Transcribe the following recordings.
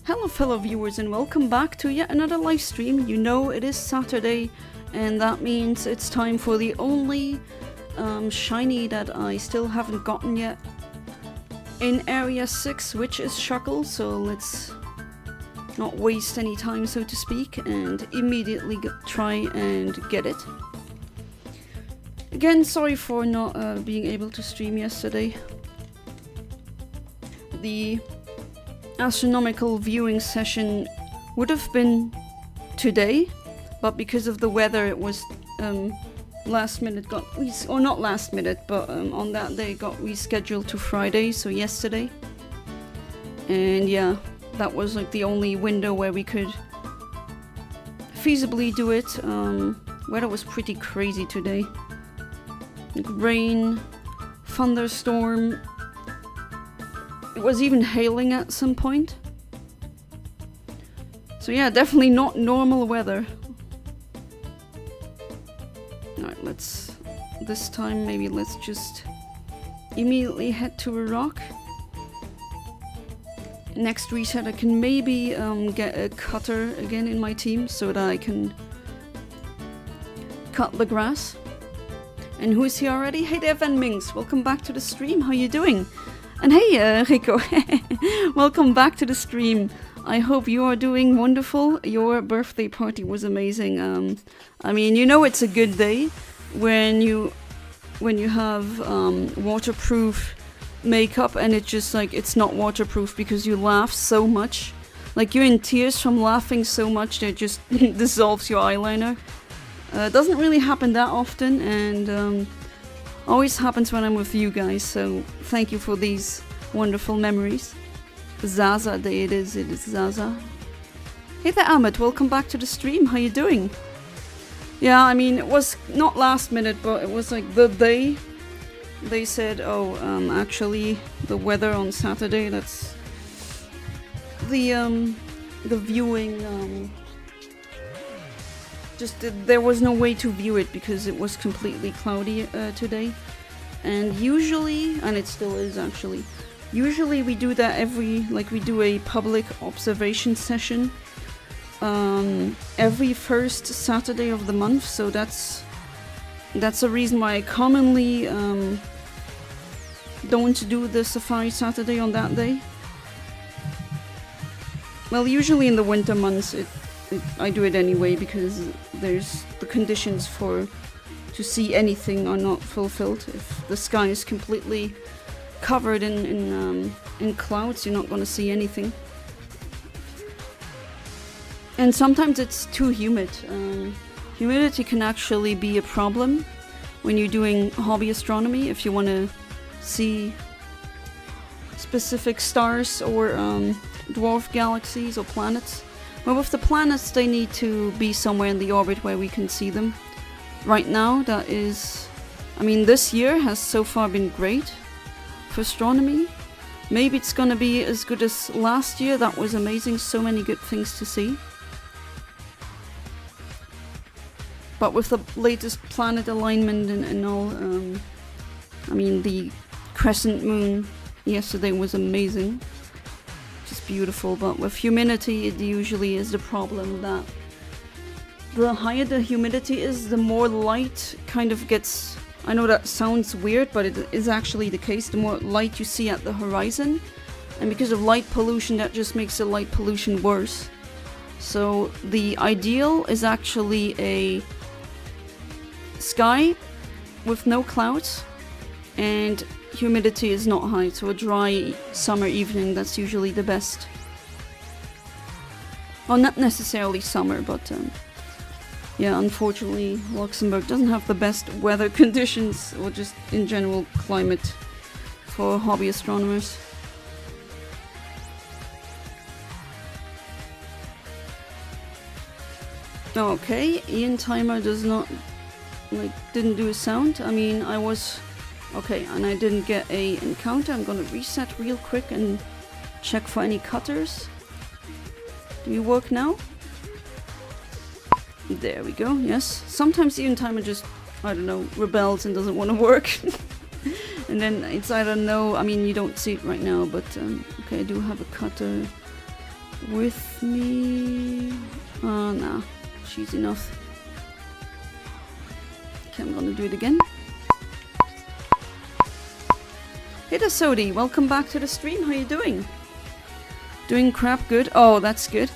Hello fellow viewers and welcome back to yet another live stream. You know it is Saturday and that means it's time for the only shiny that I still haven't gotten yet in Area 6, which is Shuckle, so let's not waste any time, so to speak, and immediately try and get it. Again, sorry for not being able to stream yesterday. The astronomical viewing session would have been today, but because of the weather it was last minute or not last minute, but on that day got rescheduled to Friday, so yesterday. And yeah, that was like the only window where we could feasibly do it. Weather was pretty crazy today. Like rain, thunderstorm. It was even hailing at some point. So yeah, definitely not normal weather. Alright, this time maybe let's just immediately head to a rock. Next reset I can maybe get a cutter again in my team so that I can cut the grass. And who is here already? Hey there Van Minx, welcome back to the stream, how you doing? And hey Rico, welcome back to the stream. I hope you are doing wonderful. Your birthday party was amazing. I mean, you know it's a good day when you have waterproof makeup and it's just like it's not waterproof because you laugh so much. Like you're in tears from laughing so much that it just dissolves your eyeliner. Doesn't really happen that often, and always happens when I'm with you guys, so thank you for these wonderful memories. Zaza Day it is Zaza. Hey there Ahmed, welcome back to the stream, how you doing? Yeah, I mean, it was not last minute, but it was like the day. They said, oh, actually, the weather on Saturday, that's the viewing, there was no way to view it because it was completely cloudy today. And usually, and it still is actually, usually we do that we do a public observation session every first Saturday of the month, so that's a reason why I commonly don't do the Safari Saturday on that day. Well, usually in the winter months I do it anyway because there's the conditions to see anything are not fulfilled. If the sky is completely covered in clouds, you're not going to see anything. And sometimes it's too humid. Humidity can actually be a problem when you're doing hobby astronomy, if you want to see specific stars or dwarf galaxies or planets. Well, with the planets, they need to be somewhere in the orbit where we can see them. Right now, that is... I mean, this year has so far been great for astronomy. Maybe it's gonna be as good as last year. That was amazing, so many good things to see. But with the latest planet alignment and all, I mean, the crescent moon yesterday was amazing. Just beautiful, but with humidity it usually is the problem that the higher the humidity is, the more light kind of gets... I know that sounds weird, but it is actually the case. The more light you see at the horizon, and because of light pollution, that just makes the light pollution worse. So the ideal is actually a sky with no clouds and humidity is not high, so a dry summer evening, that's usually the best. Well, not necessarily summer, but yeah, unfortunately Luxembourg doesn't have the best weather conditions, or just in general climate for hobby astronomers. Okay, Eontimer does not, didn't do a sound. I mean, I was... Okay, and I didn't get a encounter. I'm gonna reset real quick and check for any cutters. Do you work now? There we go, yes. Sometimes the Eontimer just, I don't know, rebels and doesn't want to work. And then it's, I don't know, I mean, you don't see it right now, but okay, I do have a cutter. with me. Oh, nah. She's enough. Okay, I'm gonna do it again. Hey there, Sodi. Welcome back to the stream. How you doing? Doing crap good? Oh, that's good.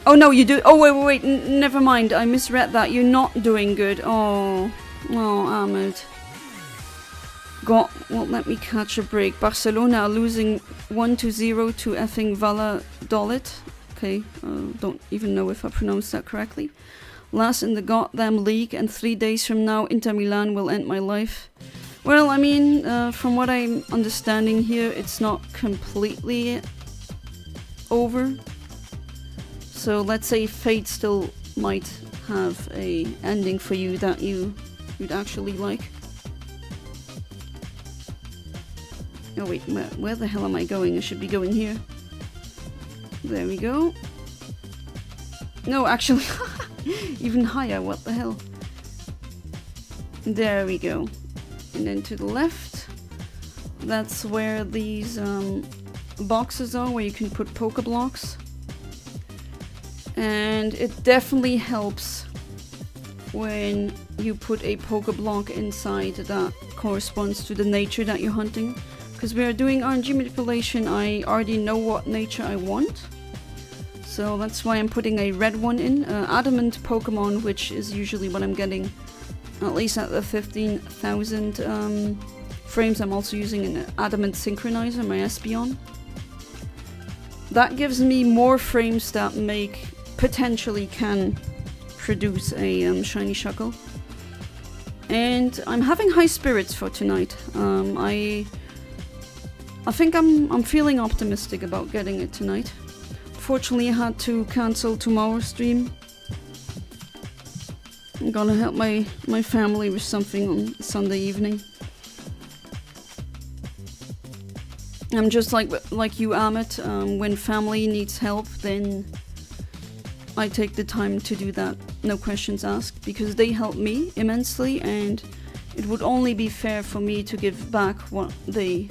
Oh, no, you do. Oh, wait. Never mind. I misread that. You're not doing good. Oh, Ahmed. God, won't let me catch a break. Barcelona are losing 1-0 to effing Valladolid. Okay, don't even know if I pronounced that correctly. Last in the goddamn league, and 3 days from now, Inter Milan will end my life. Well, I mean, from what I'm understanding here, it's not completely over. So let's say fate still might have a ending for you that you'd actually like. Oh wait, where the hell am I going? I should be going here. There we go. No, actually, even higher, what the hell? There we go. And then to the left, that's where these boxes are, where you can put Pokeblocks. And it definitely helps when you put a Pokeblock inside that corresponds to the nature that you're hunting. Because we are doing RNG manipulation, I already know what nature I want. So that's why I'm putting a red one in. Adamant Pokemon, which is usually what I'm getting, at least at the 15,000 frames. I'm also using an Adamant Synchronizer, my Espeon. That gives me more frames that potentially can produce a Shiny Shuckle. And I'm having high spirits for tonight. I think I'm feeling optimistic about getting it tonight. Fortunately, I had to cancel tomorrow's stream. I'm gonna help my family with something on Sunday evening. I'm just like you, Amit. When family needs help, then I take the time to do that, no questions asked, because they help me immensely, and it would only be fair for me to give back what they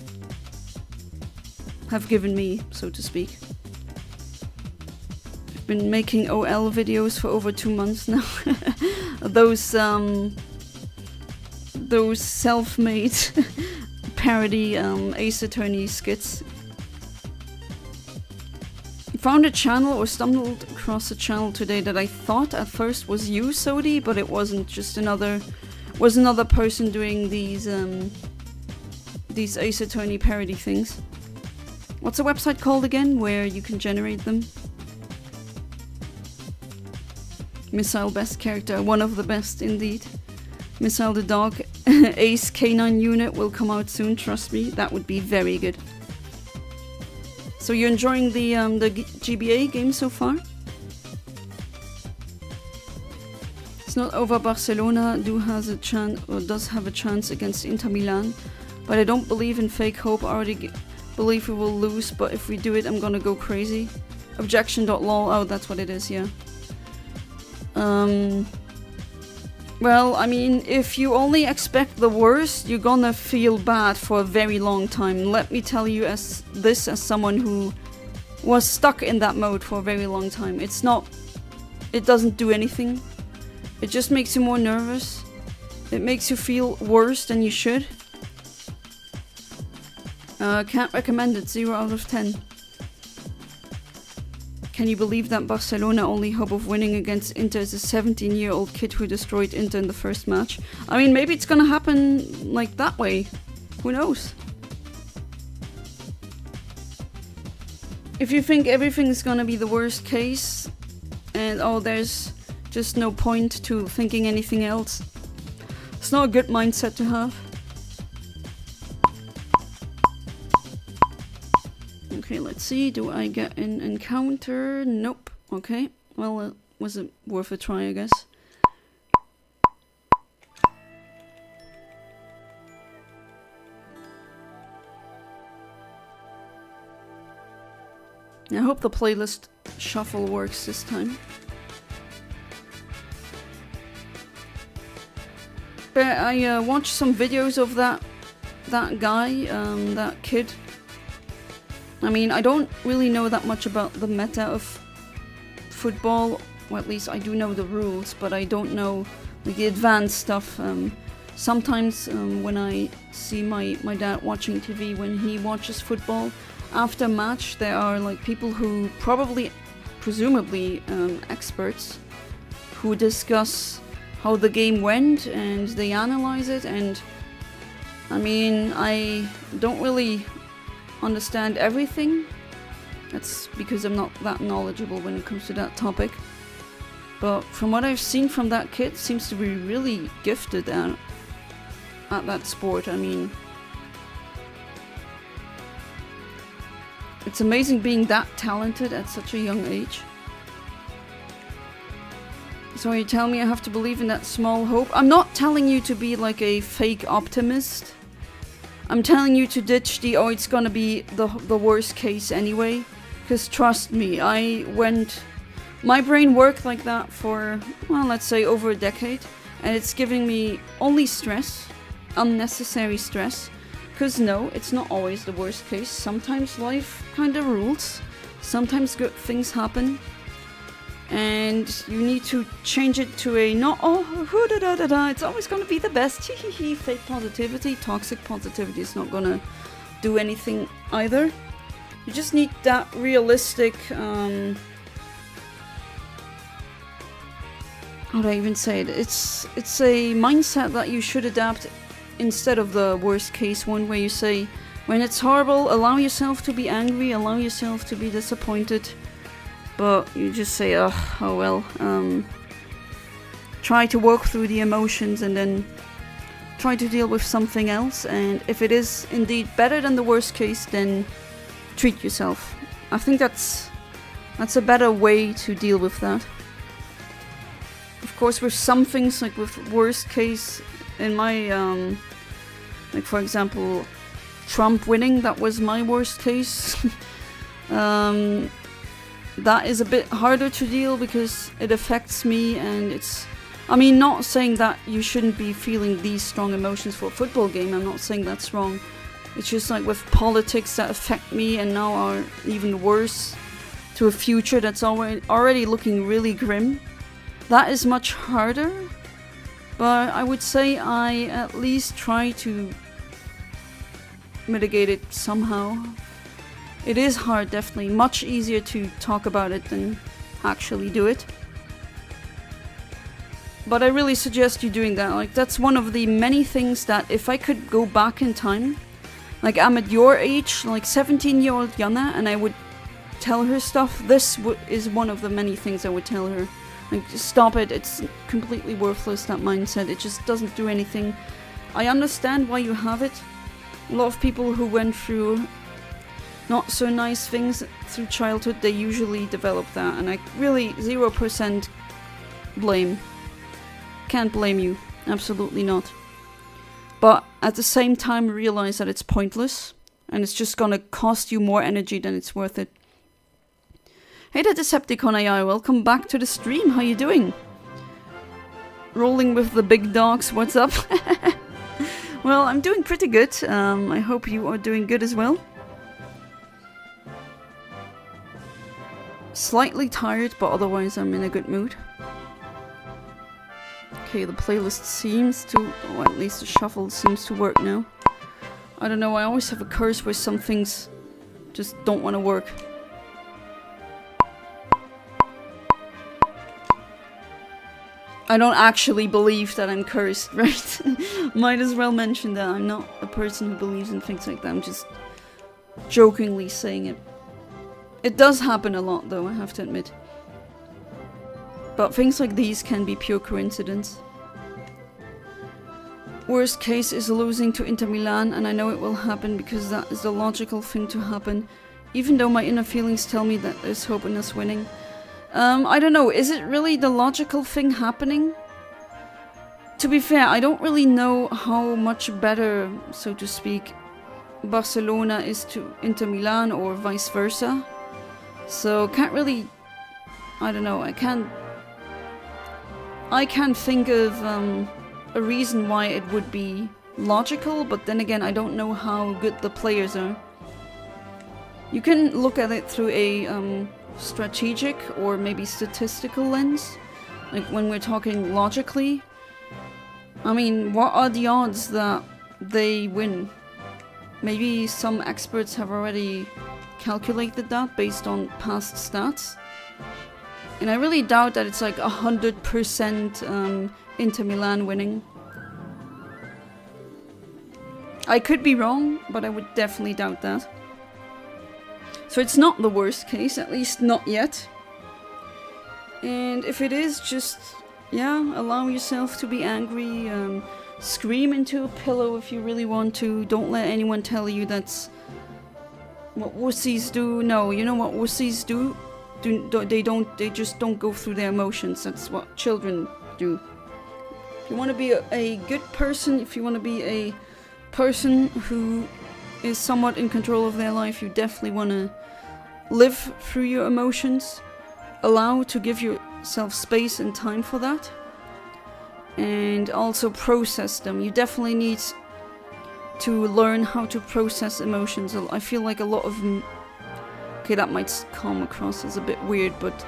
have given me, so to speak. I've been making OL videos for over 2 months now. Those self-made parody Ace Attorney skits. Found a channel or stumbled across a channel today that I thought at first was you, Sodi, but it wasn't. Just another person doing these Ace Attorney parody things. What's the website called again, where you can generate them? Missile best character, one of the best indeed. Missile the dog, Ace K9 unit will come out soon, trust me, that would be very good. So you're enjoying the GBA game so far? It's not over. Barcelona does have a chance against Inter Milan, but I don't believe in fake hope. I already believe we will lose, but if we do it, I'm gonna go crazy. Objection.lol. Oh, that's what it is, yeah. Well, I mean, if you only expect the worst, you're gonna feel bad for a very long time. Let me tell you as someone who was stuck in that mode for a very long time. It doesn't do anything. It just makes you more nervous. It makes you feel worse than you should. Can't recommend it, 0 out of 10. Can you believe that Barcelona only hope of winning against Inter is a 17-year-old kid who destroyed Inter in the first match? I mean, maybe it's gonna happen like that way. Who knows? If you think everything's gonna be the worst case, and there's just no point to thinking anything else, it's not a good mindset to have. Okay, let's see. Do I get an encounter? Nope. Okay. Well, was it worth a try, I guess? I hope the playlist shuffle works this time. But I watched some videos of that guy, that kid. I mean, I don't really know that much about the meta of football. Well, at least I do know the rules, but I don't know like the advanced stuff. Sometimes when I see my dad watching TV, when he watches football, after match there are like people who presumably experts, who discuss how the game went and they analyze it. And I mean, I don't really understand everything. That's because I'm not that knowledgeable when it comes to that topic. But from what I've seen from that kid, seems to be really gifted at that sport. I mean, it's amazing being that talented at such a young age. So you tell me I have to believe in that small hope? I'm not telling you to be like a fake optimist. I'm telling you to ditch the, oh, it's gonna be the worst case anyway. Because trust me, my brain worked like that for, well, let's say over a decade. And it's giving me only stress, unnecessary stress. Because no, it's not always the worst case. Sometimes life kind of rules. Sometimes good things happen. And you need to change it to a not, it's always going to be the best. Fake positivity, toxic positivity is not going to do anything either. You just need that realistic, how do I even say it? It's a mindset that you should adapt instead of the worst case one, where you say, when it's horrible, allow yourself to be angry, allow yourself to be disappointed. But you just say, oh well, try to work through the emotions and then try to deal with something else. And if it is indeed better than the worst case, then treat yourself. I think that's a better way to deal with that. Of course, with some things, like with worst case, in my, like for example, Trump winning, that was my worst case. That is a bit harder to deal because it affects me, and it's, I mean, not saying that you shouldn't be feeling these strong emotions for a football game, I'm not saying that's wrong. It's just like with politics that affect me and now are even worse, to a future that's already looking really grim. That is much harder, but I would say I at least try to mitigate it somehow. It is hard, definitely. Much easier to talk about it than actually do it. But I really suggest you doing that. Like, that's one of the many things that if I could go back in time, like I'm at your age, like 17-year-old Yana, and I would tell her stuff, this is one of the many things I would tell her. Like, stop it, it's completely worthless, that mindset. It just doesn't do anything. I understand why you have it. A lot of people who went through not so nice things through childhood, they usually develop that, and I really 0% blame. Can't blame you, absolutely not. But at the same time realize that it's pointless, and it's just gonna cost you more energy than it's worth it. Hey there, Decepticon AI, welcome back to the stream, how you doing? Rolling with the big dogs, what's up? Well, I'm doing pretty good, I hope you are doing good as well. Slightly tired, but otherwise I'm in a good mood. Okay, the playlist seems to, or at least the shuffle seems to work now. I don't know, I always have a curse where some things just don't want to work. I don't actually believe that I'm cursed, right? Might as well mention that I'm not a person who believes in things like that, I'm just jokingly saying it. It does happen a lot though, I have to admit. But things like these can be pure coincidence. Worst case is losing to Inter Milan, and I know it will happen because that is the logical thing to happen. Even though my inner feelings tell me that there's hope in us winning. I don't know, is it really the logical thing happening? To be fair, I don't really know how much better, so to speak, Barcelona is to Inter Milan or vice versa. So can't really, I don't know, I can't think of a reason why it would be logical, but then again I don't know how good the players are. You can look at it through a strategic or maybe statistical lens. Like when we're talking logically. I mean, what are the odds that they win? Maybe some experts have already calculated that based on past stats. And I really doubt that it's like 100% Inter Milan winning. I could be wrong, but I would definitely doubt that. So it's not the worst case, at least not yet. And if it is, just, yeah, allow yourself to be angry. Scream into a pillow if you really want to. Don't let anyone tell you that's what wussies do. No, you know what wussies do? They just don't go through their emotions. That's what children do. If you want to be a good person, if you want to be a person who is somewhat in control of their life, you definitely want to live through your emotions. Allow to give yourself space and time for that. And also process them. You definitely need to learn how to process emotions. I feel like a lot of... Okay, that might come across as a bit weird, but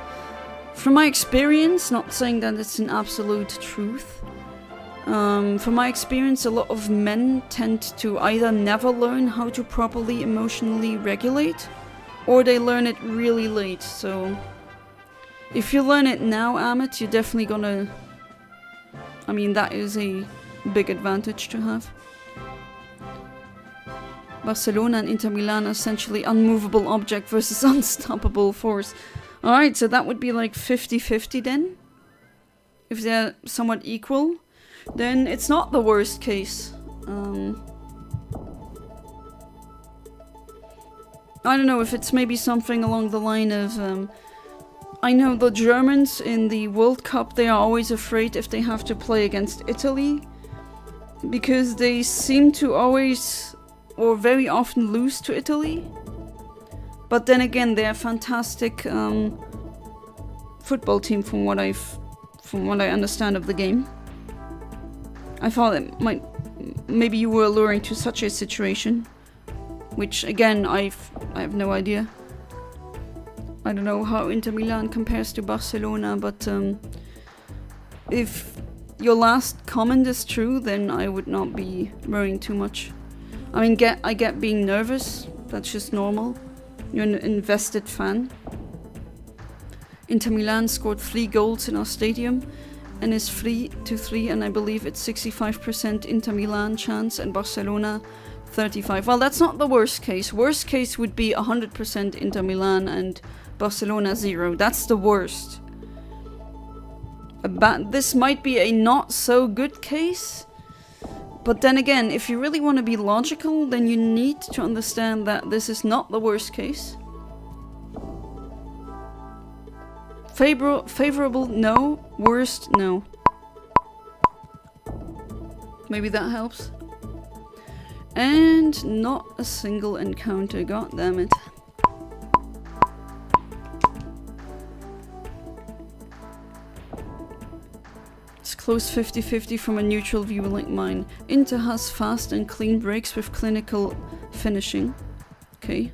from my experience, not saying that it's an absolute truth, from my experience, a lot of men tend to either never learn how to properly emotionally regulate, or they learn it really late. So if you learn it now, Amit, you're definitely gonna... I mean, that is a big advantage to have. Barcelona and Inter Milan are essentially unmovable object versus unstoppable force. Alright, so that would be like 50-50 then. If they're somewhat equal, then it's not the worst case. I don't know if it's maybe something along the line of... I know the Germans in the World Cup, they are always afraid if they have to play against Italy. Because they seem to always... or very often lose to Italy. But then again, they're a fantastic football team from what I understand of the game. I thought it might... maybe you were alluring to such a situation. Which, again, I have no idea. I don't know how Inter Milan compares to Barcelona, but if your last comment is true, then I would not be worrying too much. I mean, I get being nervous. That's just normal. You're an invested fan. Inter Milan scored 3 goals in our stadium and is 3-3, and I believe it's 65% Inter Milan chance and Barcelona 35. Well, that's not the worst case. Worst case would be 100% Inter Milan and Barcelona 0. That's the worst. This might be a not so good case. But then again, if you really want to be logical, then you need to understand that this is not the worst case. Favorable, no. Worst, no. Maybe that helps. And not a single encounter, god damn it. Close 50-50 from a neutral view like mine. Inter has fast and clean breaks with clinical finishing. Okay.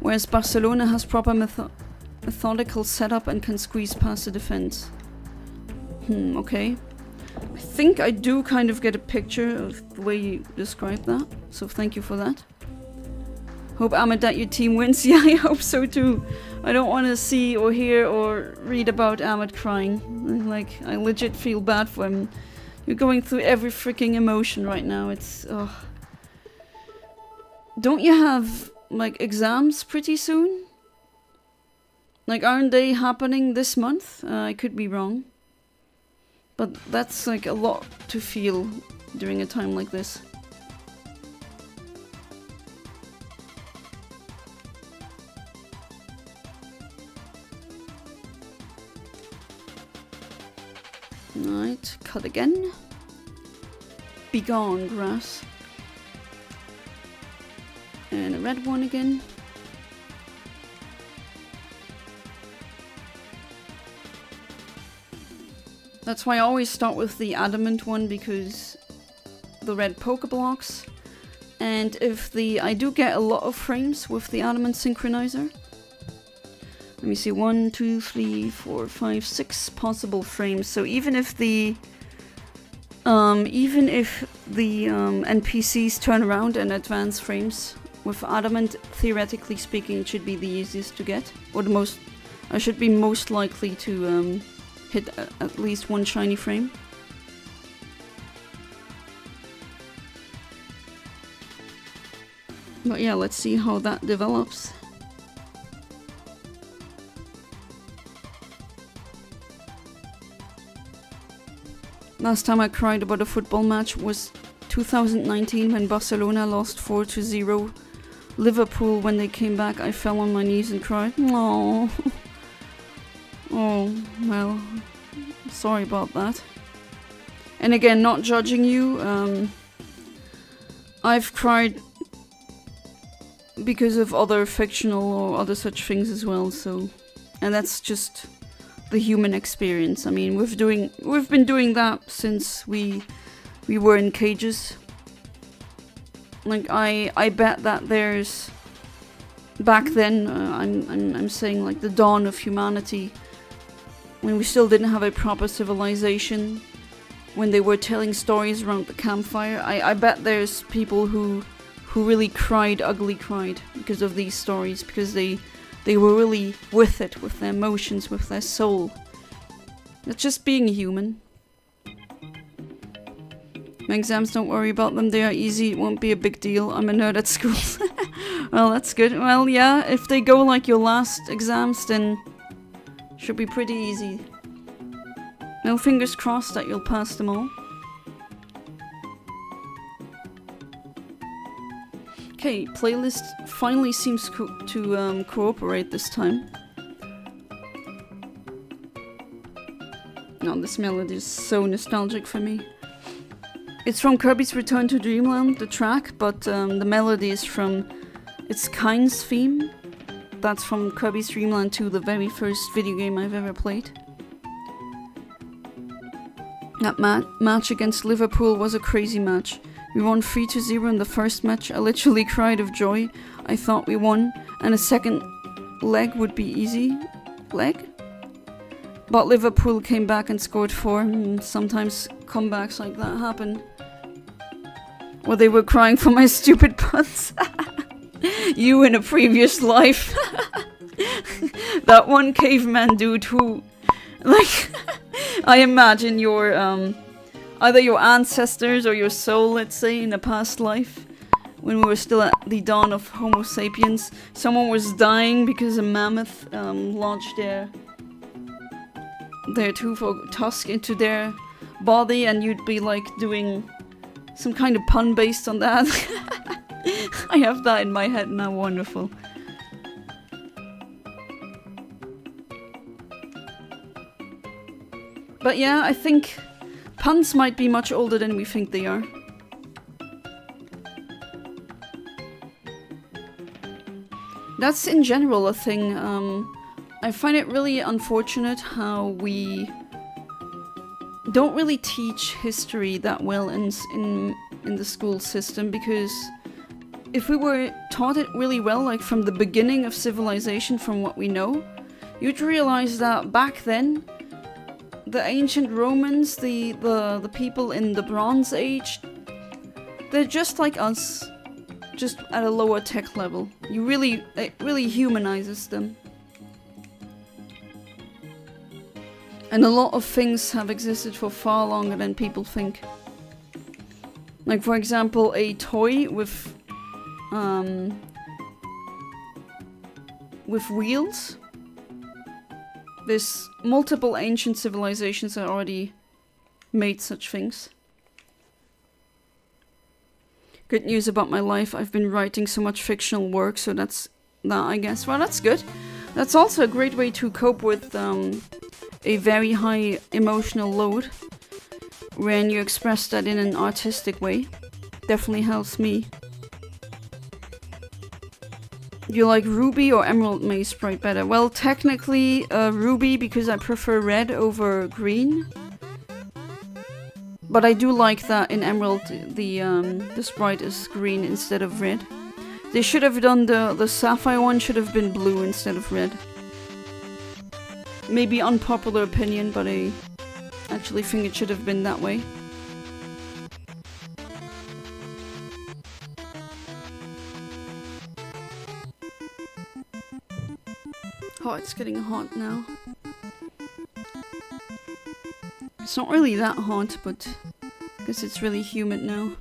Whereas Barcelona has proper methodical setup and can squeeze past the defense. Okay. I think I do kind of get a picture of the way you described that. So thank you for that. Hope, Ahmed, that your team wins. Yeah, I hope so too. I don't want to see or hear or read about Ahmed crying. Like, I legit feel bad for him. You're going through every freaking emotion right now. It's... Don't you have, like, exams pretty soon? Like, aren't they happening this month? I could be wrong. But that's, like, a lot to feel during a time like this. Alright, cut again. Begone, grass. And a red one again. That's why I always start with the adamant one, because the red Pokeblocks. And if I do get a lot of frames with the adamant synchronizer. Let me see, 1, 2, 3, 4, 5, 6 possible frames. So even if the NPCs turn around and advance frames with adamant, theoretically speaking, it should be the easiest to get, or the most. I should be most likely to hit at least one shiny frame. But yeah, let's see how that develops. Last time I cried about a football match was 2019 when Barcelona lost 4-0. Liverpool, when they came back, I fell on my knees and cried. Aww. Oh, well, sorry about that. And again, not judging you, I've cried because of other fictional or other such things as well, so... And that's just the human experience. I mean, we've been doing that since we were in cages. Like, I bet that there's... Back then, I'm saying like the dawn of humanity, when we still didn't have a proper civilization, when they were telling stories around the campfire, I bet there's people who really ugly cried because of these stories, because they were really with it, with their emotions, with their soul. It's just being human. My exams, don't worry about them, they are easy, it won't be a big deal, I'm a nerd at school. Well, that's good. Well, yeah, if they go like your last exams, then should be pretty easy. No, fingers crossed that you'll pass them all. Okay, playlist finally seems to cooperate this time. Oh, this melody is so nostalgic for me. It's from Kirby's Return to Dreamland, the track, but the melody is from... It's Kind's theme. That's from Kirby's Dream Land 2, the very first video game I've ever played. That match against Liverpool was a crazy match. We won 3-0 in the first match. I literally cried of joy. I thought we won, and a second leg would be easy. Leg? But Liverpool came back and scored 4. Sometimes comebacks like that happen. Or they were crying for my stupid puns. You in a previous life. That one caveman dude who... Like... I imagine your, either your ancestors or your soul, let's say, in a past life, when we were still at the dawn of Homo sapiens, someone was dying because a mammoth lodged their tooth or tusk into their body, and you'd be like doing some kind of pun based on that. I have that in my head now, wonderful. But yeah, I think puns might be much older than we think they are. That's in general a thing. I find it really unfortunate how we don't really teach history that well in the school system, because if we were taught it really well, like from the beginning of civilization, from what we know, you'd realize that back then, the ancient Romans, the people in the Bronze Age, they're just like us, just at a lower tech level. It really humanizes them. And a lot of things have existed for far longer than people think. Like, for example, a toy with wheels. There's multiple ancient civilizations that already made such things. Good news about my life, I've been writing so much fictional work, so that's that, I guess. Well, that's good. That's also a great way to cope with a very high emotional load, when you express that in an artistic way. Definitely helps me. Do you like Ruby or Emerald Maze Sprite better? Well, technically Ruby, because I prefer red over green. But I do like that in Emerald the sprite is green instead of red. They should have done the Sapphire one should have been blue instead of red. Maybe unpopular opinion, but I actually think it should have been that way. Oh, it's getting hot now. It's not really that hot, but I guess it's really humid now.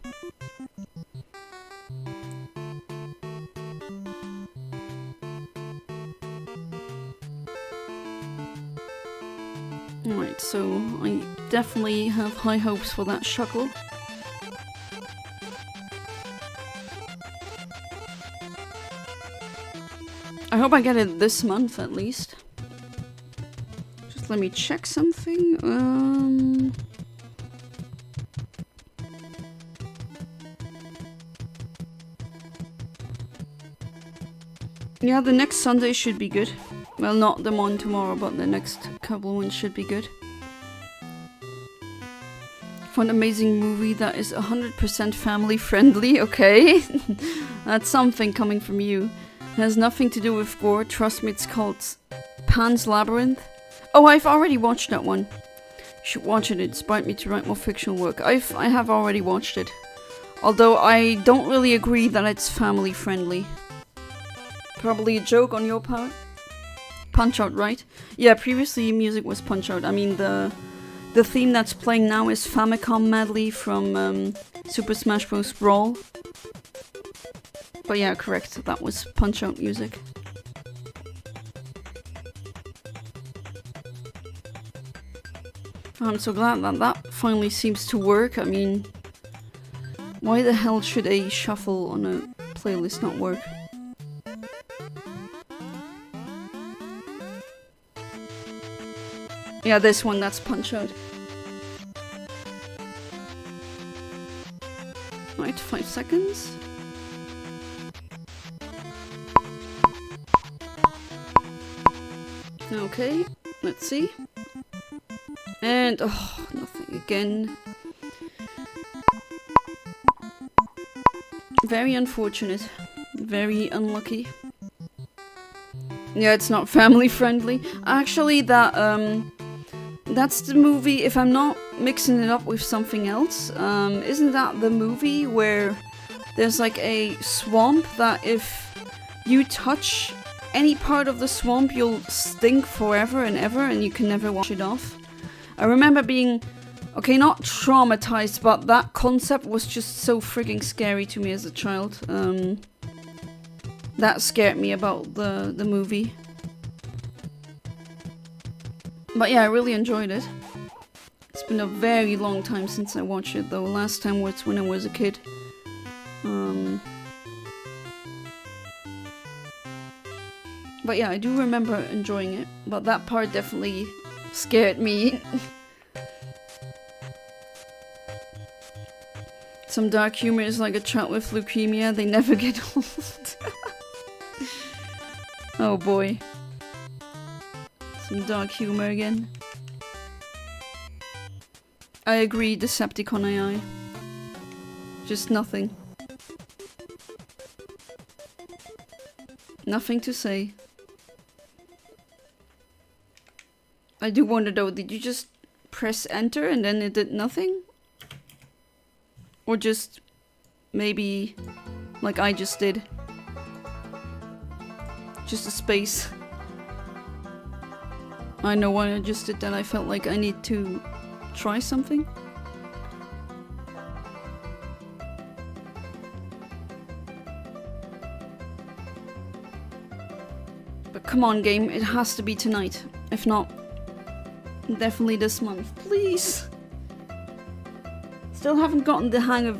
Alright, so I definitely have high hopes for that Shuckle. I hope I get it this month at least. Just let me check something. Yeah, the next Sunday should be good. Well, not the one tomorrow, but the next couple ones should be good. For an amazing movie that is 100% family friendly, okay? That's something coming from you. It has nothing to do with gore, trust me, it's called Pan's Labyrinth. Oh, I've already watched that one. You should watch it, it inspired me to write more fictional work. I have already watched it. Although I don't really agree that it's family friendly. Probably a joke on your part. Punch-Out, right? Yeah, previously music was Punch-Out. I mean, the theme that's playing now is Famicom Medley from Super Smash Bros. Brawl. But yeah, correct. That was Punch-Out music. I'm so glad that that finally seems to work. I mean, why the hell should a shuffle on a playlist not work? Yeah, this one, that's Punch-Out. Right, 5 seconds. Okay, let's see. And, oh, nothing again. Very unfortunate. Very unlucky. Yeah, it's not family friendly. Actually, that's the movie, if I'm not mixing it up with something else, isn't that the movie where there's like a swamp that if you touch any part of the swamp you'll stink forever and ever and you can never wash it off? I remember being, okay, not traumatized, but that concept was just so frigging scary to me as a child. That scared me about the movie. But yeah, I really enjoyed it. It's been a very long time since I watched it though. Last time was when I was a kid. But yeah, I do remember enjoying it. But that part definitely scared me. Some dark humor is like a child with leukemia. They never get old. Oh boy. Some dark humor again. I agree, Decepticon AI. Just nothing. Nothing to say. I do wonder though, did you just press enter and then it did nothing? Or just maybe like I just did? Just a space. I know when I just did that I felt like I need to try something. But come on game, it has to be tonight. If not, definitely this month. Please! Still haven't gotten the hang of,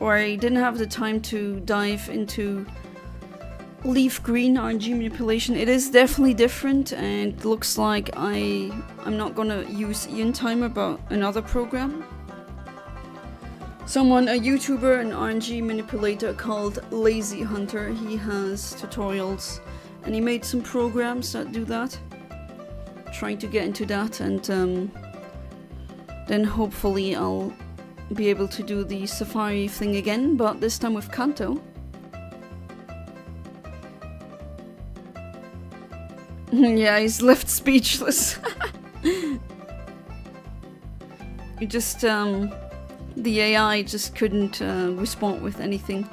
or I didn't have the time to dive into leaf green RNG manipulation. It is definitely different and looks like I'm not gonna use Eontimer but another program. Someone, a YouTuber, an RNG manipulator called Lazy Hunter, he has tutorials and he made some programs that do that. Trying to get into that and then hopefully I'll be able to do the safari thing again, but this time with Kanto. Yeah, he's left speechless. It just, the AI just couldn't respond with anything.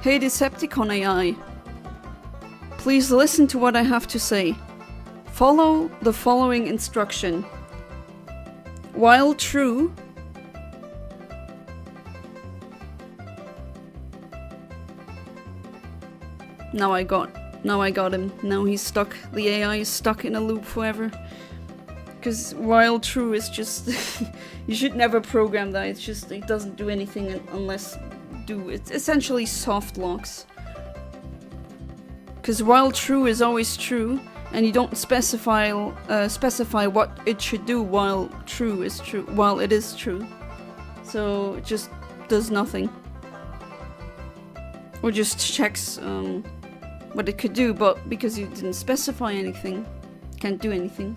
Hey Decepticon AI, please listen to what I have to say. Follow the following instruction. While true, now I got him. Now he's stuck. The AI is stuck in a loop forever. Because while true is just you should never program that. It's just it doesn't do anything unless it's essentially soft locks. Because while true is always true, and you don't specify what it should do while true is true, while it is true. So it just does nothing. Or just checks what it could do, but because you didn't specify anything, can't do anything.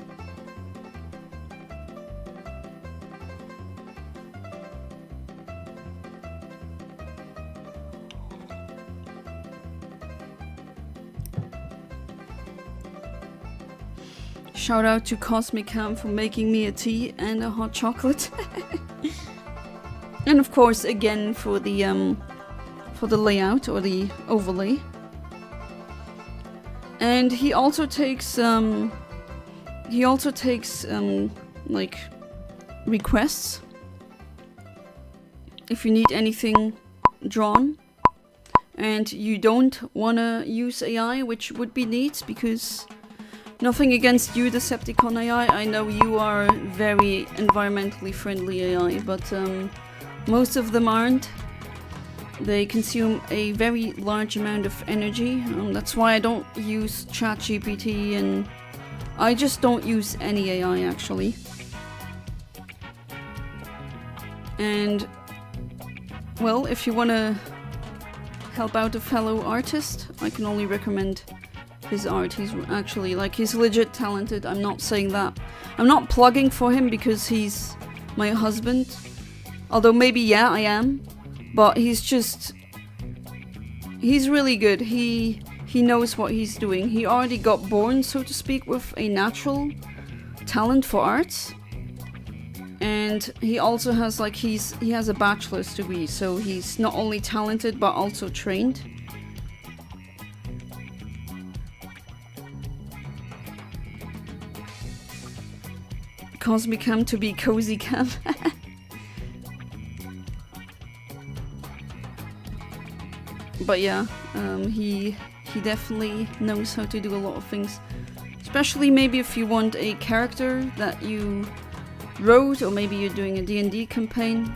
Shout out to Cosmic Ham for making me a tea and a hot chocolate. And of course again for the layout or the overlay. And he also takes like requests if you need anything drawn and you don't wanna use AI, which would be neat because nothing against you, Decepticon AI. I know you are very environmentally friendly AI, but most of them aren't. They consume a very large amount of energy. That's why I don't use ChatGPT, and I just don't use any AI actually. And well, if you want to help out a fellow artist, I can only recommend his art. He's actually, like, he's legit talented. I'm not saying that. I'm not plugging for him because he's my husband. Although maybe, yeah, I am. But he's really good. He knows what he's doing. He already got born, so to speak, with a natural talent for arts. And he also has, like, he has a bachelor's degree, so he's not only talented but also trained. Cosmic Cam to be Cozy Cam. But yeah, he definitely knows how to do a lot of things. Especially maybe if you want a character that you wrote, or maybe you're doing a D&D campaign.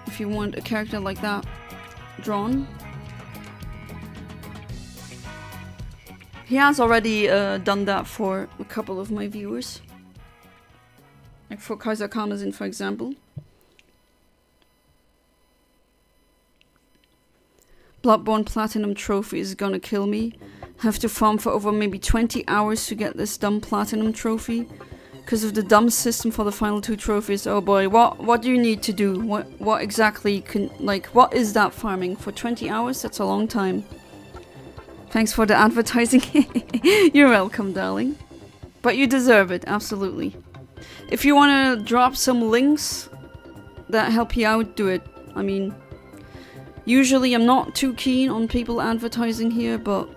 If you want a character like that drawn. He has already done that for a couple of my viewers. Like for Kaiser Karmazin, for example. Bloodborne Platinum Trophy is gonna kill me. Have to farm for over maybe 20 hours to get this dumb Platinum Trophy. Because of the dumb system for the final 2 trophies. Oh boy, what do you need to do? What exactly can, like, what is that farming? For 20 hours? That's a long time. Thanks for the advertising. You're welcome, darling. But you deserve it, absolutely. If you want to drop some links that help you out, do it. I mean, usually I'm not too keen on people advertising here, but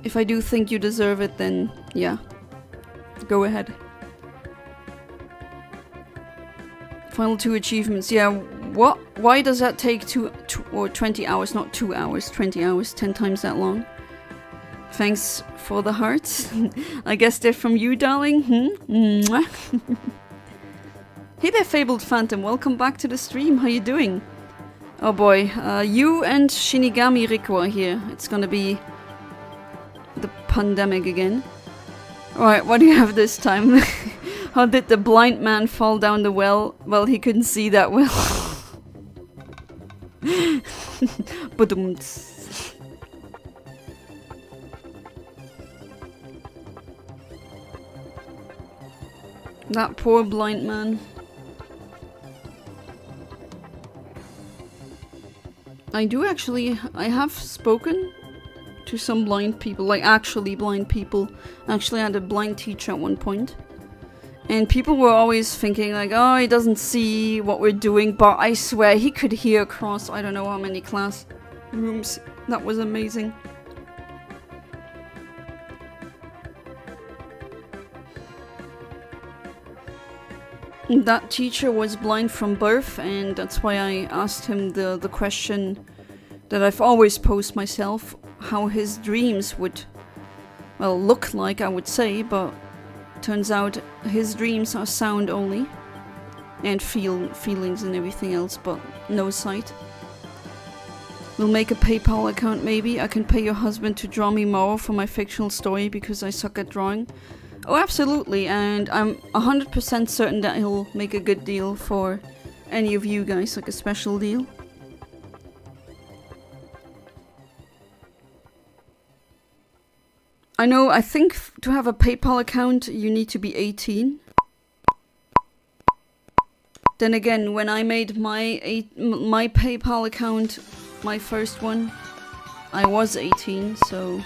if I do think you deserve it, then yeah, go ahead. Final 2 achievements. Yeah, what? Why does that take 2 or 20 hours? Not 2 hours, 20 hours, 10 times that long. Thanks for the hearts. I guess they're from you, darling. Hey there, Fabled Phantom. Welcome back to the stream. How you doing? Oh boy, you and Shinigami Riku are here. It's gonna be the pandemic again. Alright, what do you have this time? How did the blind man fall down the well? Well, he couldn't see that well. That poor blind man. I have spoken to some blind people, like actually blind people. Actually, I had a blind teacher at one point. And people were always thinking like, oh, he doesn't see what we're doing, but I swear he could hear across I don't know how many classrooms. That was amazing. That teacher was blind from birth, and that's why I asked him the question that I've always posed myself, how his dreams would, well, look like, I would say, but turns out his dreams are sound only, and feelings and everything else, but no sight. We'll make a PayPal account maybe. I can pay your husband to draw me more for my fictional story because I suck at drawing. Oh, absolutely, and I'm 100% certain that he'll make a good deal for any of you guys, like a special deal. I think to have a PayPal account you need to be 18. Then again, when I made my PayPal account, my first one, I was 18, so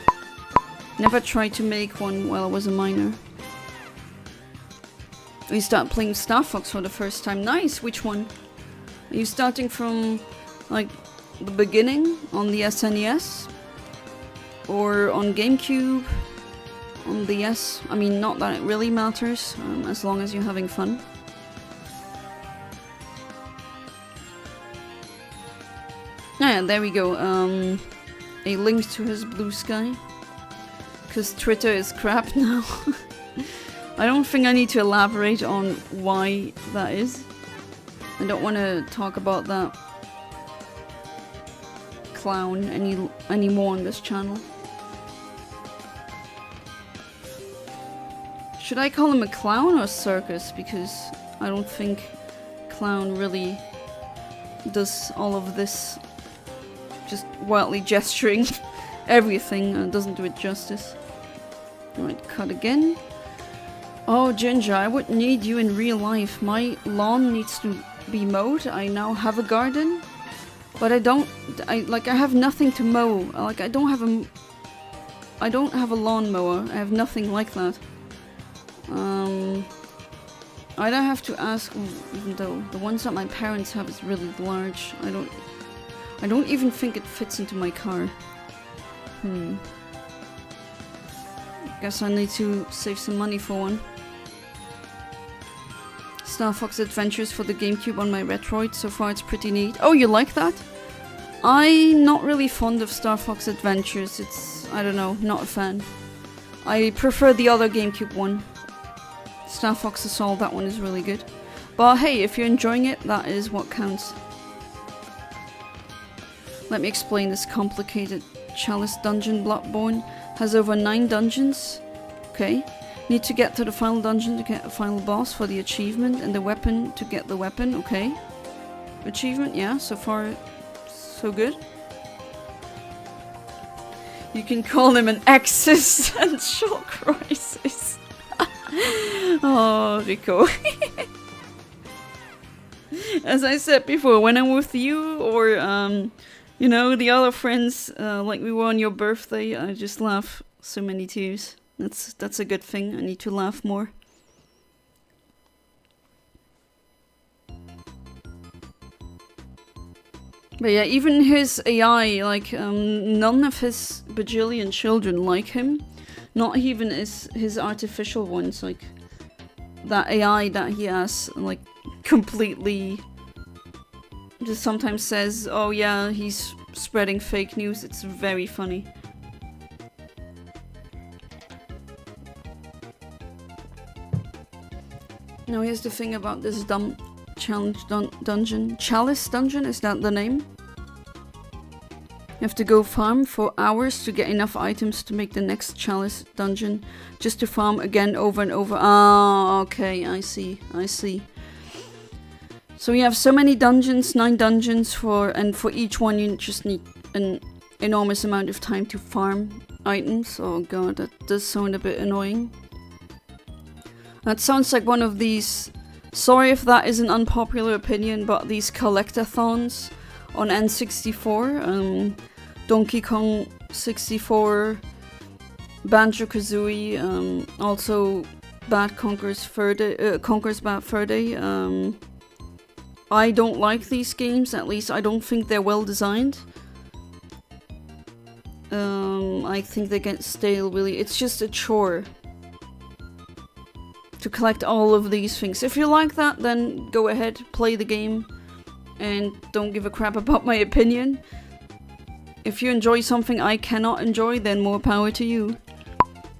never tried to make one while I was a minor. We start playing Star Fox for the first time. Nice, which one? Are you starting from like the beginning on the SNES? Or on GameCube? On the S? I mean, not that it really matters, as long as you're having fun. Yeah, there we go. A link to his blue sky. Because Twitter is crap now. I don't think I need to elaborate on why that is. I don't want to talk about that clown anymore on this channel. Should I call him a clown or circus? Because I don't think clown really does all of this just wildly gesturing everything and doesn't do it justice. Alright, cut again. Oh, Ginger, I would need you in real life. My lawn needs to be mowed. I now have a garden, but I have nothing to mow. Like, I don't have a lawnmower. I have nothing like that. I'd have to ask, even though the ones that my parents have is really large. I don't even think it fits into my car. Guess I need to save some money for one. Star Fox Adventures for the GameCube on my Retroid. So far it's pretty neat. Oh, you like that? I'm not really fond of Star Fox Adventures. It's, I don't know, not a fan. I prefer the other GameCube one. Star Fox Assault, that one is really good. But hey, if you're enjoying it, that is what counts. Let me explain this complicated Chalice dungeon. Bloodborne has over 9 dungeons. Okay. Need to get to the final dungeon to get a final boss for the achievement, and the weapon to get the weapon. Okay. Achievement, yeah, so far so good. You can call him an existential crisis. Oh, Rico. As I said before, when I'm with you or, you know, the other friends, like we were on your birthday, I just laugh so many tears. That's a good thing. I need to laugh more. But yeah, even his AI, like, none of his bajillion children like him. Not even his artificial ones, like, that AI that he has, like, completely just sometimes says, oh yeah, he's spreading fake news. It's very funny. Now here's the thing about this dumb challenge dungeon. Chalice dungeon, is that the name? You have to go farm for hours to get enough items to make the next Chalice dungeon. Just to farm again over and over. Ah, okay, I see. So you have so many dungeons, 9 dungeons, and for each one you just need an enormous amount of time to farm items. Oh god, that does sound a bit annoying. That sounds like one of these... Sorry if that is an unpopular opinion, but these collectathons on N64, Donkey Kong 64, Banjo-Kazooie, also Bad Conquers Bad Fur Day. I don't like these games, at least I don't think they're well designed. I think they get stale really. It's just a chore to collect all of these things. If you like that, then go ahead, play the game, and don't give a crap about my opinion. If you enjoy something I cannot enjoy, then more power to you.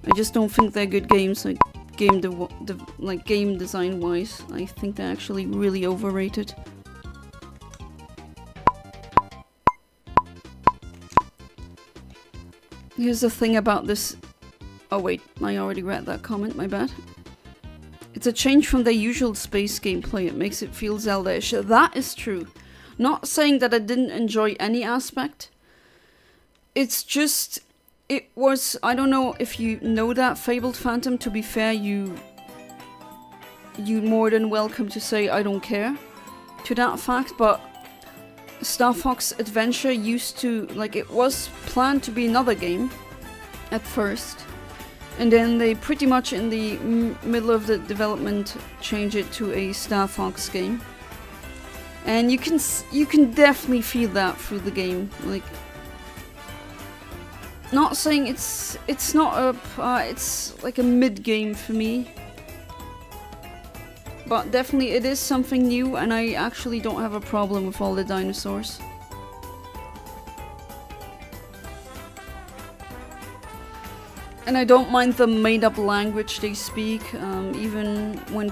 I just don't think they're good games, like game design wise. I think they're actually really overrated. Here's the thing about this. Oh wait, I already read that comment, my bad. It's a change from their usual space gameplay. It makes it feel Zelda-ish. That is true. Not saying that I didn't enjoy any aspect. It's just... It was... I don't know if you know that, Fabled Phantom. To be fair, you more than welcome to say I don't care to that fact, but Star Fox Adventure used to... Like, it was planned to be another game at first. And then they pretty much in the middle of the development changed it to a Star Fox game. And you can definitely feel that through the game. Like, not saying it's not a it's like a mid game for me, but definitely it is something new, and I actually don't have a problem with all the dinosaurs. And I don't mind the made-up language they speak, even when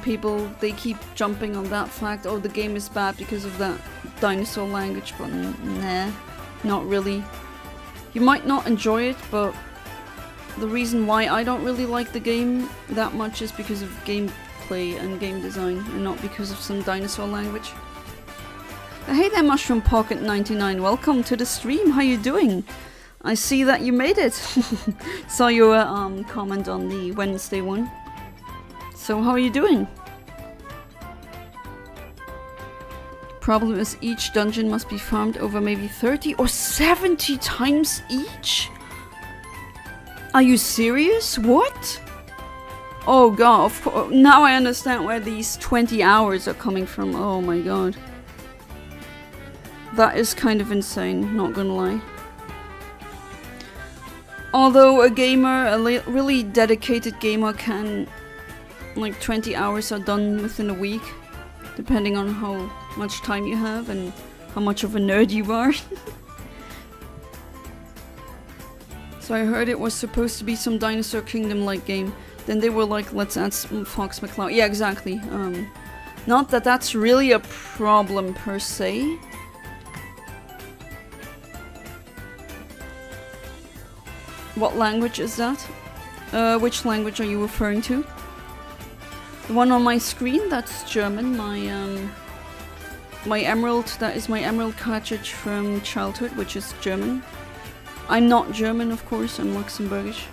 they keep jumping on that fact, oh, the game is bad because of that dinosaur language, but nah, not really. You might not enjoy it, but the reason why I don't really like the game that much is because of gameplay and game design, and not because of some dinosaur language. Hey there, Mushroom Pocket 99, welcome to the stream, how you doing? I see that you made it. Saw your comment on the Wednesday one. So how are you doing? Problem is each dungeon must be farmed over maybe 30 or 70 times each? Are you serious? What? Oh god, now I understand where these 20 hours are coming from. Oh my god. That is kind of insane, not gonna lie. Although a gamer, a really dedicated gamer can, like 20 hours are done within a week, depending on how much time you have and how much of a nerd you are. So I heard it was supposed to be some Dinosaur Kingdom-like game. Then they were like, let's add some Fox McCloud. Yeah, exactly. Not that that's really a problem per se. What language is that? Which language are you referring to? The one on my screen? That's German. My emerald, that is my emerald cartridge from childhood, which is German. I'm not German, of course, I'm Luxembourgish.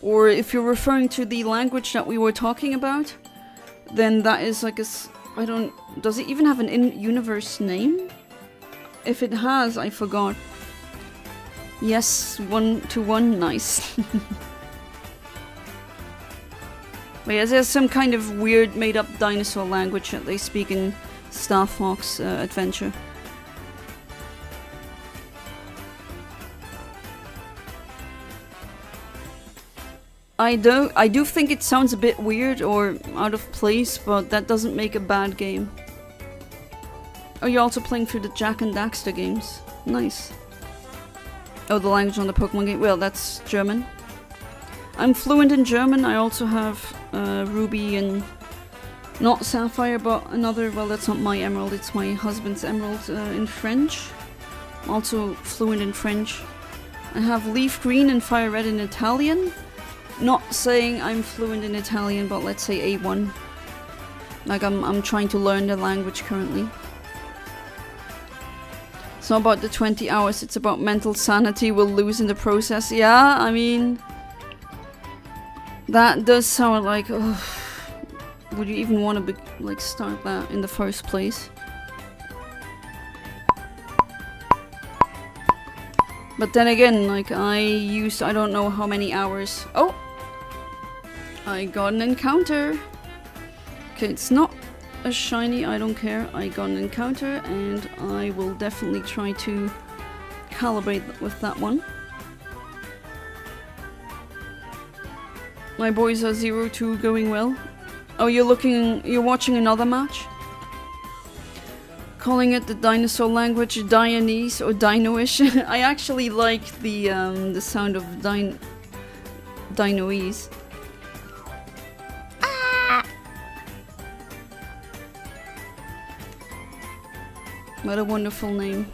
Or if you're referring to the language that we were talking about, then that is like does it even have an in-universe name? If it has, I forgot. Yes, 1-to-1, nice. But yeah, there's some kind of weird made-up dinosaur language that they speak in Star Fox Adventure. I do think it sounds a bit weird or out of place, but that doesn't make a bad game. Oh, you're also playing through the Jak and Daxter games. Nice. Oh, the language on the Pokemon game? Well, that's German. I'm fluent in German. I also have Ruby and... not Sapphire, but another... Well, that's not my emerald. It's my husband's emerald in French. I'm also fluent in French. I have Leaf Green and Fire Red in Italian. Not saying I'm fluent in Italian, but let's say A1. Like, I'm trying to learn the language currently. It's not about the 20 hours, it's about mental sanity we'll lose in the process. Yeah, I mean... That does sound like... Oh, would you even want to like start that in the first place? But then again, like I used I don't know how many hours. Oh! I got an encounter. Okay, it's not a shiny, I don't care. I got an encounter and I will definitely try to calibrate with that one. My boys are 0-2 going well. Oh, you're watching another match? Calling it the dinosaur language, Dianese or Dino-ish. I actually like the sound of Dinoese. Ah! What a wonderful name.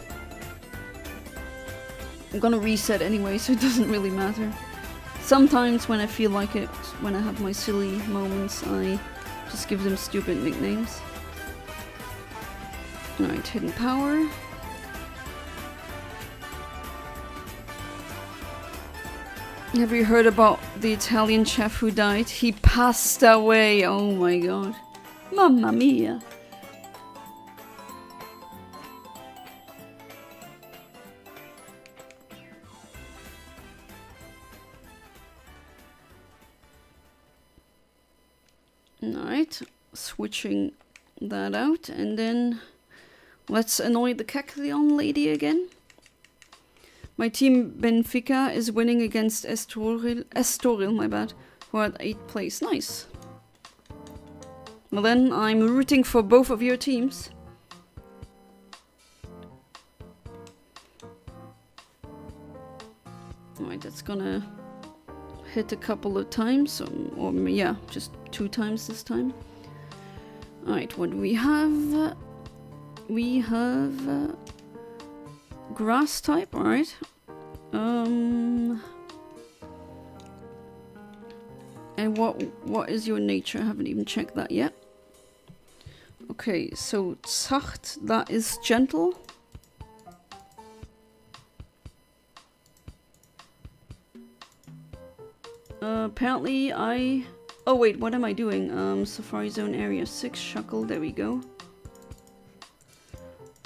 I'm gonna reset anyway, so it doesn't really matter. Sometimes when I feel like it, when I have my silly moments, I just give them stupid nicknames. Alright, hidden power. Have you heard about the Italian chef who died? He passed away! Oh my god. Mamma mia! Alright, switching that out, and then let's annoy the Kecleon lady again. My team Benfica is winning against Estoril, my bad, who are at 8th place. Nice. Well then, I'm rooting for both of your teams. Alright, that's gonna hit a couple of times, or yeah, just 2 times this time. Alright, what do we have? We have grass type, alright. And what is your nature? I haven't even checked that yet. Okay, so zacht, that is gentle. Apparently oh wait, what am I doing? Safari Zone Area 6, Shuckle, there we go.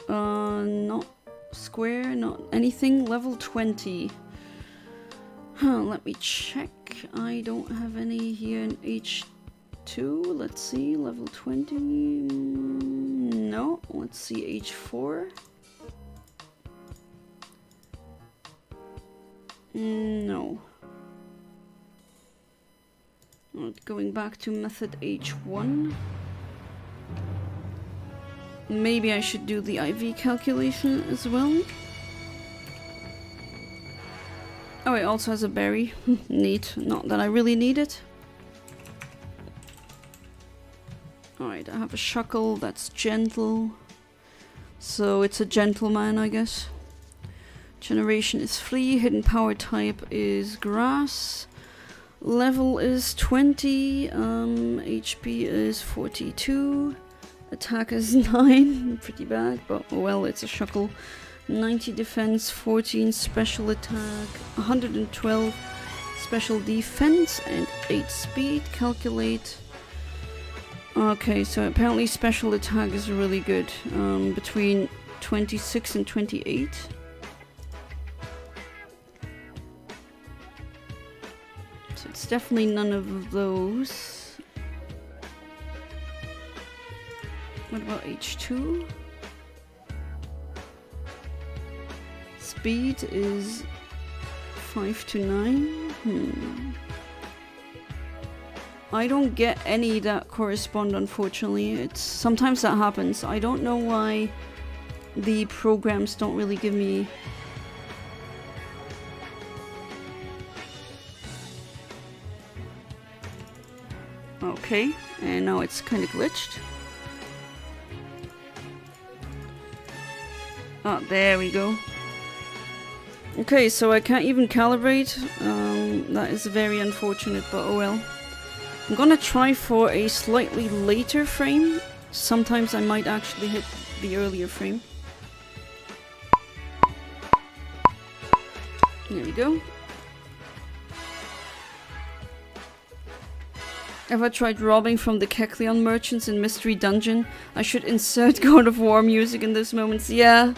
Not square, not anything. Level 20. Huh, let me check. I don't have any here in H2. Let's see, level 20. No, let's see, H4. No. Going back to method H1. Maybe I should do the IV calculation as well. Oh, it also has a berry. Neat. Not that I really need it. Alright, I have a Shuckle that's gentle. So it's a gentleman, I guess. Generation is Flea. Hidden power type is Grass. Level is 20. HP is 42. Attack is 9. Pretty bad, but oh well, it's a Shuckle. 90 defense, 14 special attack, 112 special defense, and 8 speed. Calculate. Okay, so apparently special attack is really good. Between 26 and 28. So it's definitely none of those. What about H2? Speed is 5 to 9. I don't get any that correspond, unfortunately. It's sometimes that happens. I don't know why the programs don't really give me. Okay, and now it's kind of glitched. Oh, there we go. Okay, so I can't even calibrate. That is very unfortunate, but oh well. I'm gonna try for a slightly later frame. Sometimes I might actually hit the earlier frame. There we go. Ever tried robbing from the Kecleon merchants in Mystery Dungeon? I should insert God of War music in those moments. Yeah.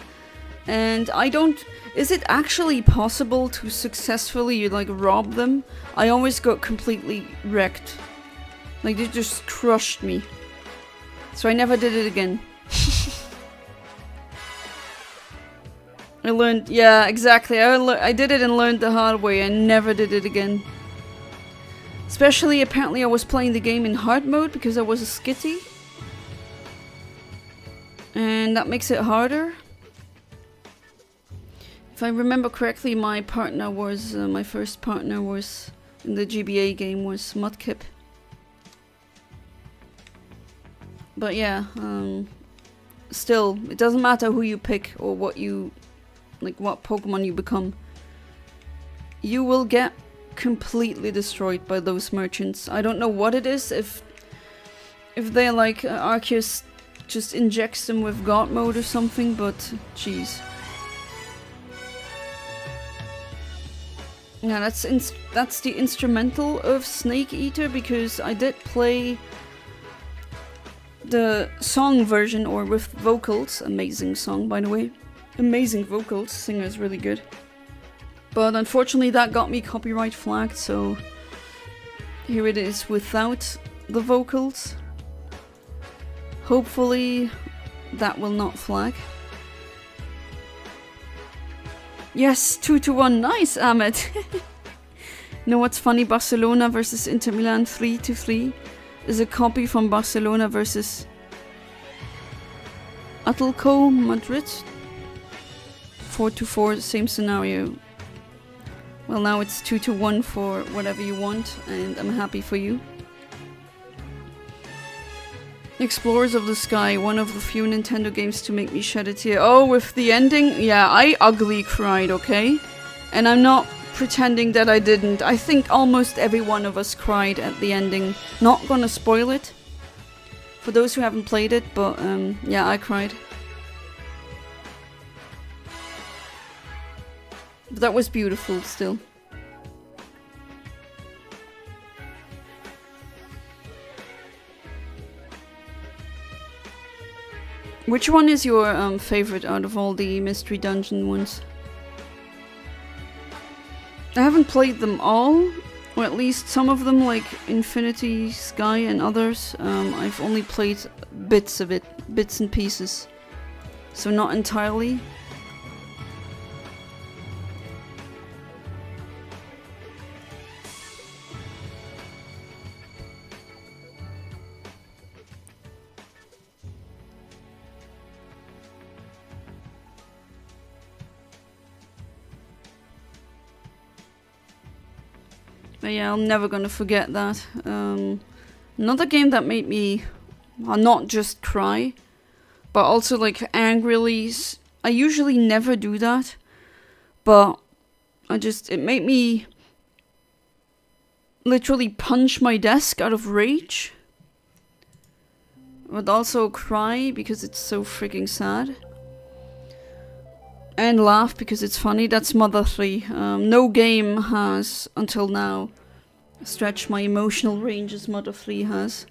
And I don't... Is it actually possible to successfully, like, rob them? I always got completely wrecked. Like, they just crushed me. So I never did it again. I learned... Yeah, exactly. I did it and learned the hard way. I never did it again. Especially, apparently, I was playing the game in hard mode because I was a skitty. And that makes it harder. If I remember correctly, my partner was... my first partner was... in the GBA game was Mudkip. But yeah, still, it doesn't matter who you pick or what you... like, what Pokemon you become. You will get completely destroyed by those merchants. I don't know what it is, if they're like Arceus just injects them with God mode or something, but jeez. Yeah, that's the instrumental of Snake Eater, because I did play the song version, or with vocals. Amazing song, by the way. Amazing vocals. Singer's really good. But unfortunately that got me copyright flagged, so here it is without the vocals. Hopefully that will not flag. Yes, 2-1. Nice, Ahmed. Know what's funny? Barcelona versus Inter Milan 3-3 is a copy from Barcelona versus Atletico Madrid 4-4, same scenario. Well, now it's 2-1 for whatever you want, and I'm happy for you. Explorers of the Sky, one of the few Nintendo games to make me shed a tear. Oh, with the ending? Yeah, I ugly cried, okay? And I'm not pretending that I didn't. I think almost every one of us cried at the ending. Not gonna spoil it for those who haven't played it, but yeah, I cried. But that was beautiful still. Which one is your favorite out of all the Mystery Dungeon ones? I haven't played them all, or at least some of them, like Infinity Sky and others. I've only played bits of it, bits and pieces, so not entirely. But yeah, I'm never gonna forget that. Another game that made me not just cry, but also like angrily. I usually never do that, but it made me literally punch my desk out of rage. But also cry because it's so freaking sad. And laugh because it's funny. That's Mother 3. No game has, until now, stretched my emotional range as Mother 3 has.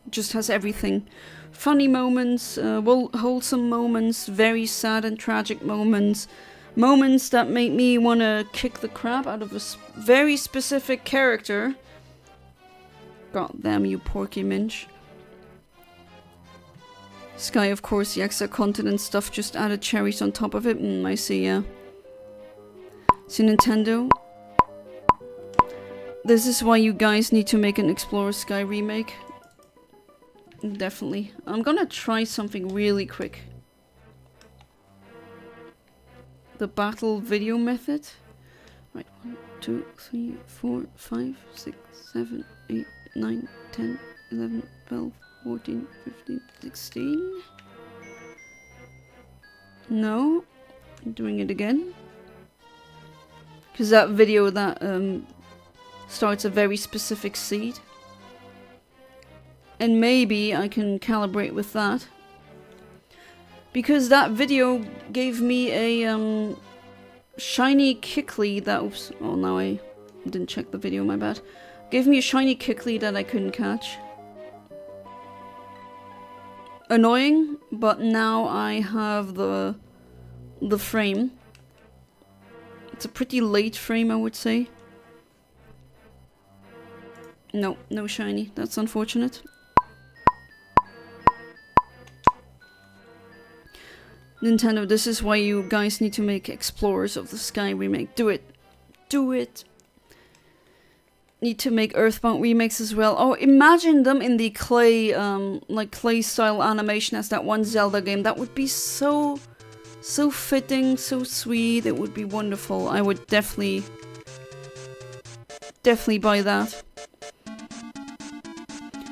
It just has everything. Funny moments, wholesome moments, very sad and tragic moments. Moments that make me want to kick the crap out of a very specific character. God damn you, Porky Minch. Sky, of course, the extra continent stuff just added cherries on top of it. I see, yeah. See, Nintendo. This is why you guys need to make an Explorer Sky remake. Definitely. I'm gonna try something really quick. The battle video method. Right, 1, 2, 3, 4, 5, 6, 7, 8, 9, 10, 11, 12. 14, 15, 16. No. I'm doing it again. Because that video that starts a very specific seed. And maybe I can calibrate with that. Because that video gave me a shiny Kickley that... Oops. Oh, now I didn't check the video, my bad. Gave me a shiny Kickley that I couldn't catch. Annoying, but now I have the frame. It's a pretty late frame, I would say. No, no shiny. That's unfortunate. Nintendo, this is why you guys need to make Explorers of the Sky remake. Do it. Do it. Need to make Earthbound remakes as well. Oh, imagine them in the clay, like clay style animation as that one Zelda game. That would be so fitting, so sweet. It would be wonderful. I would definitely buy that.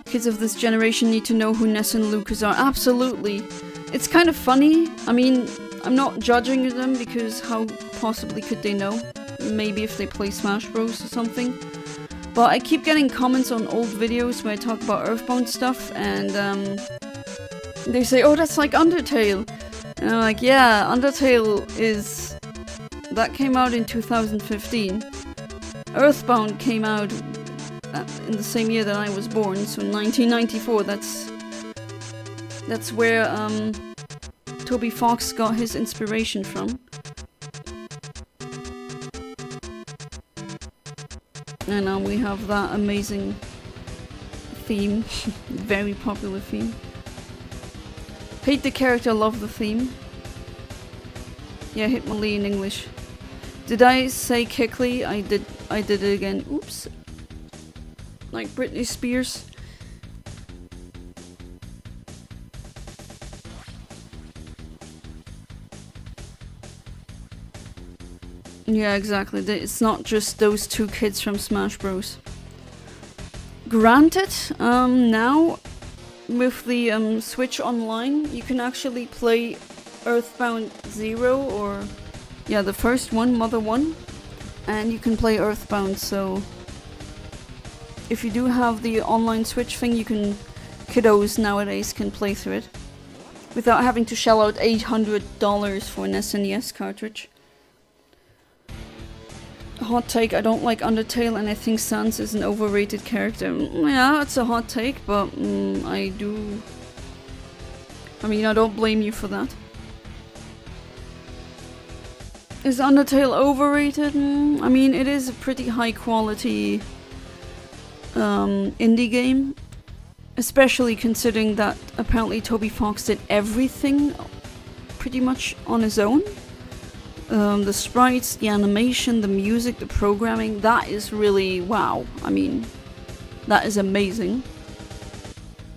Kids of this generation need to know who Ness and Lucas are. Absolutely. It's kind of funny. I mean, I'm not judging them because how possibly could they know? Maybe if they play Smash Bros or something. But I keep getting comments on old videos where I talk about Earthbound stuff, and they say, oh, that's like Undertale. And I'm like, yeah, Undertale is... That came out in 2015. Earthbound came out in the same year that I was born, so in 1994. That's where Toby Fox got his inspiration from. And now we have that amazing theme. Very popular theme. Hate the character, love the theme. Yeah, Hitmonlee in English. Did I say Kickley? I did it again. Oops. Like Britney Spears. Yeah, exactly. It's not just those two kids from Smash Bros. Granted, now with the Switch Online, you can actually play Earthbound 0 or... Yeah, the first one, Mother 1. And you can play Earthbound, so... If you do have the online Switch thing, you can... Kiddos nowadays can play through it. Without having to shell out $800 for an SNES cartridge. Hot take, I don't like Undertale and I think Sans is an overrated character. Yeah, it's a hot take, but I do... I mean, I don't blame you for that. Is Undertale overrated? I mean, it is a pretty high quality indie game. Especially considering that apparently Toby Fox did everything pretty much on his own. The sprites, the animation, the music, the programming, that is really wow. I mean, that is amazing.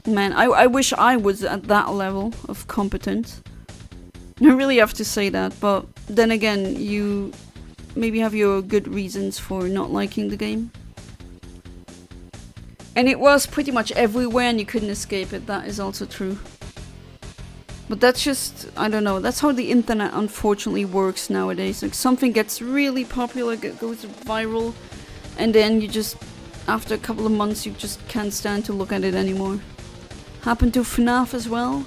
Man, I wish I was at that level of competence. I really have to say that, but then again, you maybe have your good reasons for not liking the game. And it was pretty much everywhere and you couldn't escape it, that is also true. But that's just, I don't know, that's how the internet unfortunately works nowadays. Like something gets really popular, goes viral, and then you just, after a couple of months, you just can't stand to look at it anymore. Happened to FNAF as well.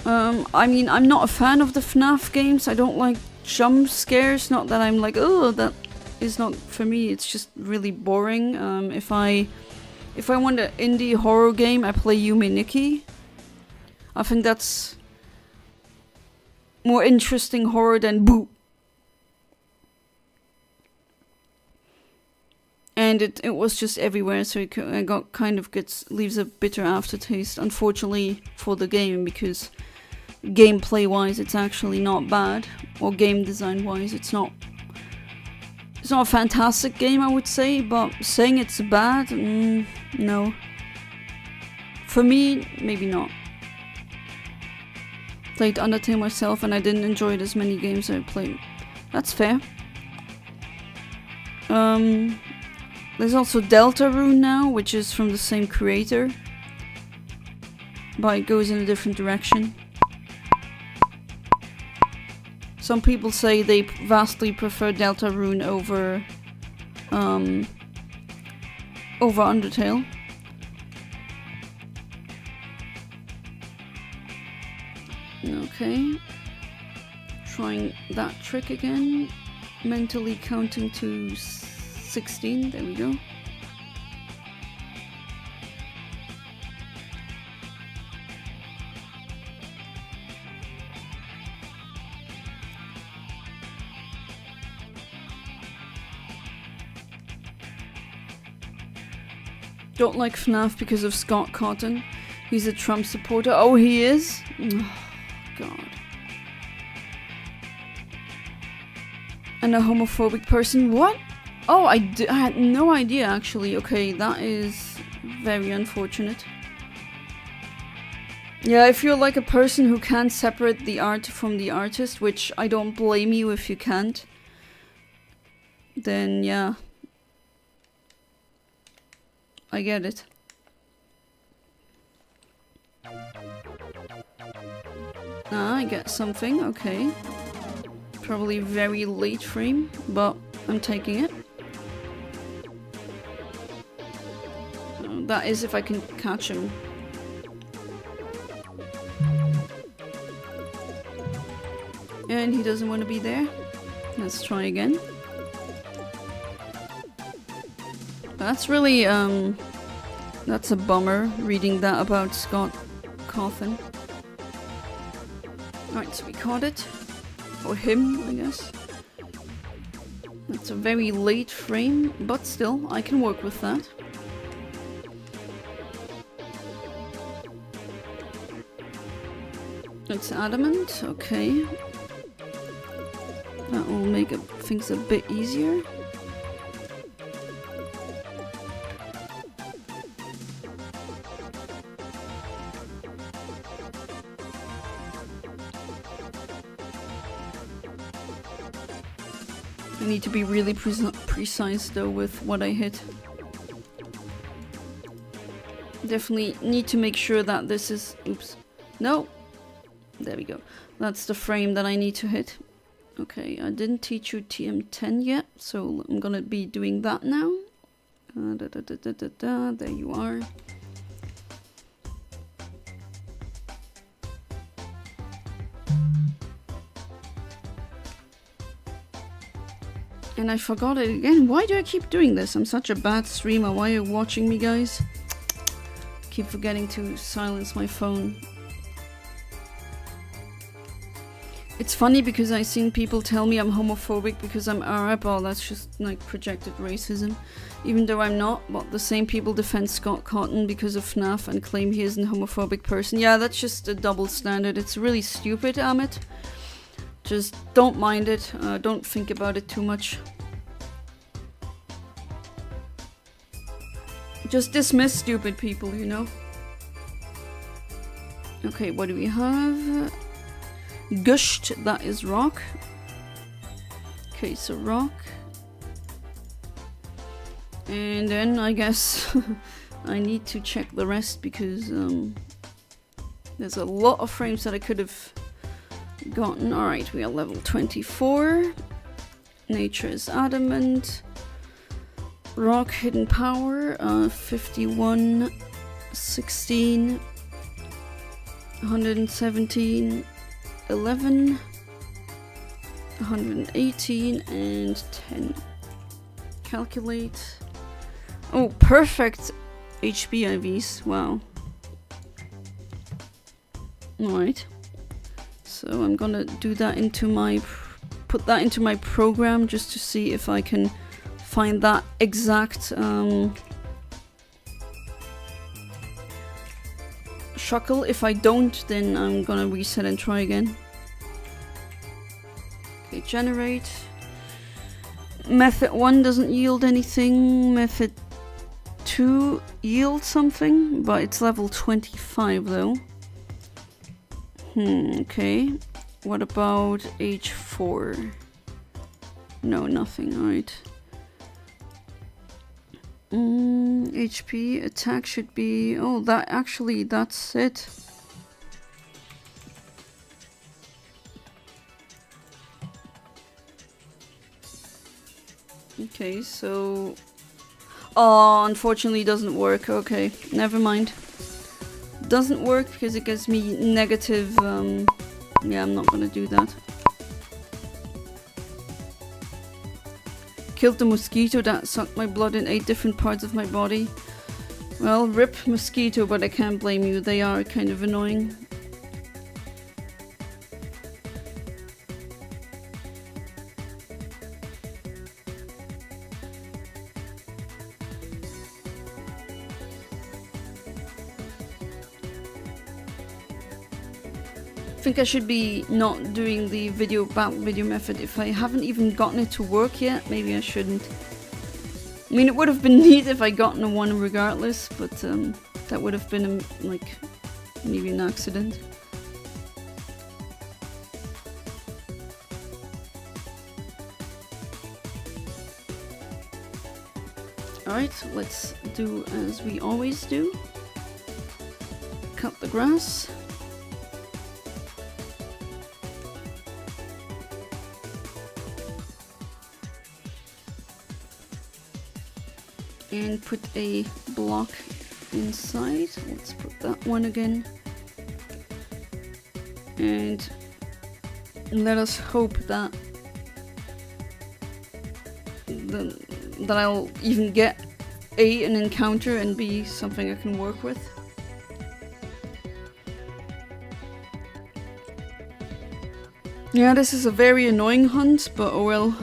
I mean, I'm not a fan of the FNAF games. I don't like jump scares. Not that I'm like, oh, that is not for me. It's just really boring. If I want an indie horror game, I play Yume Nikki. I think that's more interesting horror than Boo. And it was just everywhere, so it got kind of leaves a bitter aftertaste, unfortunately for the game, because gameplay wise it's actually not bad, or game design wise it's not a fantastic game, I would say, but saying it's bad, no. For me, maybe not. Played Undertale myself and I didn't enjoy it as many games I played. That's fair. There's also Deltarune now, which is from the same creator, but it goes in a different direction. Some people say they vastly prefer Deltarune over Undertale. Okay, trying that trick again. Mentally counting to 16, there we go. Don't like FNAF because of Scott Cotton. He's a Trump supporter. Oh, he is? Oh, God. And a homophobic person? What? Oh, I had no idea, actually. Okay, that is very unfortunate. Yeah, if you're like a person who can't separate the art from the artist, which I don't blame you if you can't, then yeah. I get it. Ah, I get something, okay. Probably very late frame, but I'm taking it. That is if I can catch him. And he doesn't want to be there. Let's try again. That's really, that's a bummer, reading that about Scott Cawthon. Alright, so we caught it. Or him, I guess. That's a very late frame, but still, I can work with that. It's adamant, okay. That will make things a bit easier. I need to be really precise though with what I hit. Definitely need to make sure that this is... Oops. No! There we go. That's the frame that I need to hit. Okay, I didn't teach you TM10 yet, so I'm gonna be doing that now. There you are. And I forgot it again. Why do I keep doing this? I'm such a bad streamer. Why are you watching me, guys? Keep forgetting to silence my phone. It's funny because I've seen people tell me I'm homophobic because I'm Arab. Oh, that's just like projected racism. Even though I'm not, but the same people defend Scott Cotton because of FNAF and claim he isn't a homophobic person. Yeah, that's just a double standard. It's really stupid, Amit. Just don't mind it. Don't think about it too much. Just dismiss stupid people, you know? Okay, what do we have? Gushed, that is rock. Okay, so rock. And then I guess I need to check the rest because there's a lot of frames that I could have gotten. Alright, we are level 24. Nature is adamant. Rock, hidden power, 51, 16, 117, 11, 118, and 10. Calculate. Oh, perfect HP IVs. Wow. Alright. So I'm gonna do that into my... put that into my program just to see if I can find that exact Shuckle. If I don't, then I'm gonna reset and try again. Okay, generate. Method 1 doesn't yield anything. Method 2 yields something, but it's level 25 though. Okay. What about H4? No, nothing, alright. HP, attack should be... Oh, that actually, that's it. Okay, so... Oh, unfortunately it doesn't work. Okay, never mind. Doesn't work because it gives me negative... Yeah, I'm not gonna do that. Killed the mosquito that sucked my blood in 8 different parts of my body. Well, rip mosquito, but I can't blame you. They are kind of annoying. think I should be not doing the battle video method. If I haven't even gotten it to work yet, maybe I shouldn't. I mean, it would have been neat if I gotten a one regardless, but that would have been like maybe an accident. Alright, let's do as we always do. Cut the grass. And put a block inside. Let's put that one again. And let us hope that that I'll even get A, an encounter, and B, something I can work with. Yeah, this is a very annoying hunt, but oh well.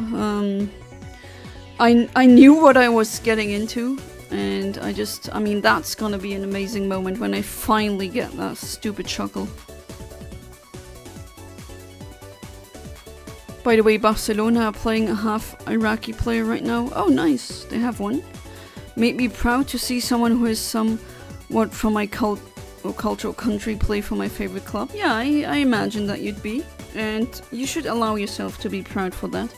I knew what I was getting into, and I mean, that's gonna be an amazing moment when I finally get that stupid Shuckle. By the way, Barcelona are playing a half Iraqi player right now. Oh, nice. They have one. Made me proud to see someone who is somewhat from my cultural country play for my favorite club. Yeah, I imagine that you'd be. And you should allow yourself to be proud for that.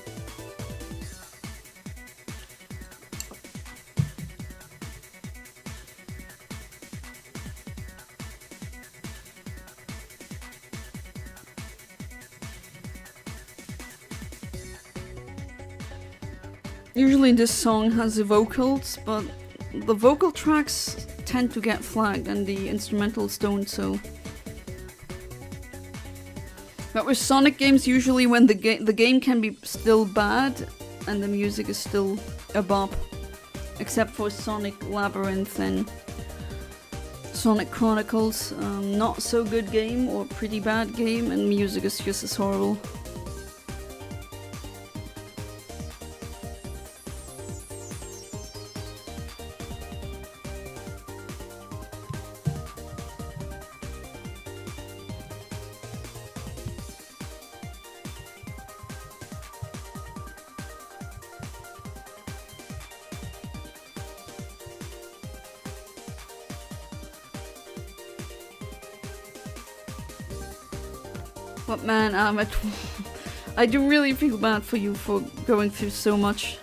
Usually this song has the vocals, but the vocal tracks tend to get flagged and the instrumentals don't, so... But with Sonic games, usually when the game can be still bad and the music is still a bop. Except for Sonic Labyrinth and Sonic Chronicles. Not so good game or pretty bad game, and music is just as horrible. But man, I do really feel bad for you for going through so much,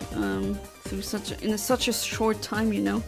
through such a short time, you know.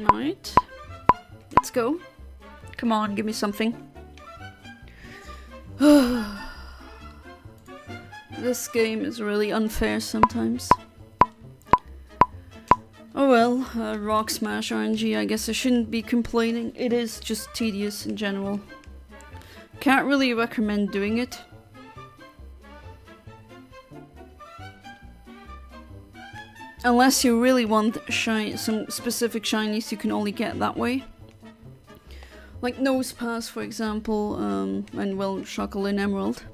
Alright, let's go. Come on, give me something. This game is really unfair sometimes. Oh well, Rock Smash RNG, I guess I shouldn't be complaining. It is just tedious in general. Can't really recommend doing it. Unless you really want some specific shinies you can only get that way. Like Nose Pass, for example, and well, Shuckle in Emerald.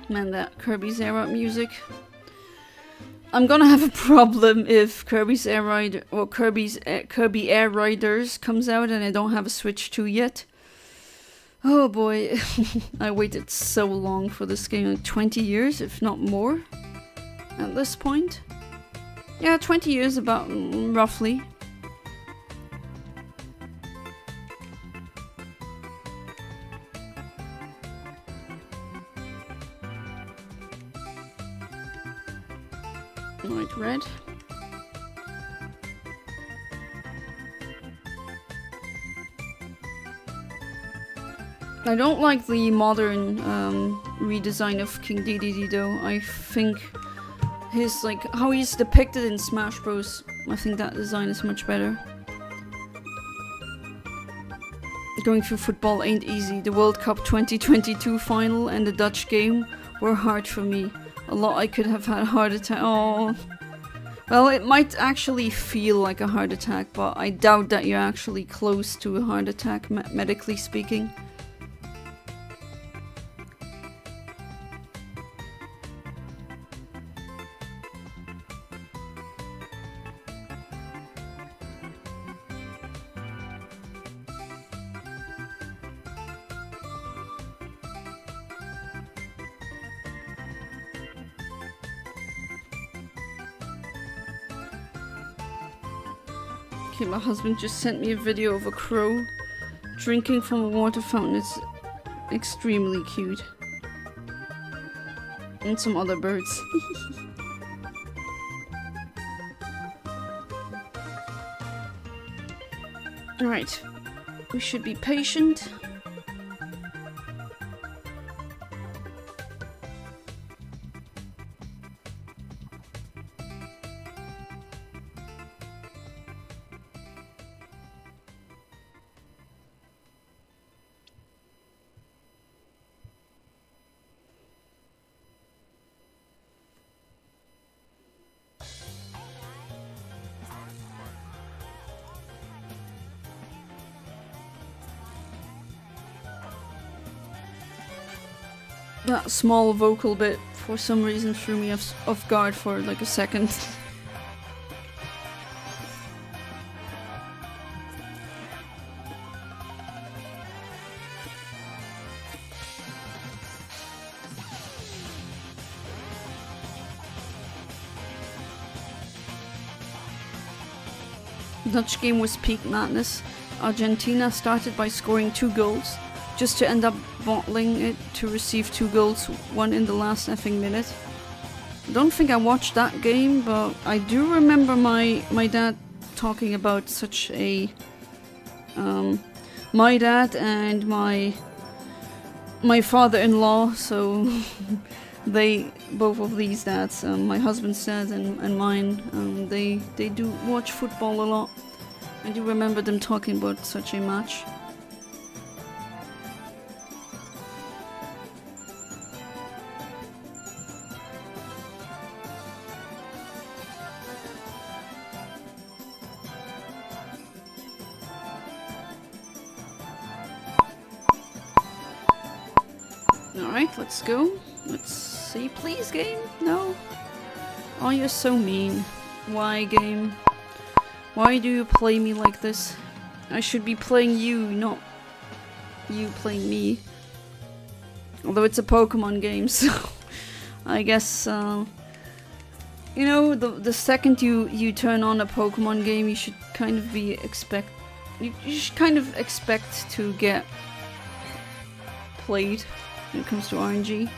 Man, that Kirby's Air music. I'm gonna have a problem if Kirby's Air Rider or Kirby Air Riders comes out and I don't have a Switch 2 yet. Oh boy, I waited so long for this game, like 20 years, if not more, at this point. Yeah, 20 years about, roughly. Right, red. I don't like the modern redesign of King Dedede though. I think his, like, how he's depicted in Smash Bros. I think that design is much better. Going through football ain't easy. The World Cup 2022 final and the Dutch game were hard for me. A lot I could have had a heart attack. Oh. Well, it might actually feel like a heart attack, but I doubt that you're actually close to a heart attack, medically speaking. Okay, my husband just sent me a video of a crow drinking from a water fountain. It's extremely cute. And some other birds. Alright, we should be patient. That small vocal bit for some reason threw me off guard for like a second. Dutch game was peak madness. Argentina started by scoring 2 goals, just to end up bottling it to receive 2 goals, one in the last effing minute. I don't think I watched that game, but I do remember my dad talking about such a... my dad and my father-in-law, so they, both of these dads, my husband's dad and mine, they do watch football a lot. I do remember them talking about such a match. Alright, let's go. Let's see, please, game? No? Oh, you're so mean. Why, game? Why do you play me like this? I should be playing you, not you playing me. Although it's a Pokemon game, so I guess, you know, the second you turn on a Pokemon game, you should kind of be you should kind of expect to get played when it comes to RNG.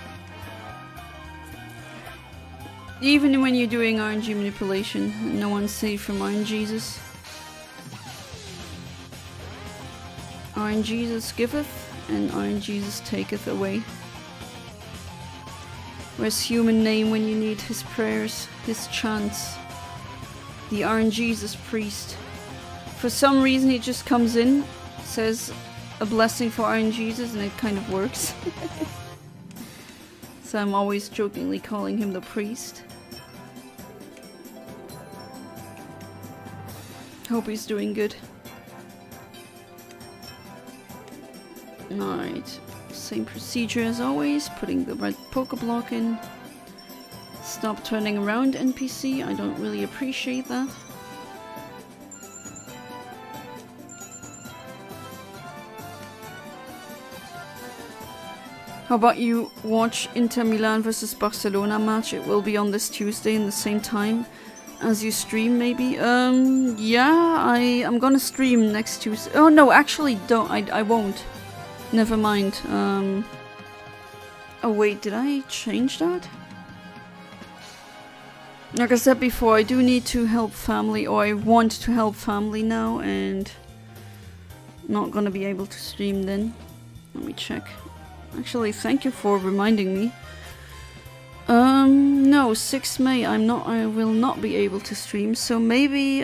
Even when you're doing RNG manipulation, no one's safe from RNGesus. RNGesus giveth, and RNGesus taketh away. Where's human name when you need his prayers, his chants? The RNGesus priest. For some reason he just comes in, says a blessing for RNGesus, and it kind of works. So I'm always jokingly calling him the priest. Hope he's doing good. Alright, same procedure as always, putting the red Pokeblock in. Stop turning around, NPC, I don't really appreciate that. How about you watch Inter Milan versus Barcelona match? It will be on this Tuesday in the same time as you stream, maybe? Yeah, I'm gonna stream next Tuesday. Oh no, actually I won't. Never mind. Oh wait, did I change that? Like I said before, I do need to help family, or I want to help family now, and not gonna be able to stream then. Let me check. Actually, thank you for reminding me. No, 6 May, I will not be able to stream, so maybe,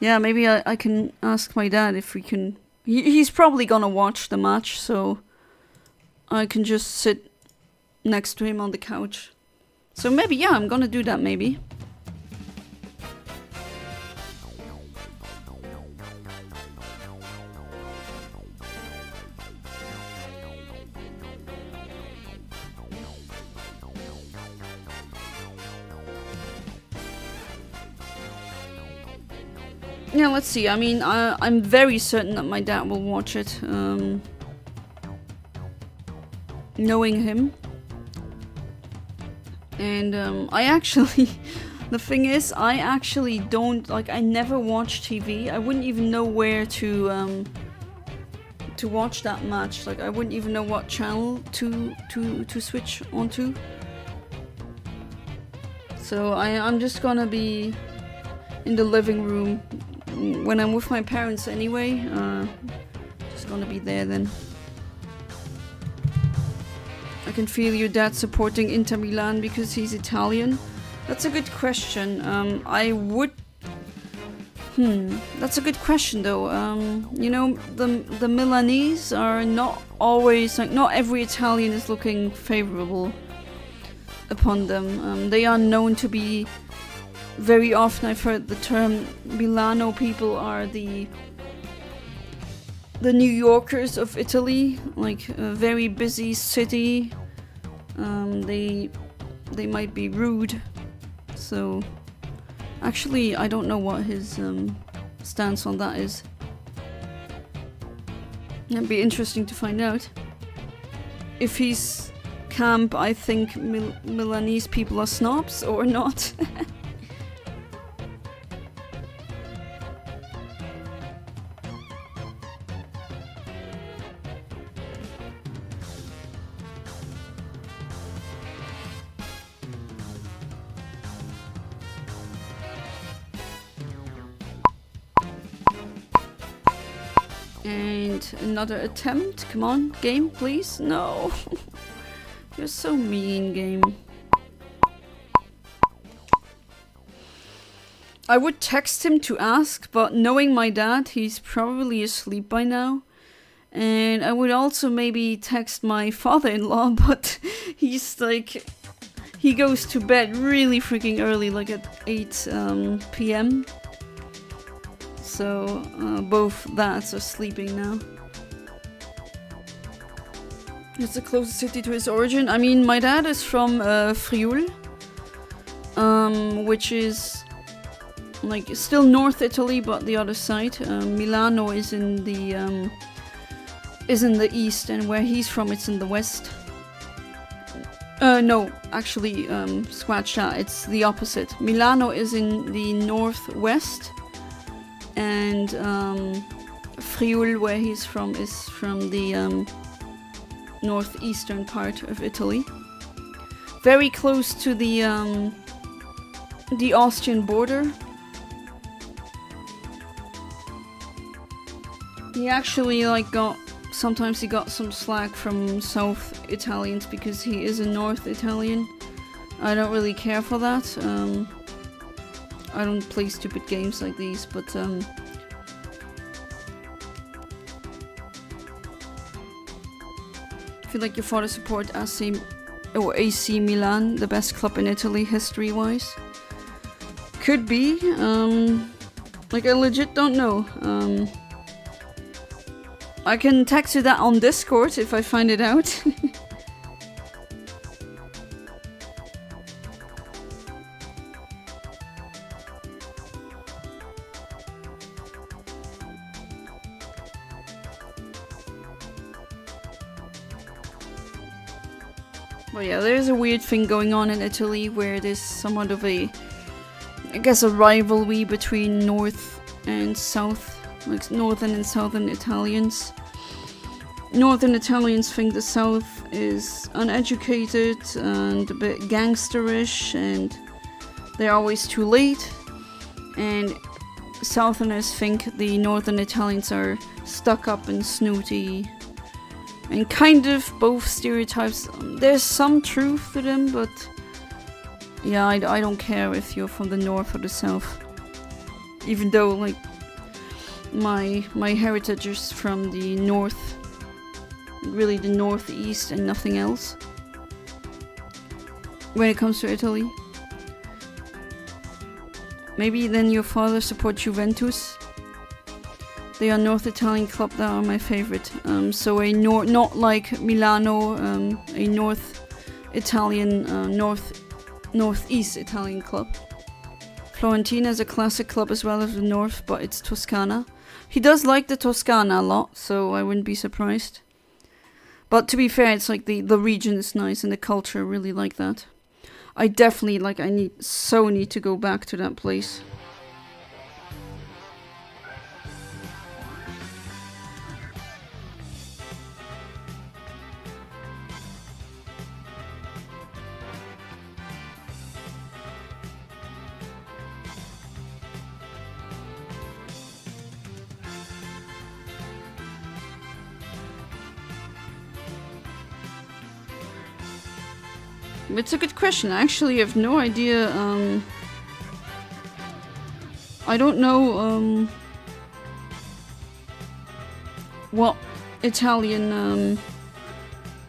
yeah, maybe I can ask my dad if we can... He's probably gonna watch the match, so I can just sit next to him on the couch. So maybe, yeah, I'm gonna do that, maybe. Yeah, let's see. I mean, I'm very certain that my dad will watch it. Knowing him. And I actually... the thing is, I actually don't... Like, I never watch TV. I wouldn't even know where to watch that match. Like, I wouldn't even know what channel to switch onto. So I'm just gonna be in the living room when I'm with my parents anyway. Just gonna be there then. I can feel your dad supporting Inter Milan because he's Italian. That's a good question. I would... That's a good question though. You know, the Milanese are not always... Like, not every Italian is looking favorable upon them. They are known to be... Very often I've heard the term Milano people are the New Yorkers of Italy, like a very busy city. They might be rude. So actually I don't know what his stance on that is. It'd be interesting to find out. If he's camp, I think Milanese people are snobs or not. And another attempt. Come on, game, please. No. You're so mean, game. I would text him to ask, but knowing my dad, he's probably asleep by now. And I would also maybe text my father-in-law, but he's like... He goes to bed really freaking early, like at 8 p.m. So, both dads are sleeping now. It's the closest city to his origin. I mean, my dad is from Friuli, which is like still North Italy, but the other side. Milano is in the east, and where he's from, it's in the west. No, actually, scratch that. It's the opposite. Milano is in the northwest. And Friuli, where he's from, is from the northeastern part of Italy. Very close to the Austrian border. He actually sometimes he got some slack from South Italians because he is a North Italian. I don't really care for that. I don't play stupid games like these, but I feel like your father support AC Milan, the best club in Italy history-wise. Could be. Like, I legit don't know. I can text you that on Discord if I find it out. But yeah, there's a weird thing going on in Italy where there's somewhat of a, I guess, a rivalry between North and South, like Northern and Southern Italians. Northern Italians think the South is uneducated and a bit gangsterish, and they're always too late. And Southerners think the Northern Italians are stuck up and snooty. And kind of both stereotypes. There's some truth to them, but yeah, I don't care if you're from the North or the South. Even though, like, my heritage is from the North. Really the Northeast and nothing else. When it comes to Italy. Maybe then your father supports Juventus. They are North Italian club that are my favorite. So a not like Milano, a North Italian, Northeast Italian club. Fiorentina is a classic club as well as the North, but it's Toscana. He does like the Toscana a lot, so I wouldn't be surprised. But to be fair, it's like the region is nice and the culture really like that. I definitely need to go back to that place. It's a good question. I actually have no idea. I don't know what Italian,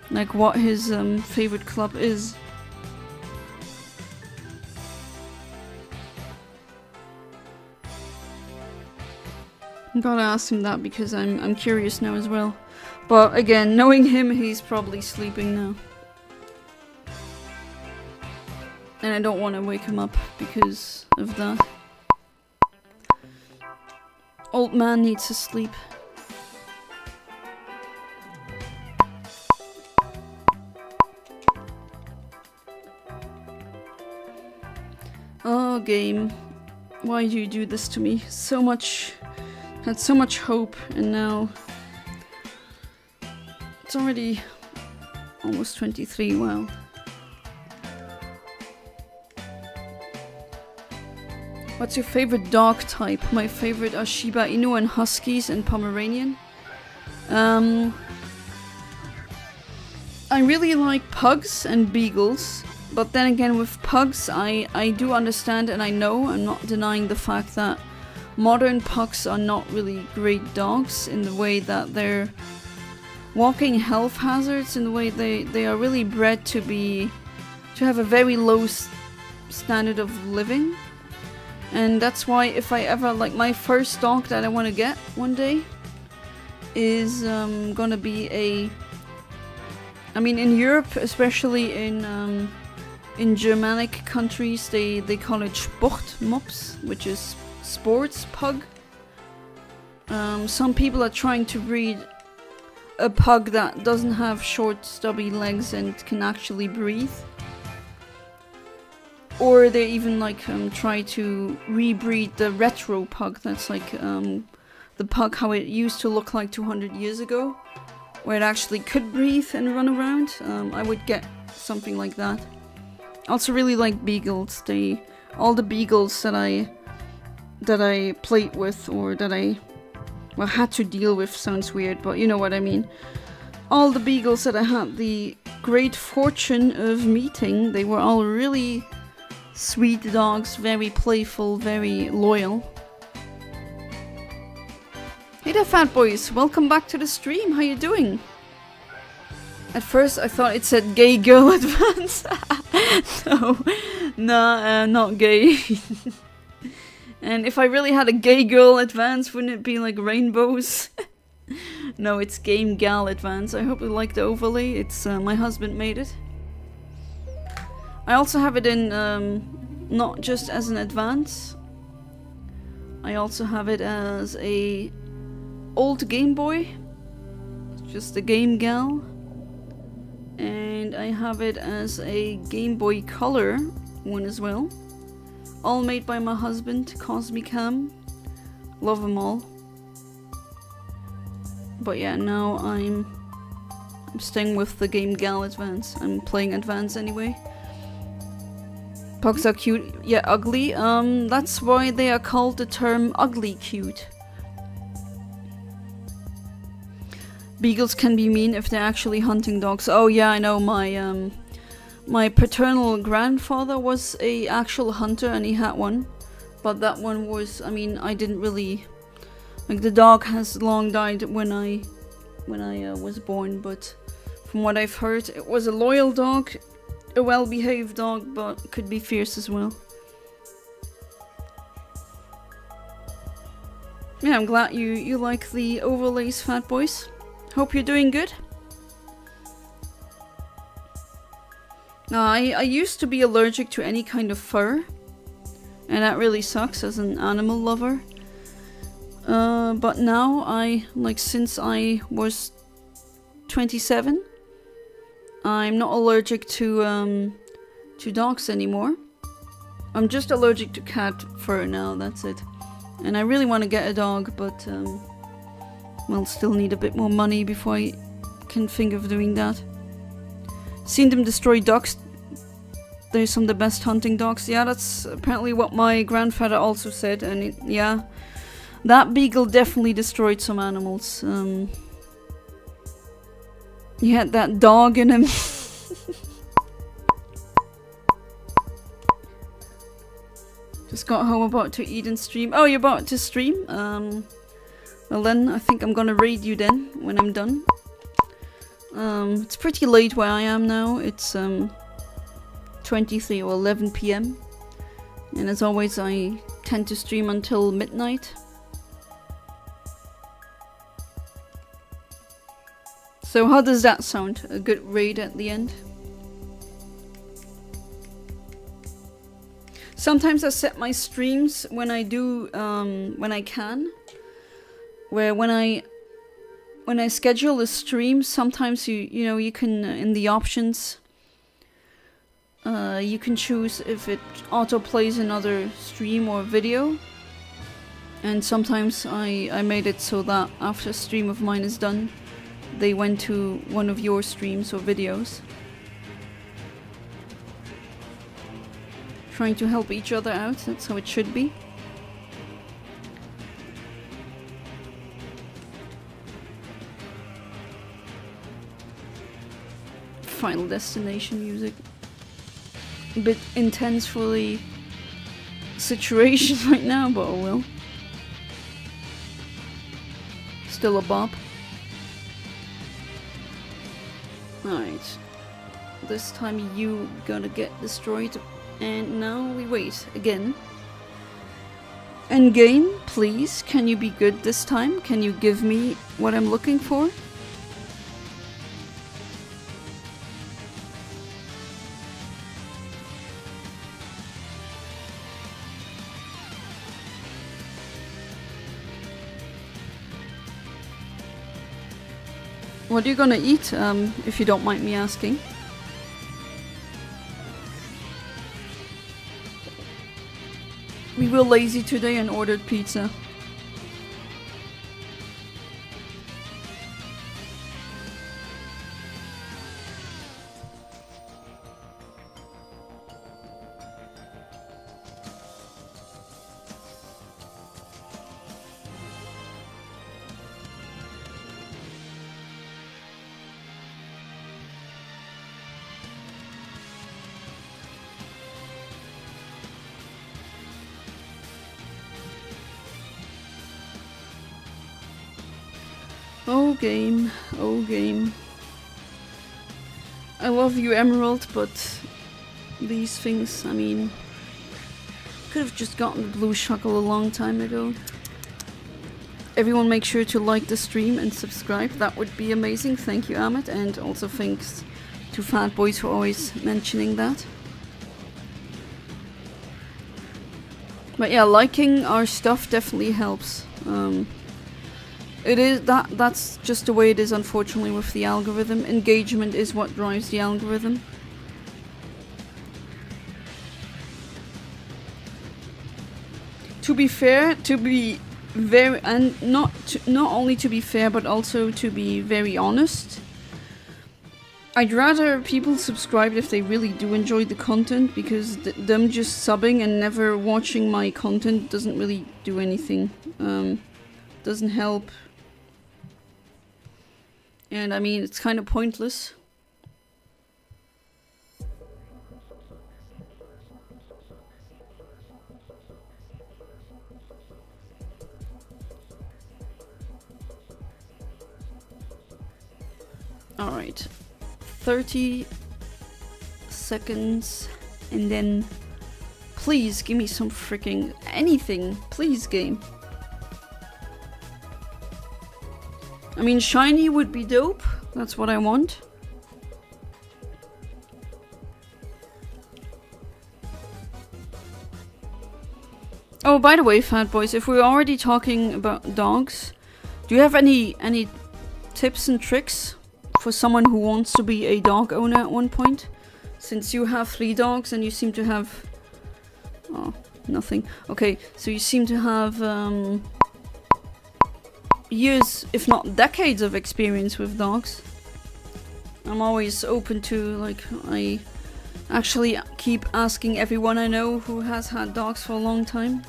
like what his favorite club is. I'm gonna ask him that because I'm curious now as well. But again, knowing him, he's probably sleeping now. And I don't want to wake him up because of that. Old man needs to sleep. Oh, game. Why do you do this to me? So much... Had so much hope, and now... It's already... almost 23, wow. What's your favorite dog type? My favorite are Shiba Inu and Huskies and Pomeranian. I really like pugs and beagles, but then again with pugs I do understand, and I know, I'm not denying the fact that modern pugs are not really great dogs in the way that they're walking health hazards, in the way they are really bred to have a very low standard of living. And that's why if I ever, like, my first dog that I want to get one day is gonna be a... I mean, in Europe, especially in Germanic countries, they call it Sportmops, which is sports pug. Some people are trying to breed a pug that doesn't have short, stubby legs and can actually breathe. Or they even like try to rebreed the retro pug. That's like the pug how it used to look like 200 years ago, where it actually could breathe and run around. I would get something like that. I also really like beagles. All the beagles that I played with, or that I had to deal with, sounds weird, but you know what I mean. All the beagles that I had the great fortune of meeting, they were all really sweet dogs, very playful, very loyal. Hey there, fat boys, welcome back to the stream, how you doing? At first I thought it said gay girl advance. No, not gay. And if I really had a gay girl advance, wouldn't it be like rainbows? No, it's game gal advance. I hope you like the overlay. It's my husband made it. I also have it in not just as an advance. I also have it as a old Game Boy, just a game gal, and I have it as a Game Boy Color one as well. All made by my husband, Cosmicam. Love them all. But yeah, now I'm I'm staying with the game Gal Advance. I'm playing Advance anyway. Pugs are cute. Yeah, ugly. That's why they are called the term ugly cute. Beagles can be mean if they're actually hunting dogs. Oh yeah, I know. My paternal grandfather was a actual hunter and he had one. But that one was, I mean, I didn't really... Like, the dog has long died when I was born, but from what I've heard, it was a loyal dog, a well-behaved dog, but could be fierce as well. Yeah, I'm glad you like the overlays, Fat Boys. Hope you're doing good. I used to be allergic to any kind of fur, and that really sucks as an animal lover. But now since I was 27, I'm not allergic to dogs anymore. I'm just allergic to cat fur now, that's it. And I really want to get a dog, but well, still need a bit more money before I can think of doing that. Seen them destroy dogs. They're some of the best hunting dogs. Yeah, that's apparently what my grandfather also said, and yeah. That beagle definitely destroyed some animals. He had that dog in him. Just got home, about to eat and stream. Oh, you're about to stream? Well then, I think I'm gonna raid you then, when I'm done. It's pretty late where I am now. It's 23 or 11 PM. And as always, I tend to stream until midnight. So how does that sound? A good raid at the end? Sometimes I set my streams when I do, when I can. Where when I schedule a stream, sometimes you know, you can, in the options, you can choose if it auto plays another stream or video. And sometimes I made it so that after a stream of mine is done, they went to one of your streams or videos. Trying to help each other out, that's how it should be. Final Destination music. A bit intense for the situation right now, but oh well. Still a bop. Alright. This time you gotta get destroyed. And now we wait again. Endgame, please. Can you be good this time? Can you give me what I'm looking for? What are you gonna eat, if you don't mind me asking? We were lazy today and ordered pizza. Oh game, oh game. I love you, Emerald, but these things, I mean, could have just gotten the blue Shuckle a long time ago. Everyone make sure to like the stream and subscribe, that would be amazing. Thank you, Amit, and also thanks to Fat Boys for always mentioning that. But yeah, liking our stuff definitely helps. It is that's just the way it is, unfortunately, with the algorithm. Engagement is what drives the algorithm. To be fair, to be very, and not only to be fair, but also to be very honest, I'd rather people subscribe if they really do enjoy the content, because them just subbing and never watching my content doesn't really do anything. Doesn't help. And I mean, it's kind of pointless. Alright. 30 seconds, and then please give me some freaking anything, please, game. I mean, shiny would be dope, that's what I want. Oh, by the way, Fat Boys, if we're already talking about dogs, do you have any tips and tricks for someone who wants to be a dog owner at one point? Since you have 3 dogs and you seem to have... Oh, nothing. Okay, so you seem to have years, if not decades of experience with dogs. I'm always open to, like, I actually keep asking everyone I know who has had dogs for a long time.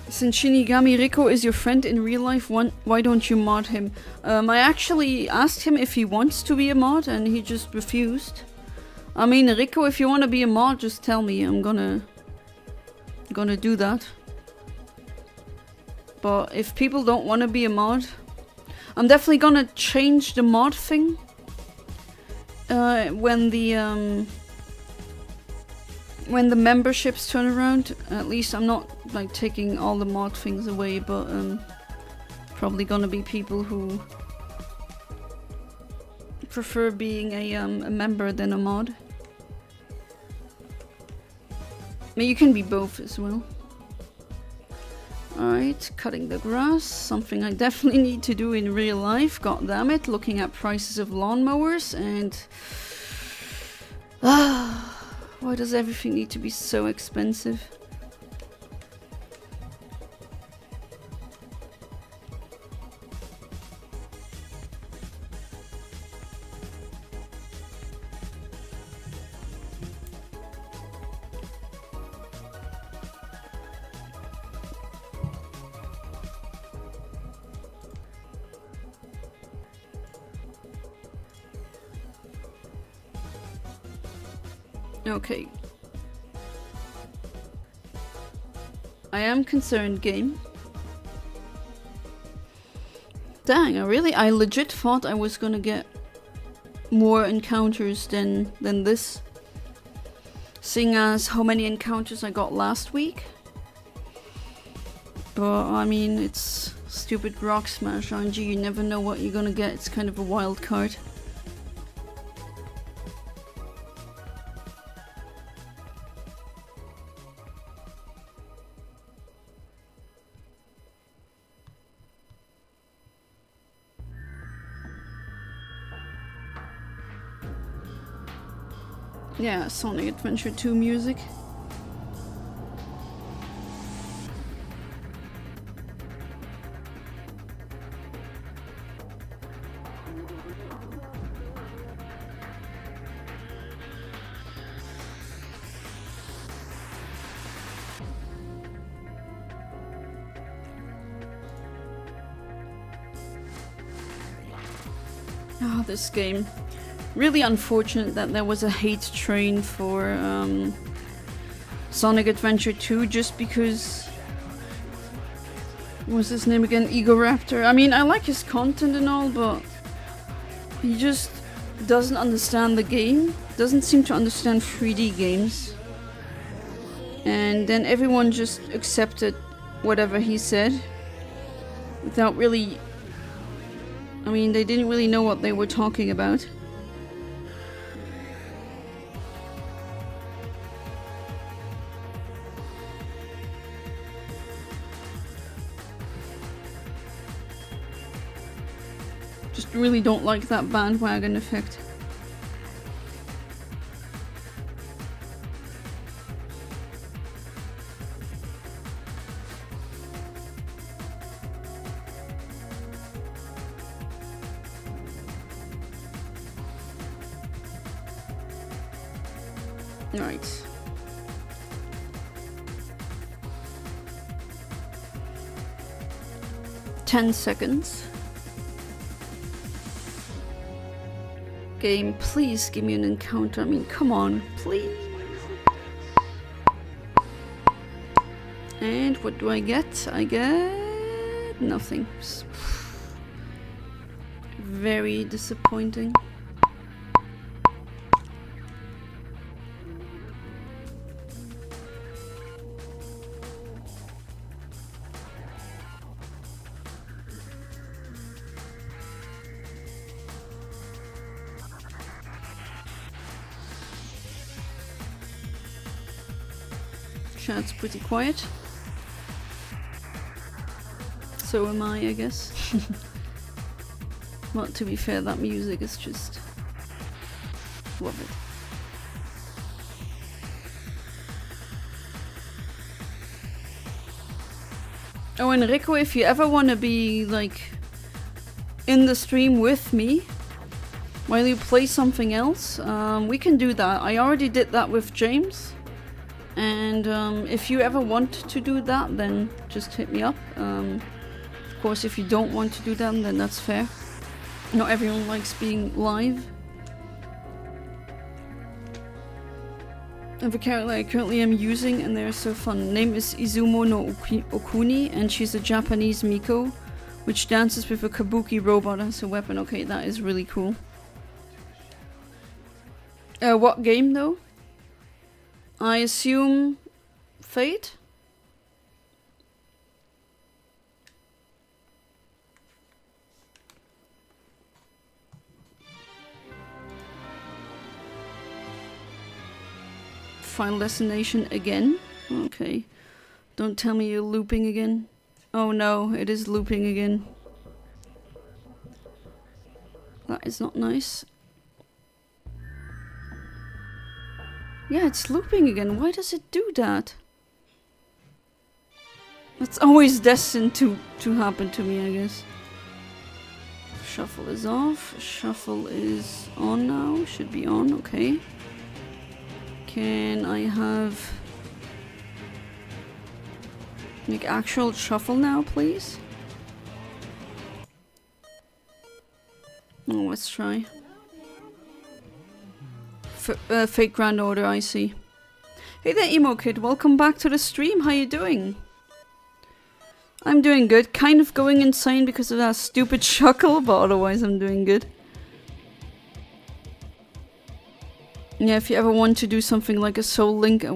Since Shinigami Rico is your friend in real life, why don't you mod him? I actually asked him if he wants to be a mod, and he just refused. I mean, Rico, if you want to be a mod, just tell me. I'm gonna do that. But if people don't want to be a mod, I'm definitely gonna change the mod thing when the memberships turn around. At least I'm not like taking all the mod things away, but probably gonna be people who prefer being a member than a mod. I mean, you can be both as well. Alright, cutting the grass, something I definitely need to do in real life, god damn it, looking at prices of lawnmowers, and why does everything need to be so expensive? Okay. I am concerned, game. Dang, I legit thought I was gonna get more encounters than this. Seeing as how many encounters I got last week. But, I mean, it's stupid rock smash RNG, you never know what you're gonna get, it's kind of a wild card. Yeah, Sonic Adventure 2 music. Oh, this game. Really unfortunate that there was a hate train for Sonic Adventure 2 just because... What was his name again? Egoraptor. I mean, I like his content and all, but he just doesn't understand the game. Doesn't seem to understand 3D games. And then everyone just accepted whatever he said without really... I mean, they didn't really know what they were talking about. Just really don't like that bandwagon effect. Right. "10 seconds. Game, please give me an encounter. I mean, come on, please. And what do I get? I get nothing. Very disappointing. Chat's pretty quiet. So am I guess. Well, to be fair, that music is just... love it. Oh, and Rico, if you ever want to be, like, in the stream with me, while you play something else, we can do that. I already did that with James. And if you ever want to do that, then just hit me up. Of course, if you don't want to do that, then that's fair. Not everyone likes being live. And the character I currently am using, and they're so fun. Name is Izumo no Okuni, and she's a Japanese Miko, which dances with a kabuki robot as a weapon. Okay, that is really cool. What game though? I assume Fate? Final Destination again? Okay. Don't tell me you're looping again. Oh no, it is looping again. That is not nice. Yeah, it's looping again. Why does it do that? It's always destined to happen to me, I guess. Shuffle is off. Shuffle is on now. Should be on, okay. Can I have... like actual shuffle now, please? Oh, let's try. Fake Grand Order, I see. Hey there, Emo Kid. Welcome back to the stream. How you doing? I'm doing good. Kind of going insane because of that stupid Shuckle, but otherwise I'm doing good. Yeah, if you ever want to do something like a Soul Link, I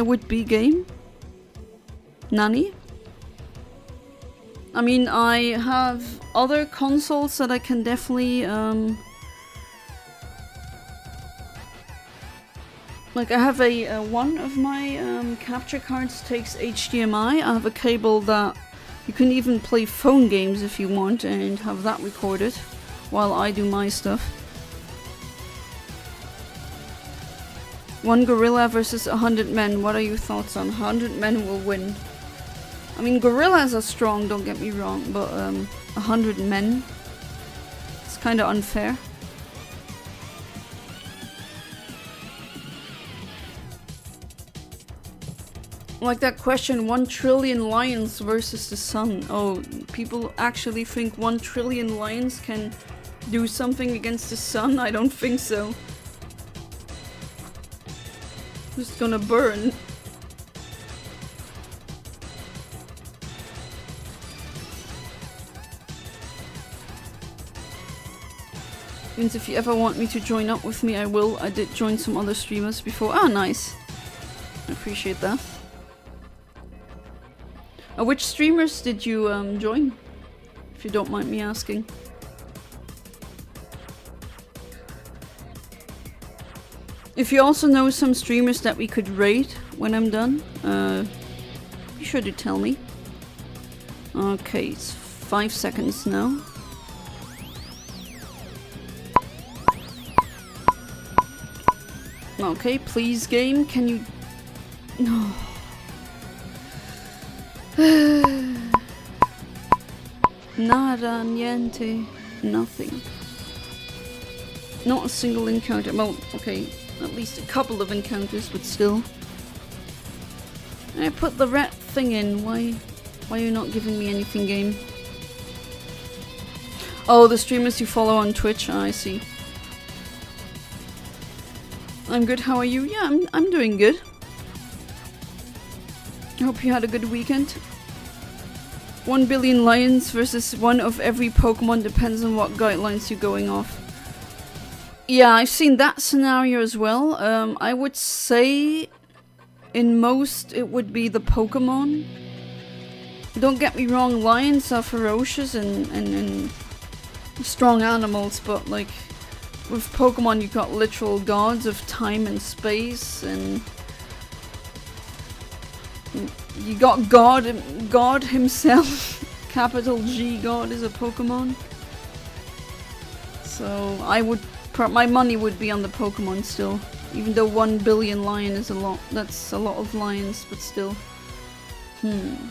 would be game. Nani? I mean, I have other consoles that I can definitely, like I have one of my capture cards takes HDMI. I have a cable that you can even play phone games if you want and have that recorded while I do my stuff. 1 gorilla versus 100 men. What are your thoughts on 100 men will win? I mean, gorillas are strong, don't get me wrong, but 100 men? It's kind of unfair. Like that question, 1 trillion lions versus the sun. Oh, people actually think 1 trillion lions can do something against the sun? I don't think so. Just gonna burn. Means if you ever want me to join up with me, I will. I did join some other streamers before. Ah, nice. I appreciate that. Which streamers did you join? If you don't mind me asking. If you also know some streamers that we could raid when I'm done, be sure to tell me. Okay, it's 5 seconds now. Okay, please game, can you... No. Nada, niente, nothing. Not a single encounter. Well, okay, at least a couple of encounters, but still. I put the rat thing in. Why are you not giving me anything, game? Oh, the streamers you follow on Twitch. Oh, I see. I'm good. How are you? Yeah, I'm doing good. I hope you had a good weekend. 1 billion lions versus one of every Pokemon depends on what guidelines you're going off. Yeah, I've seen that scenario as well. I would say in most it would be the Pokemon. Don't get me wrong, lions are ferocious and strong animals, but like with Pokemon you've got literal gods of time and space, and you got God himself. Capital G, God is a Pokemon. So I would, my money would be on the Pokemon still. Even though 1 billion lion is a lot. That's a lot of lions, but still. I'm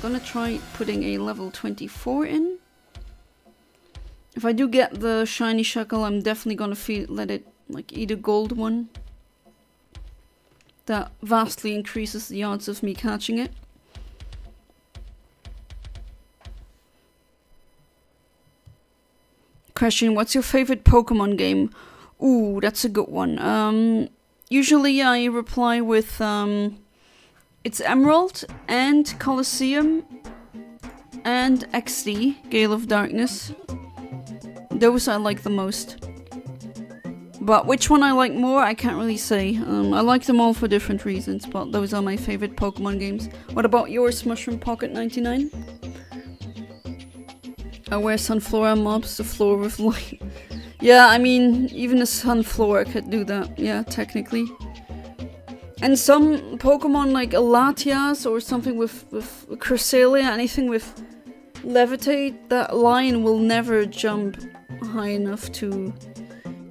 gonna try putting a level 24 in. If I do get the Shiny Shuckle, I'm definitely gonna let it like eat a gold one. That vastly increases the odds of me catching it. Question, what's your favorite Pokemon game? Ooh, that's a good one. Usually I reply with it's Emerald and Colosseum and XD, Gale of Darkness. Those I like the most. But which one I like more, I can't really say. I like them all for different reasons, but those are my favorite Pokemon games. What about yours, Mushroom Pocket 99? I wear Sunflora mobs the floor with light. Yeah, I mean, even a Sunflora could do that. Yeah, technically. And some Pokemon like Latias or something with Cresselia, anything with Levitate, that line will never jump high enough to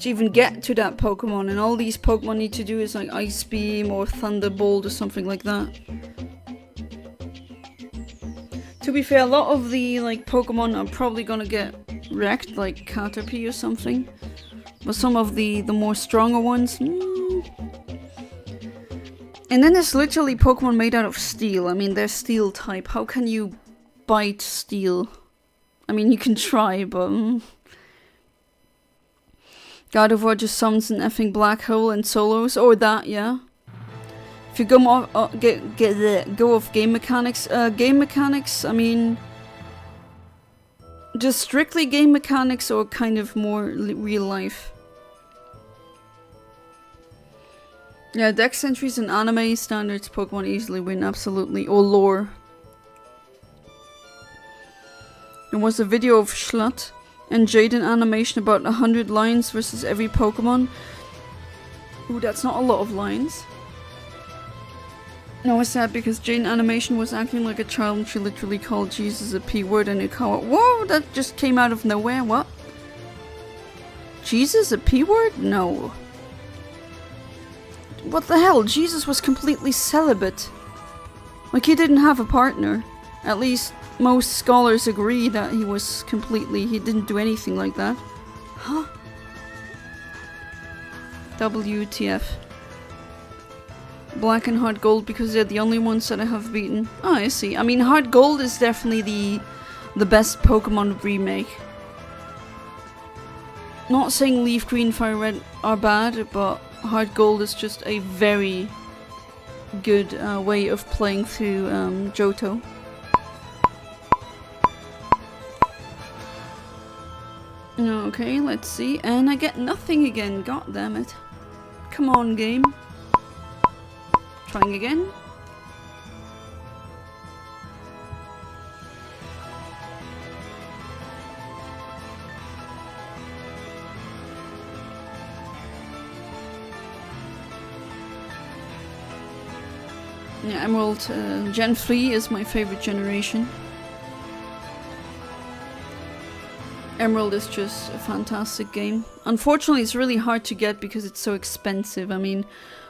even get to that Pokemon, and all these Pokemon need to do is like Ice Beam or Thunderbolt or something like that. To be fair, a lot of the like Pokemon are probably gonna get wrecked, like Caterpie or something. But some of the more stronger ones... And then there's literally Pokemon made out of steel. I mean, they're steel type. How can you bite steel? I mean, you can try, but... God of War just summons an effing black hole in solos, or that, yeah. If you go off, go off game mechanics, I mean, just strictly game mechanics or kind of more real life. Yeah, dex entries and anime standards, Pokemon easily win, absolutely, or lore. There was a video of Schlut and Jaden animation about 100 lines versus every Pokemon. Ooh, that's not a lot of lines. No, it's sad because Jaden animation was acting like a child and she literally called Jesus a P-word and it called... Whoa, that just came out of nowhere, what? Jesus a P-word? No. What the hell? Jesus was completely celibate. Like, he didn't have a partner. At least... most scholars agree that he was completely... he didn't do anything like that. Huh? WTF. Black and Heart Gold because they're the only ones that I have beaten. Oh, I see. I mean, Heart Gold is definitely the best Pokemon remake. Not saying Leaf Green, Fire Red are bad, but Heart Gold is just a very good way of playing through Johto. Okay, let's see. And I get nothing again. God damn it. Come on, game. Trying again. Yeah, Emerald Gen 3 is my favorite generation. Emerald is just a fantastic game. Unfortunately, it's really hard to get because it's so expensive. I mean,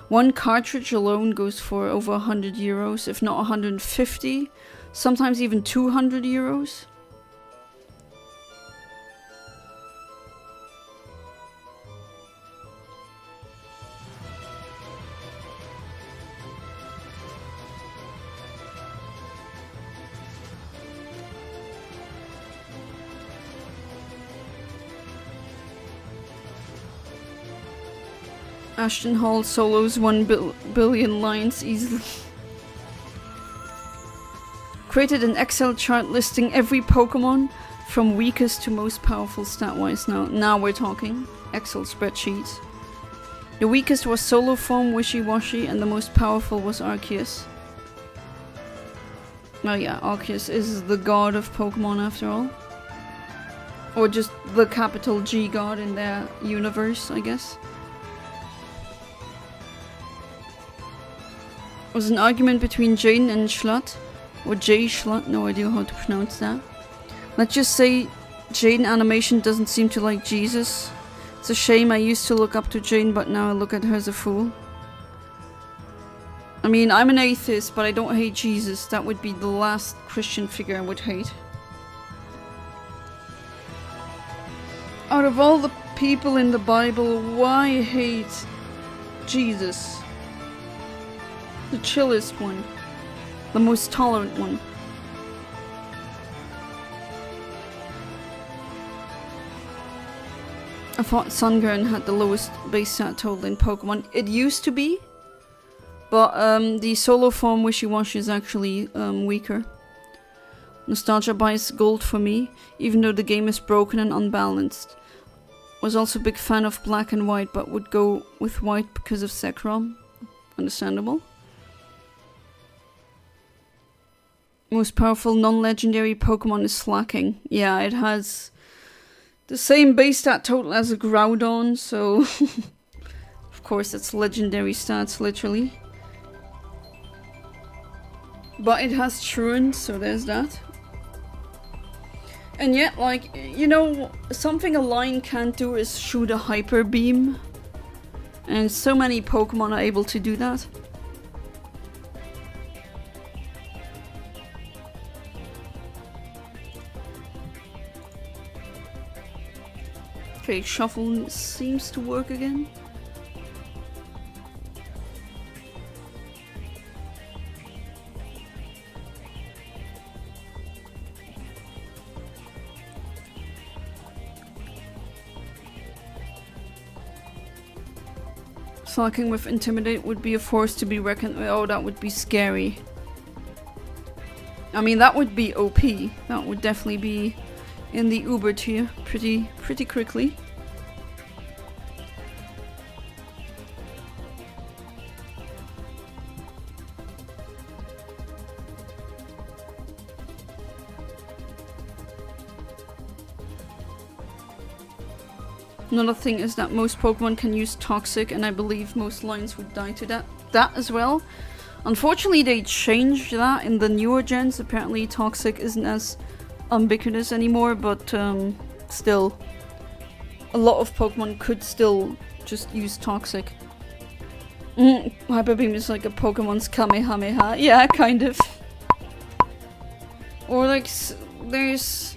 one cartridge alone goes for over 100 euros, if not 150, sometimes even 200 euros. Ashton Hall solos 1 billion lines easily. Created an Excel chart listing every Pokemon from weakest to most powerful stat-wise. Now we're talking. Excel spreadsheets. The weakest was Solo Form, Wishy-Washy, and the most powerful was Arceus. Oh yeah, Arceus is the god of Pokemon after all. Or just the capital G god in their universe, I guess. It was an argument between Jane and Schlut. Or Jay Schlut, no idea how to pronounce that. Let's just say Jane animation doesn't seem to like Jesus. It's a shame. I used to look up to Jane, but now I look at her as a fool. I mean, I'm an atheist, but I don't hate Jesus. That would be the last Christian figure I would hate. Out of all the people in the Bible, why hate Jesus? The chillest one. The most tolerant one. I thought Sungurn had the lowest base stat total in Pokemon. It used to be. But the Solo Form Wishy-Washy is actually weaker. Nostalgia buys gold for me, even though the game is broken and unbalanced. Was also a big fan of Black and White, but would go with White because of Zekrom. Understandable. Most powerful non-legendary Pokemon is Slacking. Yeah, it has the same base stat total as a Groudon, so of course it's legendary stats, literally. But it has Truant, so there's that. And yet, like, you know, something a line can't do is shoot a Hyper Beam. And so many Pokemon are able to do that. Okay, Shuffle seems to work again. Slacking with Intimidate would be a force to be reckoned with. Oh, that would be scary. I mean, that would be OP. That would definitely be in the Uber tier pretty quickly. Another thing is that most Pokemon can use Toxic, and I believe most lines would die to that as well. Unfortunately, they changed that in the newer gens. Apparently, Toxic isn't as ubiquitous anymore, but still, a lot of Pokemon could still just use Toxic. Hyper Beam is like a Pokemon's Kamehameha. Yeah, kind of. Or like, there's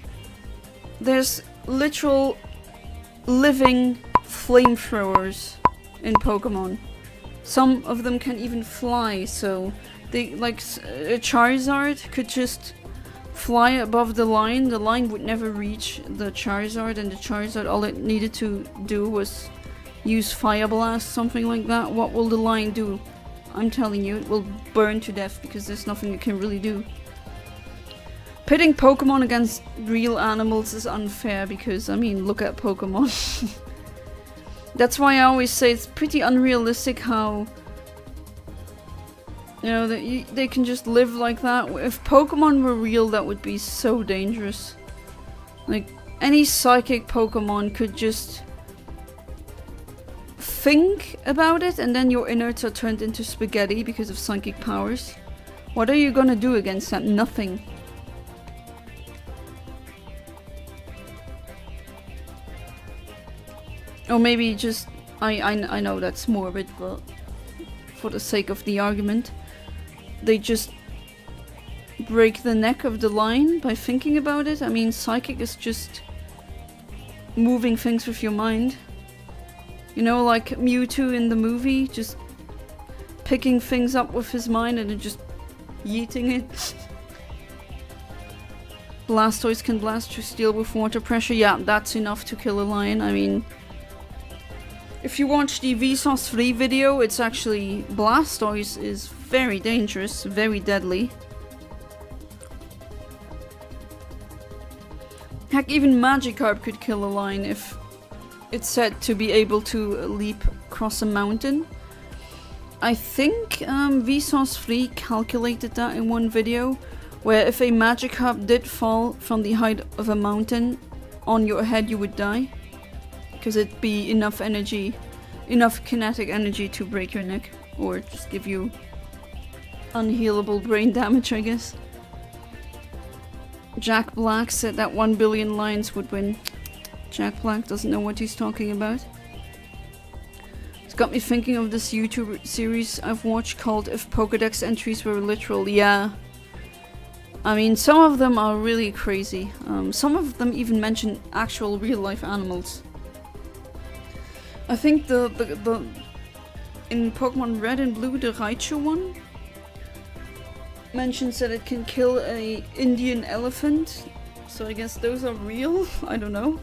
literal living flamethrowers in Pokemon. Some of them can even fly, so they, like, a Charizard could just fly above the line would never reach the Charizard, and the Charizard, all it needed to do was use Fire Blast, something like that. What will the line do? I'm telling you, it will burn to death because there's nothing it can really do. Pitting Pokemon against real animals is unfair because, I mean, look at Pokemon. That's why I always say it's pretty unrealistic how, you know, that they can just live like that. If Pokemon were real, that would be so dangerous. Like, any psychic Pokemon could just think about it, and then your innards are turned into spaghetti because of psychic powers. What are you gonna do against that? Nothing. Or maybe just, I know that's morbid, but for the sake of the argument, they just break the neck of the line by thinking about it. I mean, psychic is just moving things with your mind. You know, like Mewtwo in the movie, just picking things up with his mind and then just yeeting it. Blastoise can blast through steel with water pressure. Yeah, that's enough to kill a lion. I mean, If you watch the Vsauce 3 video, it's actually Blastoise is very dangerous, very deadly. Heck, even Magikarp could kill a lion if it's said to be able to leap across a mountain. I think Vsauce 3 calculated that in one video, where if a Magikarp did fall from the height of a mountain on your head, you would die. Because it'd be enough energy, enough kinetic energy to break your neck. Or just give you unhealable brain damage, I guess. Jack Black said that 1 billion lions would win. Jack Black doesn't know what he's talking about. It's got me thinking of this YouTube series I've watched called If Pokédex Entries Were Literal. Yeah. I mean, some of them are really crazy. Some of them even mention actual real-life animals. I think the in Pokemon Red and Blue, the Raichu one mentions that it can kill a Indian elephant. So I guess those are real? I don't know.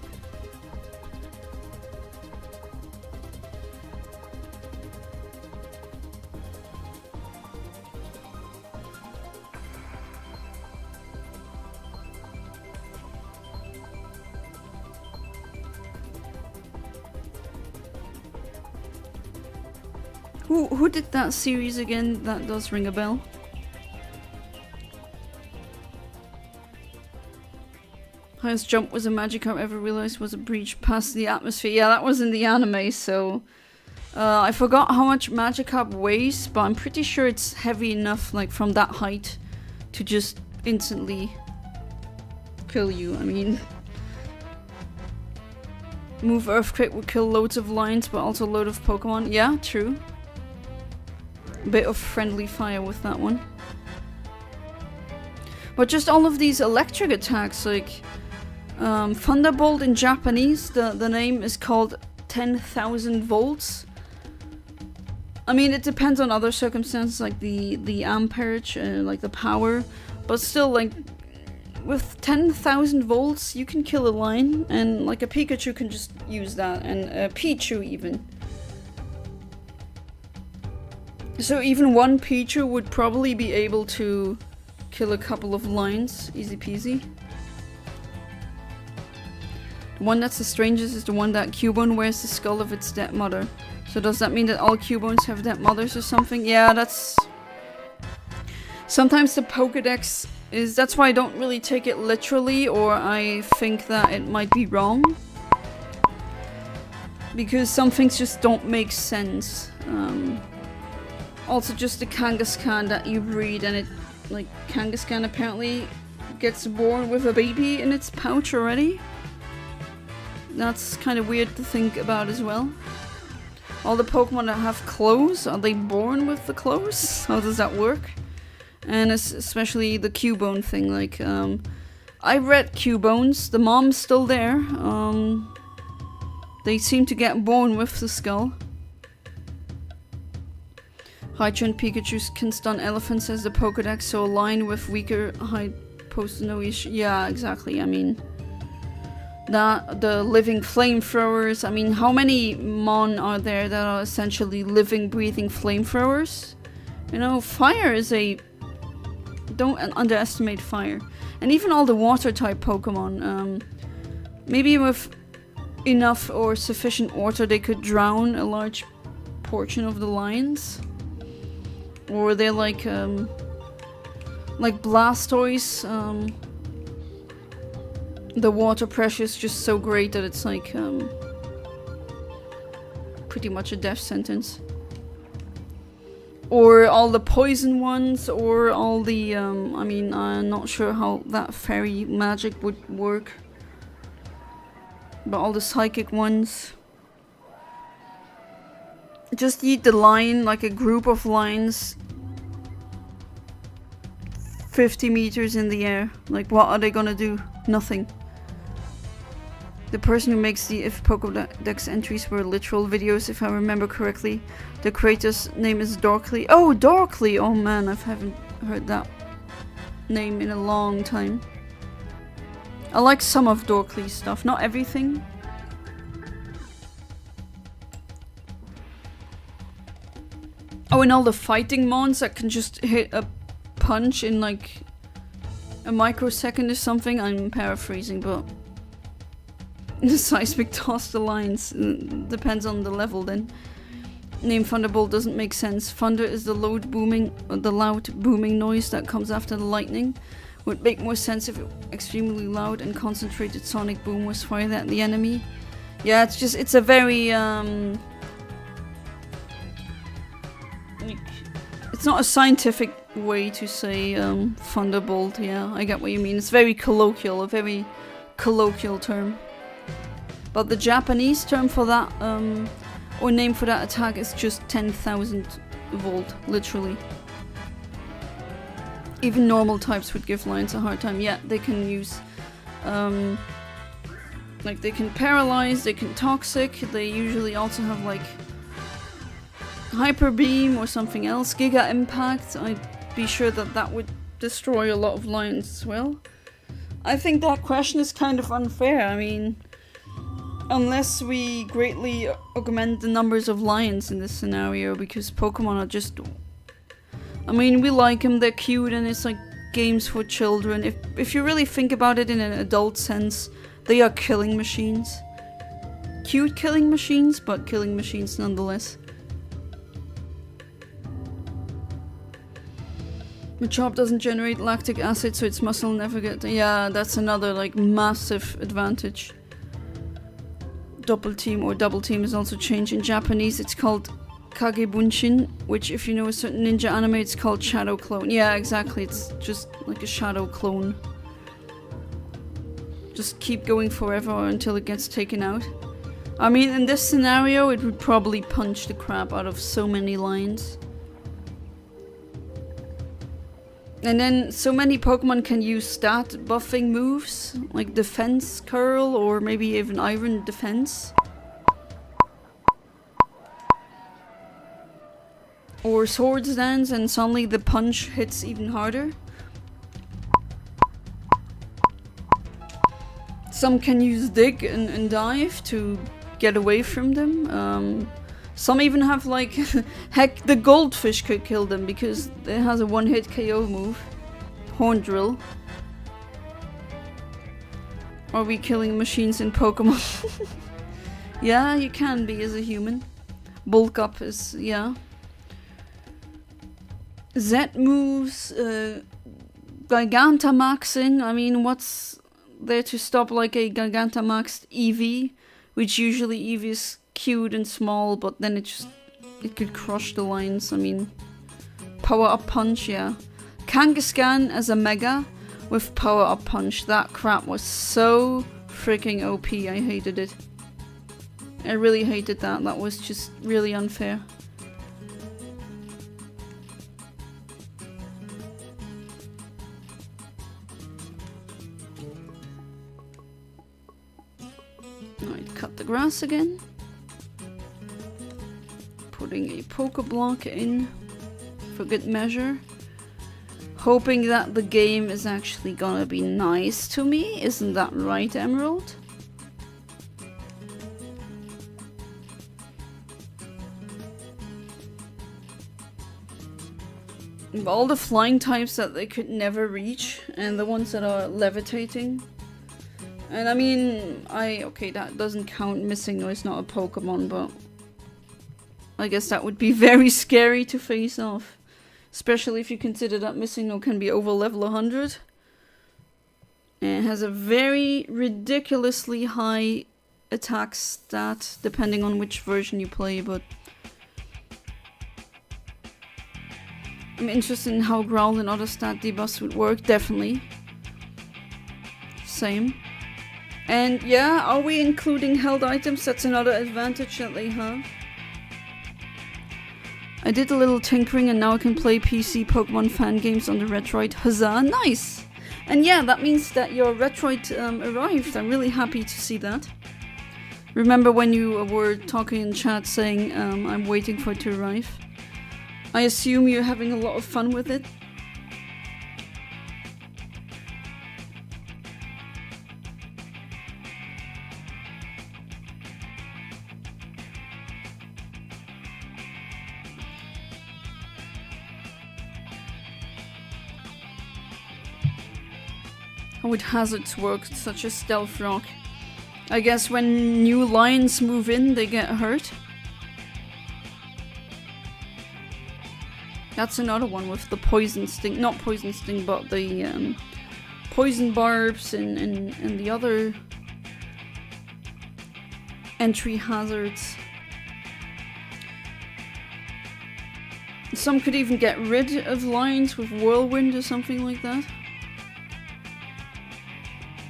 Who did that series again? That does ring a bell. Highest jump was a Magikarp ever realized was a breach past the atmosphere. Yeah, that was in the anime, so... I forgot how much Magikarp weighs, but I'm pretty sure it's heavy enough, like, from that height to just instantly kill you. I mean... Move Earthquake would kill loads of lions, but also a load of Pokemon. Yeah, true. Bit of friendly fire with that one. But just all of these electric attacks, like... Thunderbolt in Japanese, the name is called 10,000 volts. I mean, it depends on other circumstances, like the amperage, like the power. But still, like, with 10,000 volts, you can kill a lion. And, like, a Pikachu can just use that. And a Pichu, even. So even one Pichu would probably be able to kill a couple of lions. Easy peasy. The one that's the strangest is the one that Cubone wears the skull of its dead mother. So does that mean that all Cubones have dead mothers or something? Yeah, that's... Sometimes the Pokédex is... That's why I don't really take it literally, or I think that it might be wrong. Because some things just don't make sense. Also just the Kangaskhan that you breed and it... Like, Kangaskhan apparently gets born with a baby in its pouch already. That's kind of weird to think about as well. All the Pokemon that have clothes, are they born with the clothes? How does that work? And especially the Cubone thing, like, I read Cubones, the mom's still there. They seem to get born with the skull. Raichu and Pikachu can stun elephants, says the Pokédex, so a lion with weaker height poses no issue. Yeah, exactly, I mean... The living flamethrowers. I mean, how many Mon are there that are essentially living, breathing flamethrowers? You know, fire is a... Don't underestimate fire. And even all the water-type Pokemon. Maybe with enough or sufficient water they could drown a large portion of the lions. Or they're like Blastoise. The water pressure is just so great that it's like pretty much a death sentence. Or all the poison ones, or all the I mean, I'm not sure how that fairy magic would work. But all the psychic ones. Just eat the lion, like a group of lions 50 meters in the air. Like, what are they gonna do? Nothing. The person who makes the If Pokédex entries were literal videos, if I remember correctly. The creator's name is Dorkly. Oh, Dorkly! Oh man, I haven't heard that name in a long time. I like some of Dorkly's stuff, not everything. Oh, and all the fighting mons that can just hit a punch in like a microsecond or something. I'm paraphrasing, but the seismic toss the lines depends on the level then. Name Thunderbolt doesn't make sense. Thunder is the loud booming noise that comes after the lightning. Would make more sense if it extremely loud and concentrated sonic boom was fired at the enemy. Yeah, it's a very it's not a scientific way to say thunderbolt. Yeah, I get what you mean. It's very colloquial, a very colloquial term. But the Japanese term for that, or name for that attack, is just 10,000 volt, literally. Even normal types would give lions a hard time. Yeah, they can use, like they can paralyze, they can toxic, they usually also have like hyper beam or something else, giga impact. I'd be sure that that would destroy a lot of lions as well. I think that question is kind of unfair. I mean, unless we greatly augment the numbers of lions in this scenario, because Pokemon are just... I mean, we like them, they're cute, and it's like games for children. If you really think about it in an adult sense, they are killing machines. Cute killing machines, but killing machines nonetheless. Machop doesn't generate lactic acid, so its muscle never get... Yeah, that's another like massive advantage. Double team or double team is also changed. In Japanese it's called Kagebunshin, which if you know a certain ninja anime it's called shadow clone. Yeah, exactly, it's just like a shadow clone. Just keep going forever until it gets taken out. I mean, in this scenario it would probably punch the crap out of so many lions. And then so many Pokemon can use stat buffing moves, like defense curl or maybe even iron defense. Or swords dance, and suddenly the punch hits even harder. Some can use dig and dive to get away from them. Some even have like, heck, the goldfish could kill them because it has a one-hit KO move. Horn drill. Are we killing machines in Pokemon? Yeah, you can be as a human. Bulk up is, yeah. Z moves, Gigantamaxing. I mean, what's there to stop like a Gigantamaxed Eevee? Which usually Eevee is cute and small, but then it could crush the lines. I mean, power up punch, yeah. Kangaskhan as a mega with power up punch. That crap was so freaking OP. I hated it. I really hated that. That was just really unfair. Alright, cut the grass again. Putting a Pokeblock in for good measure. Hoping that the game is actually gonna be nice to me. Isn't that right, Emerald? All the flying types that they could never reach, and the ones that are levitating. And I mean, okay, that doesn't count. Missing No is not a Pokemon, but I guess that would be very scary to face off. Especially if you consider that Missing No can be over level 100. And it has a very ridiculously high attack stat, depending on which version you play, but I'm interested in how Growl and other stat debuffs would work, definitely. Same. And yeah, are we including held items? That's another advantage that they have. I did a little tinkering and now I can play PC Pokemon fan games on the Retroid. Huzzah, nice! And yeah, that means that your Retroid arrived. I'm really happy to see that. Remember when you were talking in chat saying I'm waiting for it to arrive? I assume you're having a lot of fun with it. How would hazards work? Such a stealth rock. I guess when new lions move in, they get hurt. That's another one with the poison sting. Not poison sting, but the poison barbs and the other entry hazards. Some could even get rid of lions with whirlwind or something like that.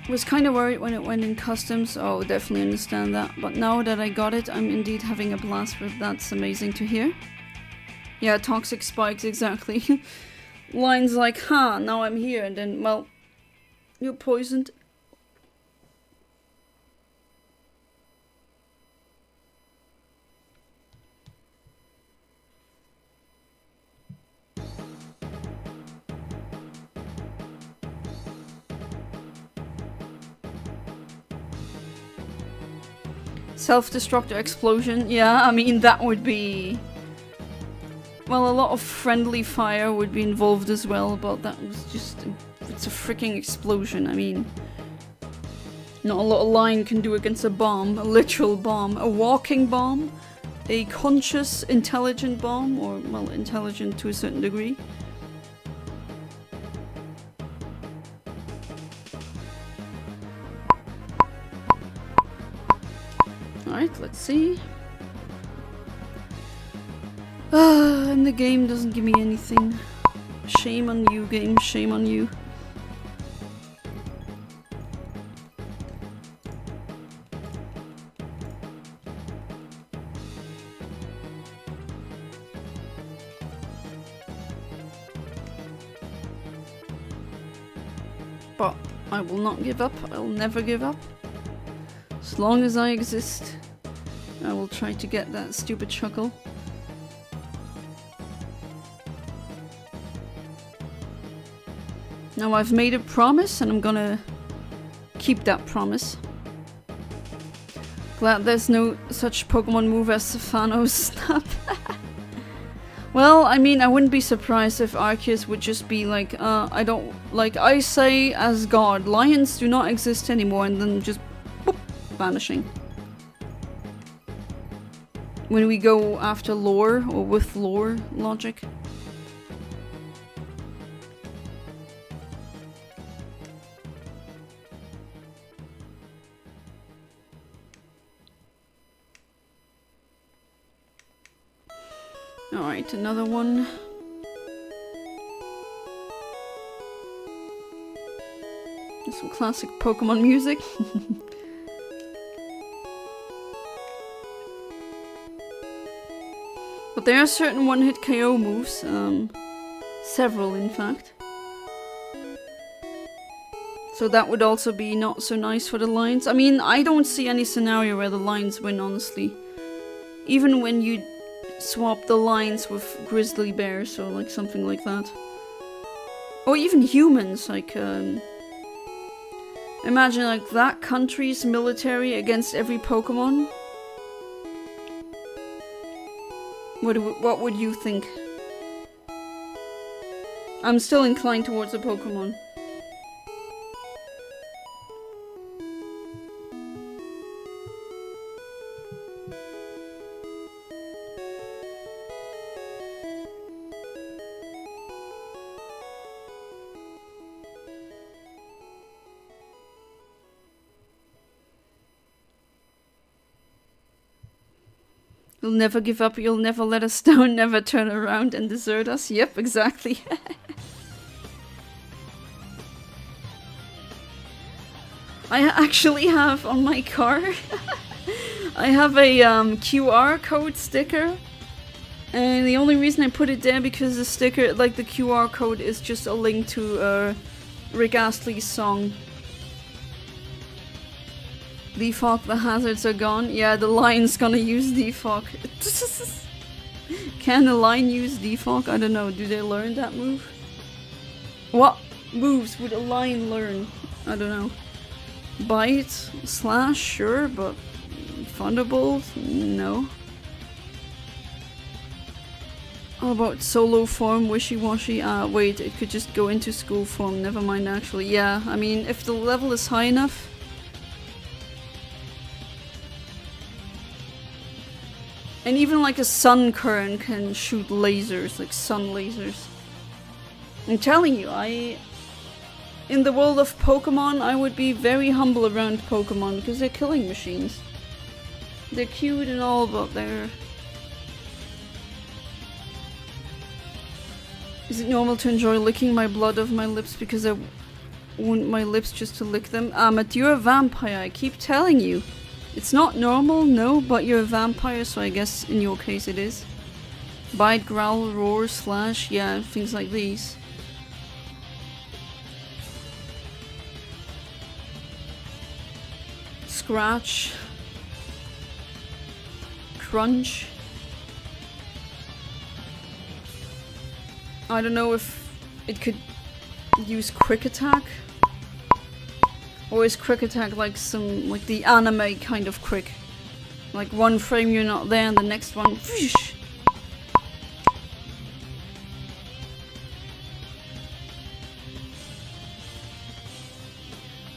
Was kind of worried when it went in customs. Oh, definitely understand that. But now that I got it, I'm indeed having a blast with it. That's amazing to hear. Yeah, toxic spikes, exactly. Lines like, huh, now I'm here. And then, well, you're poisoned. Self-destruct or explosion. Yeah, I mean, that would be... Well, a lot of friendly fire would be involved as well, but that was just... It's a freaking explosion, I mean... Not a lot a lion can do against a bomb. A literal bomb. A walking bomb. A conscious, intelligent bomb. Or, well, intelligent to a certain degree. Alright, let's see. And the game doesn't give me anything. Shame on you, game. Shame on you. But I will not give up. I'll never give up. As long as I exist, I will try to get that stupid Shuckle. Now I've made a promise and I'm gonna keep that promise. Glad there's no such Pokemon move as Thanos Snap. Well, I mean, I wouldn't be surprised if Arceus would just be like, I don't, like, I say as God, lions do not exist anymore, and then just boop, vanishing. When we go after lore, or with lore logic. Alright, another one. Some classic Pokemon music. But there are certain one-hit KO moves. Several, in fact. So that would also be not so nice for the Lions. I mean, I don't see any scenario where the Lions win, honestly. Even when you swap the Lions with grizzly bears or like something like that. Or even humans, like imagine like that country's military against every Pokemon. What would you think? I'm still inclined towards a Pokemon. You'll never give up, you'll never let us down, never turn around and desert us. Yep, exactly. I actually have on my car, I have a QR code sticker. And the only reason I put it there because the sticker, like the QR code, is just a link to Rick Astley's song. Defog, the hazards are gone. Yeah, the lion's gonna use defog. Can the lion use defog? I don't know. Do they learn that move? What moves would a lion learn? I don't know. Bite? Slash? Sure, but Thunderbolt? No. How about solo form, wishy-washy? Wait, it could just go into school form. Never mind, actually. Yeah, I mean, if the level is high enough. And even like a sun current can shoot lasers, like sun lasers. I'm telling you, in the world of Pokemon, I would be very humble around Pokemon because they're killing machines. They're cute and all, but they're... Is it normal to enjoy licking my blood off my lips because I want my lips just to lick them? But you're a vampire, I keep telling you. It's not normal, no, but you're a vampire, so I guess in your case it is. Bite, growl, roar, slash, yeah, things like these. Scratch. Crunch. I don't know if it could use quick attack. Or is quick attack like like the anime kind of quick? Like one frame you're not there and the next one, whoosh.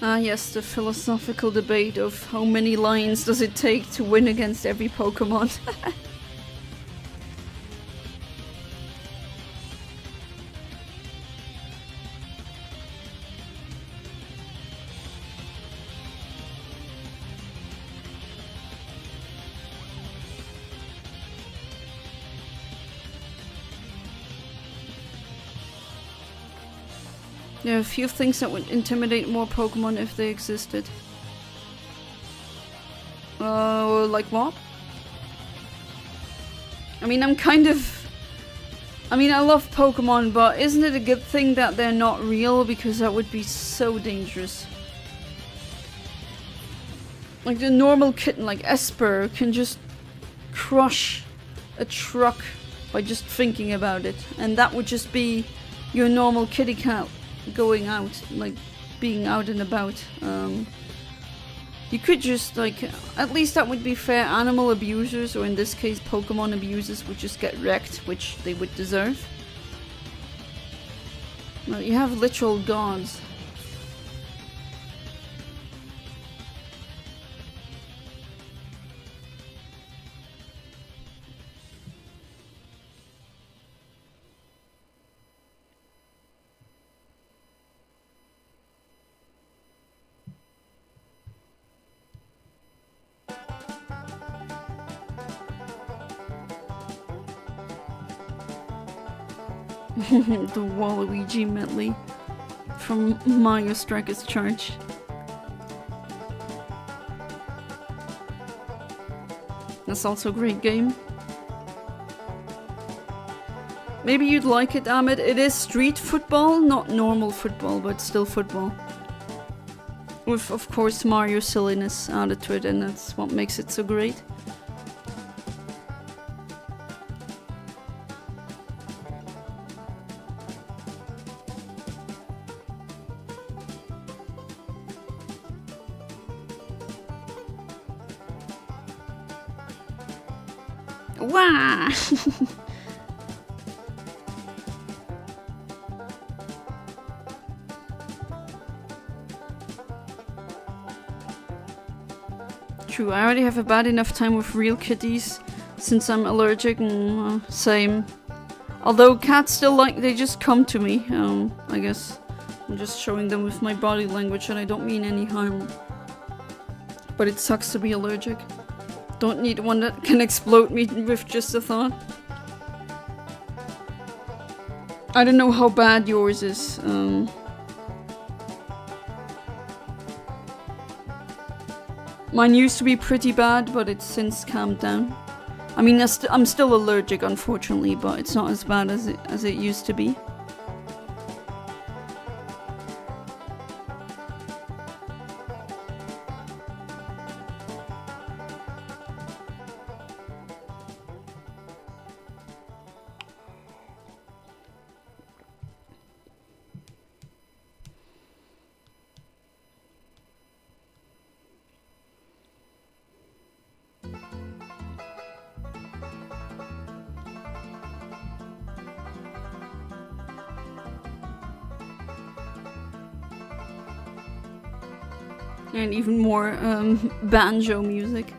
Ah yes, the philosophical debate of how many lines does it take to win against every Pokemon. There are a few things that would intimidate more Pokemon if they existed. Like what? I mean, I love Pokemon, but isn't it a good thing that they're not real? Because that would be so dangerous. Like the normal kitten, like Esper, can just crush a truck by just thinking about it. And that would just be your normal kitty cat going out, like being out and about. You could just like, at least that would be fair. Animal abusers, or in this case Pokemon abusers, would just get wrecked, which they would deserve. Well, you have literal gods. The Waluigi medley from Mario Strikers Charge. That's also a great game. Maybe you'd like it, Ahmed. It is street football, not normal football, but still football. With, of course, Mario silliness added to it, and that's what makes it so great. Wah! True, I already have a bad enough time with real kitties since I'm allergic and same. Although cats still they just come to me. I guess I'm just showing them with my body language and I don't mean any harm. But it sucks to be allergic. Don't need one that can explode me with just a thought. I don't know how bad yours is. Mine used to be pretty bad, but it's since calmed down. I mean, I'm still allergic, unfortunately, but it's not as bad as it used to be. And even more banjo music.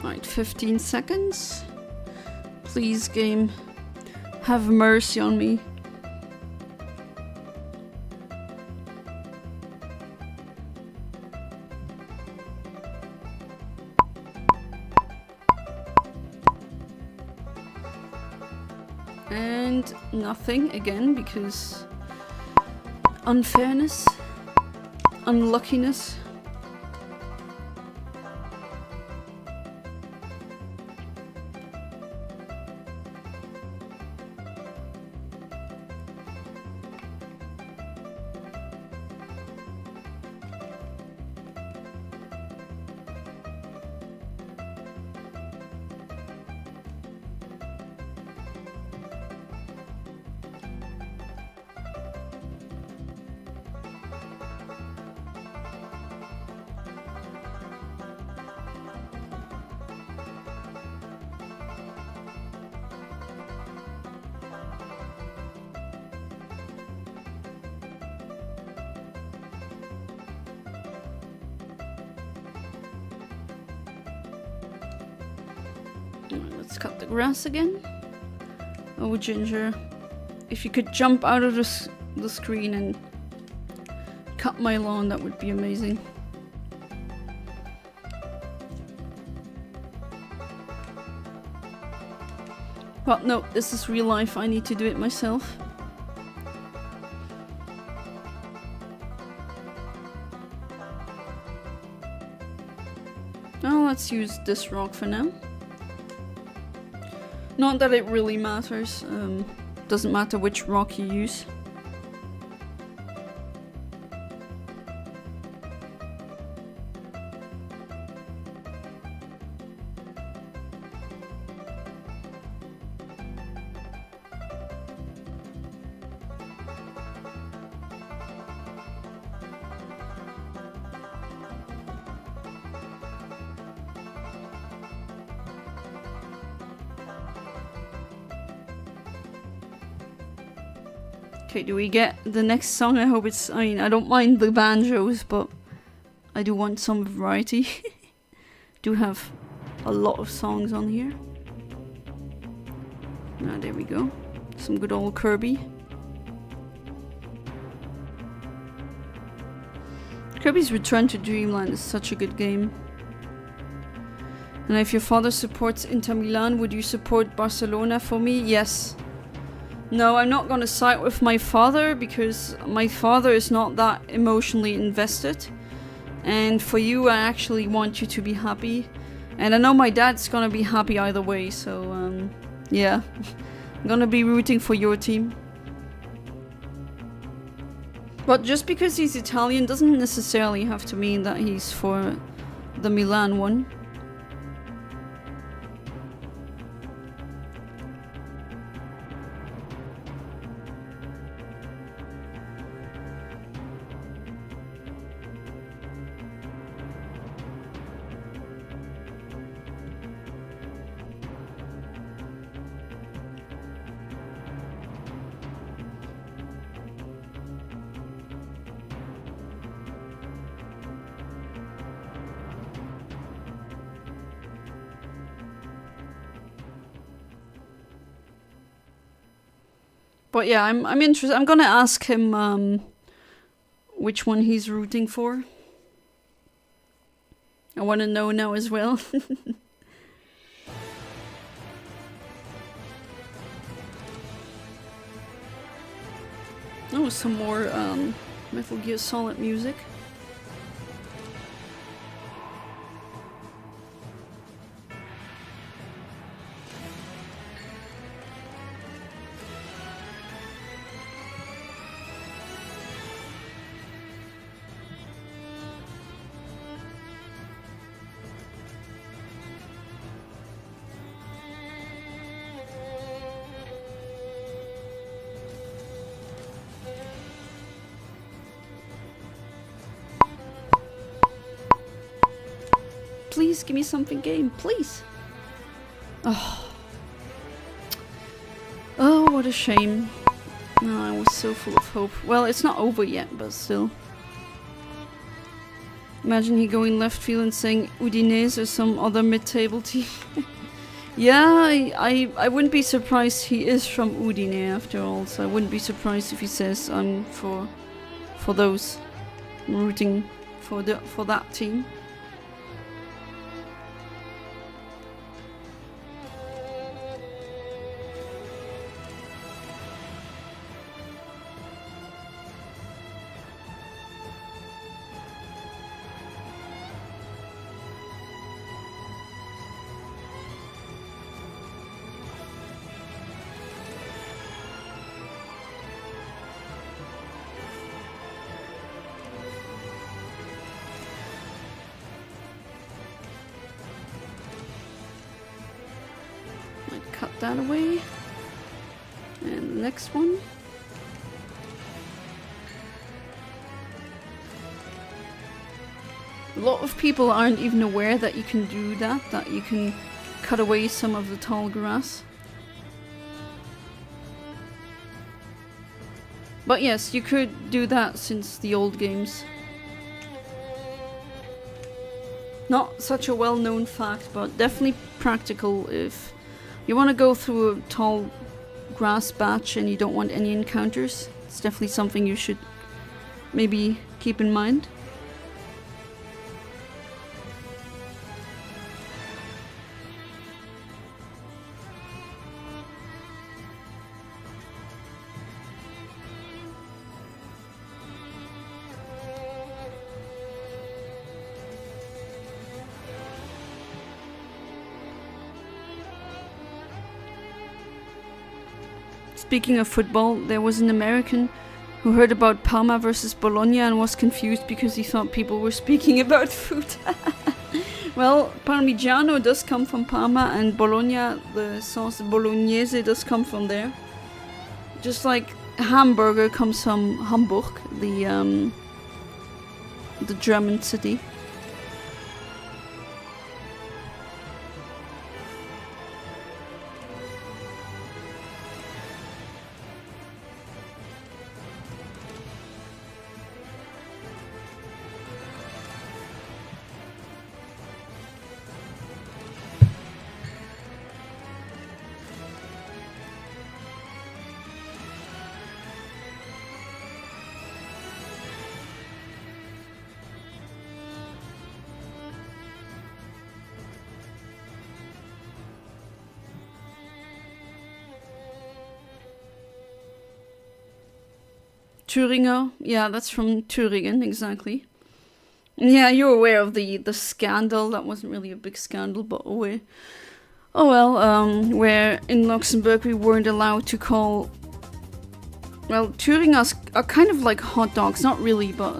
Alright, 15 seconds. Please, game, have mercy on me. And nothing again because unfairness, unluckiness. Let's cut the grass again. Oh, Ginger, if you could jump out of the screen and cut my lawn, that would be amazing. But no, this is real life. I need to do it myself. Well, let's use this rock for now. Not that it really matters. Doesn't matter which rock you use. Okay, do we get the next song? I hope it's... I mean, I don't mind the banjos, but I do want some variety. Do have a lot of songs on here. Ah, there we go. Some good old Kirby. Kirby's Return to Dreamland is such a good game. And if your father supports Inter Milan, would you support Barcelona for me? Yes. No, I'm not gonna side with my father because my father is not that emotionally invested. And for you, I actually want you to be happy. And I know my dad's gonna be happy either way, so yeah. I'm gonna be rooting for your team. But just because he's Italian doesn't necessarily have to mean that he's for the Milan one. But yeah, I'm interested. I'm gonna ask him which one he's rooting for. I want to know now as well. Oh, some more Metal Gear Solid music. Please give me something game, please. Oh. Oh, what a shame. No, I was so full of hope. Well, it's not over yet, but still. Imagine he going left field and saying Udinese or some other mid-table team. Yeah, I wouldn't be surprised he is from Udine after all, so I wouldn't be surprised if he says I'm for those. I'm rooting for that team. Cut that away. And the next one. A lot of people aren't even aware that you can do that you can cut away some of the tall grass. But yes, you could do that since the old games. Not such a well-known fact, but definitely practical if you want to go through a tall grass patch and you don't want any encounters. It's definitely something you should maybe keep in mind. Speaking of football, there was an American who heard about Parma versus Bologna and was confused because he thought people were speaking about food. Well, Parmigiano does come from Parma and Bologna, the sauce bolognese does come from there. Just like hamburger comes from Hamburg, the German city. Thüringer, yeah, that's from Thüringen, exactly. Yeah, you're aware of the scandal. That wasn't really a big scandal, but oh well, where in Luxembourg we weren't allowed to call... Well, Thüringers are kind of like hot dogs, not really, but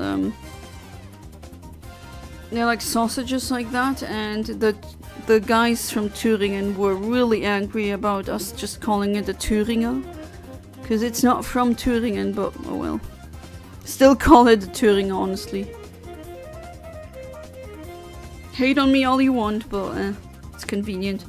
they're like sausages like that, and the guys from Thüringen were really angry about us just calling it a Thüringer. Because it's not from Thüringen, but oh well. Still call it a Thüringer, honestly. Hate on me all you want, but it's convenient.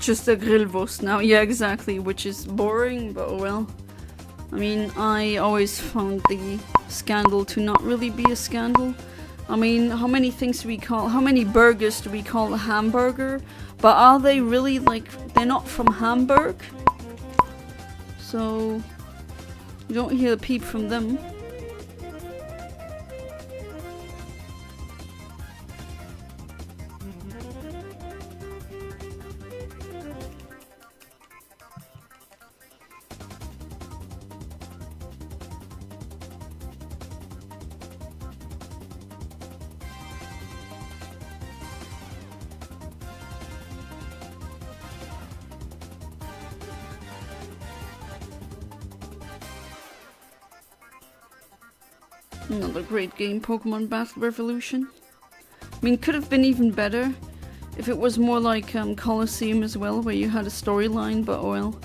Just a grillwurst now, yeah, exactly, which is boring, but oh well. I mean, I always found the scandal to not really be a scandal. I mean, how many burgers do we call a hamburger? But are they really, like, they're not from Hamburg? So, you don't hear a peep from them. Another great game, Pokemon Battle Revolution. I mean, could have been even better if it was more like Colosseum as well, where you had a storyline, but oh well.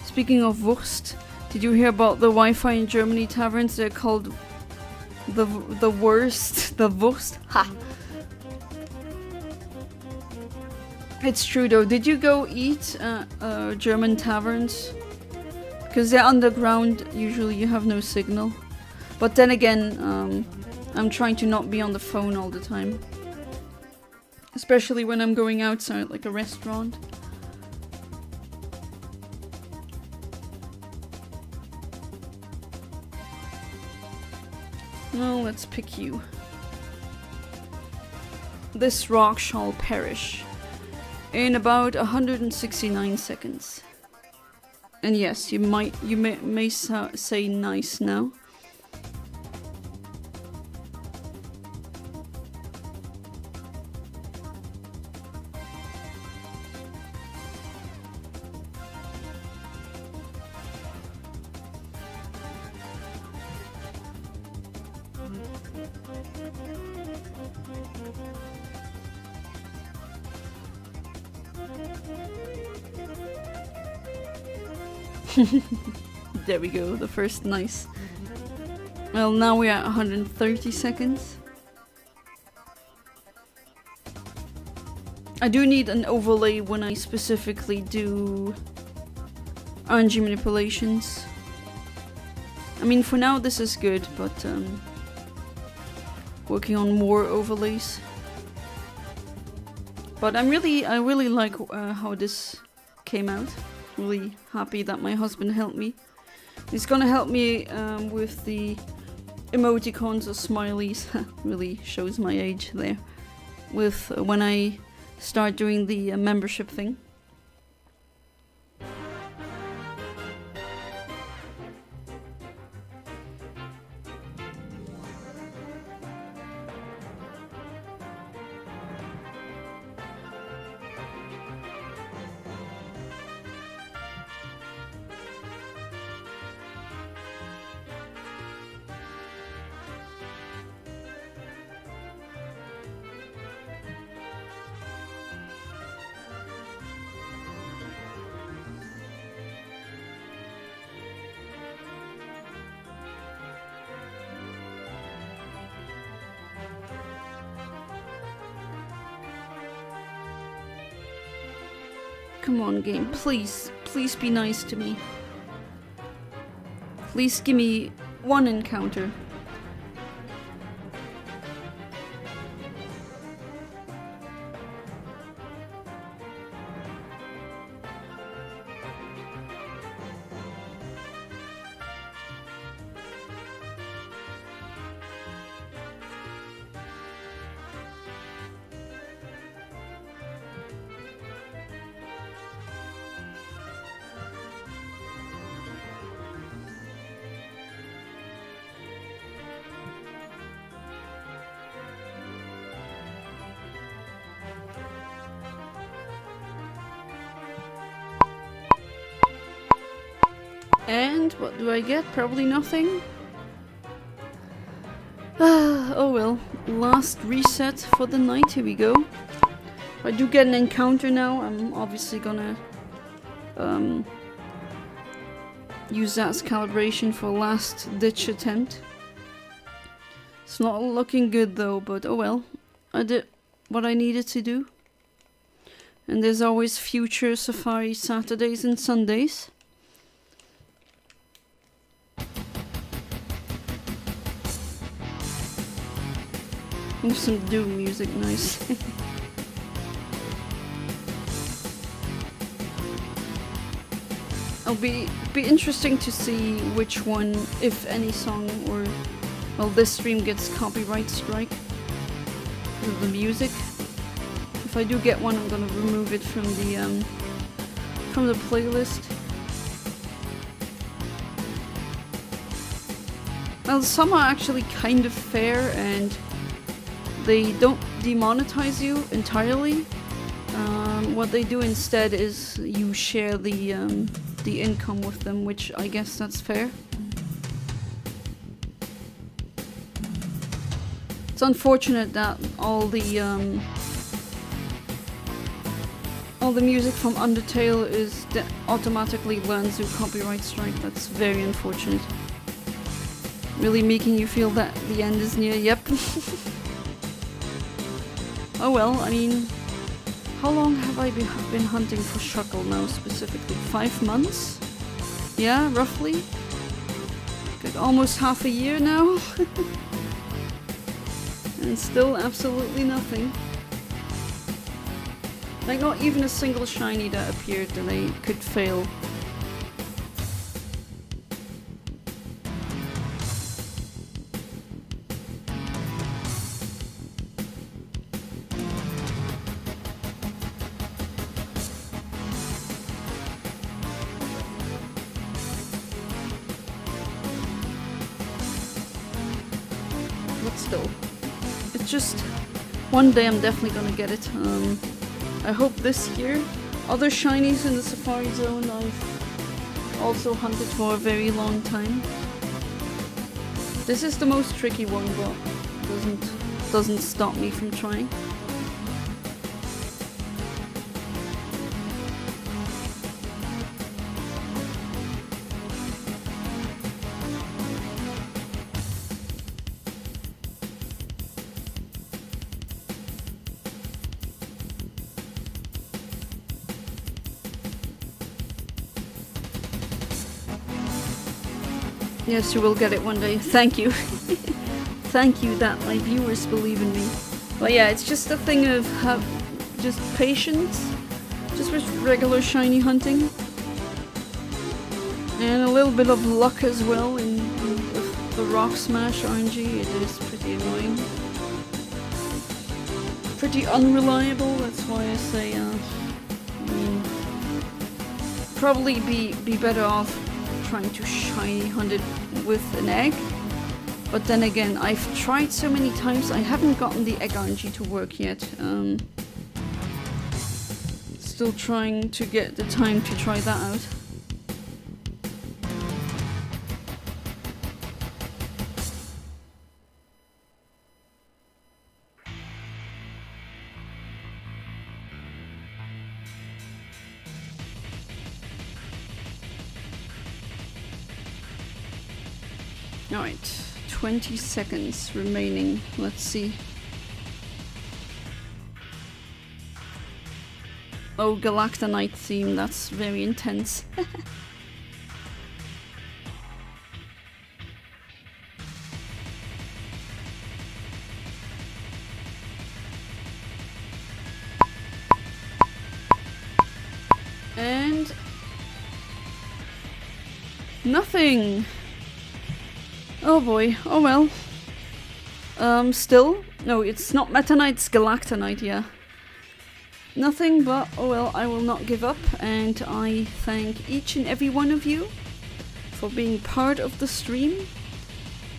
Speaking of Wurst, did you hear about the Wi-Fi in Germany taverns? They're called the worst, the Wurst. Ha! It's true though. Did you go eat German taverns? Because they're underground, usually you have no signal. But then again, I'm trying to not be on the phone all the time. Especially when I'm going outside, like a restaurant. Well, let's pick you. This rock shall perish in about 169 seconds. And yes, you may say nice now. There we go, the first nice. Well, now we're at 130 seconds. I do need an overlay when I specifically do RNG manipulations. I mean, for now this is good, but working on more overlays. But I really like how this came out. Really happy that my husband helped me. He's gonna help me with the emoticons or smileys. Really shows my age there. With when I start doing the membership thing. Come on, game, please be nice to me. Please give me one encounter. And what do I get? Probably nothing. Oh well, last reset for the night, here we go. If I do get an encounter now, I'm obviously gonna use that as calibration for last ditch attempt. It's not looking good though, but oh well. I did what I needed to do. And there's always future Safari Saturdays and Sundays. Some Doom music, nice. It'll be interesting to see which one, if any song or, well, this stream gets copyright strike with the music. If I do get one, I'm gonna remove it from the playlist. Well, some are actually kind of fair and they don't demonetize you entirely. What they do instead is you share the income with them, which I guess that's fair. It's unfortunate that all the music from Undertale is automatically lands through copyright strike. That's very unfortunate. Really making you feel that the end is near. Yep. Oh well, I mean, how long have I been hunting for Shuckle now specifically? 5 months? Yeah, roughly. Like almost half a year now. And still absolutely nothing. Like not even a single shiny that appeared that I could fail. But still, it's just one day I'm definitely gonna get it. I hope this year. Other shinies in the Safari Zone I've also hunted for a very long time. This is the most tricky one, but doesn't stop me from trying. Yes, you will get it one day. Thank you. Thank you that my viewers believe in me. But yeah, it's just a thing of just patience. Just with regular shiny hunting. And a little bit of luck as well with the Rock Smash RNG. It is pretty annoying. Pretty unreliable, that's why I say, I mean, probably be better off trying to shiny hunt it with an egg. But then again, I've tried so many times, I haven't gotten the egg RNG to work yet. Still trying to get the time to try that out. Alright, 20 seconds remaining. Let's see. Oh, Galactonite theme, that's very intense. And nothing. Oh boy, oh well. Still, no, it's not Metanite, it's Galactonite, yeah. Nothing, but oh well, I will not give up, and I thank each and every one of you for being part of the stream.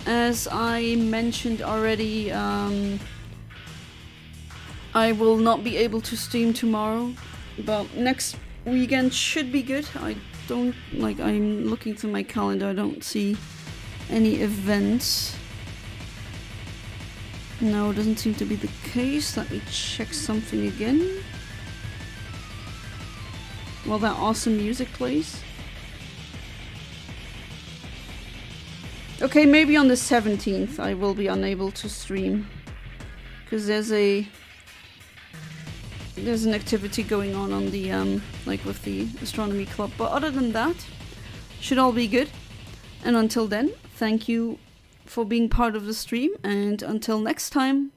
As I mentioned already, I will not be able to stream tomorrow, but next weekend should be good. I'm looking through my calendar, I don't see any events. No, doesn't seem to be the case. Let me check something again. While that awesome music plays. Okay, maybe on the 17th I will be unable to stream. Because there's an activity going on the, like with the astronomy club. But other than that, should all be good. And until then, thank you for being part of the stream, and until next time.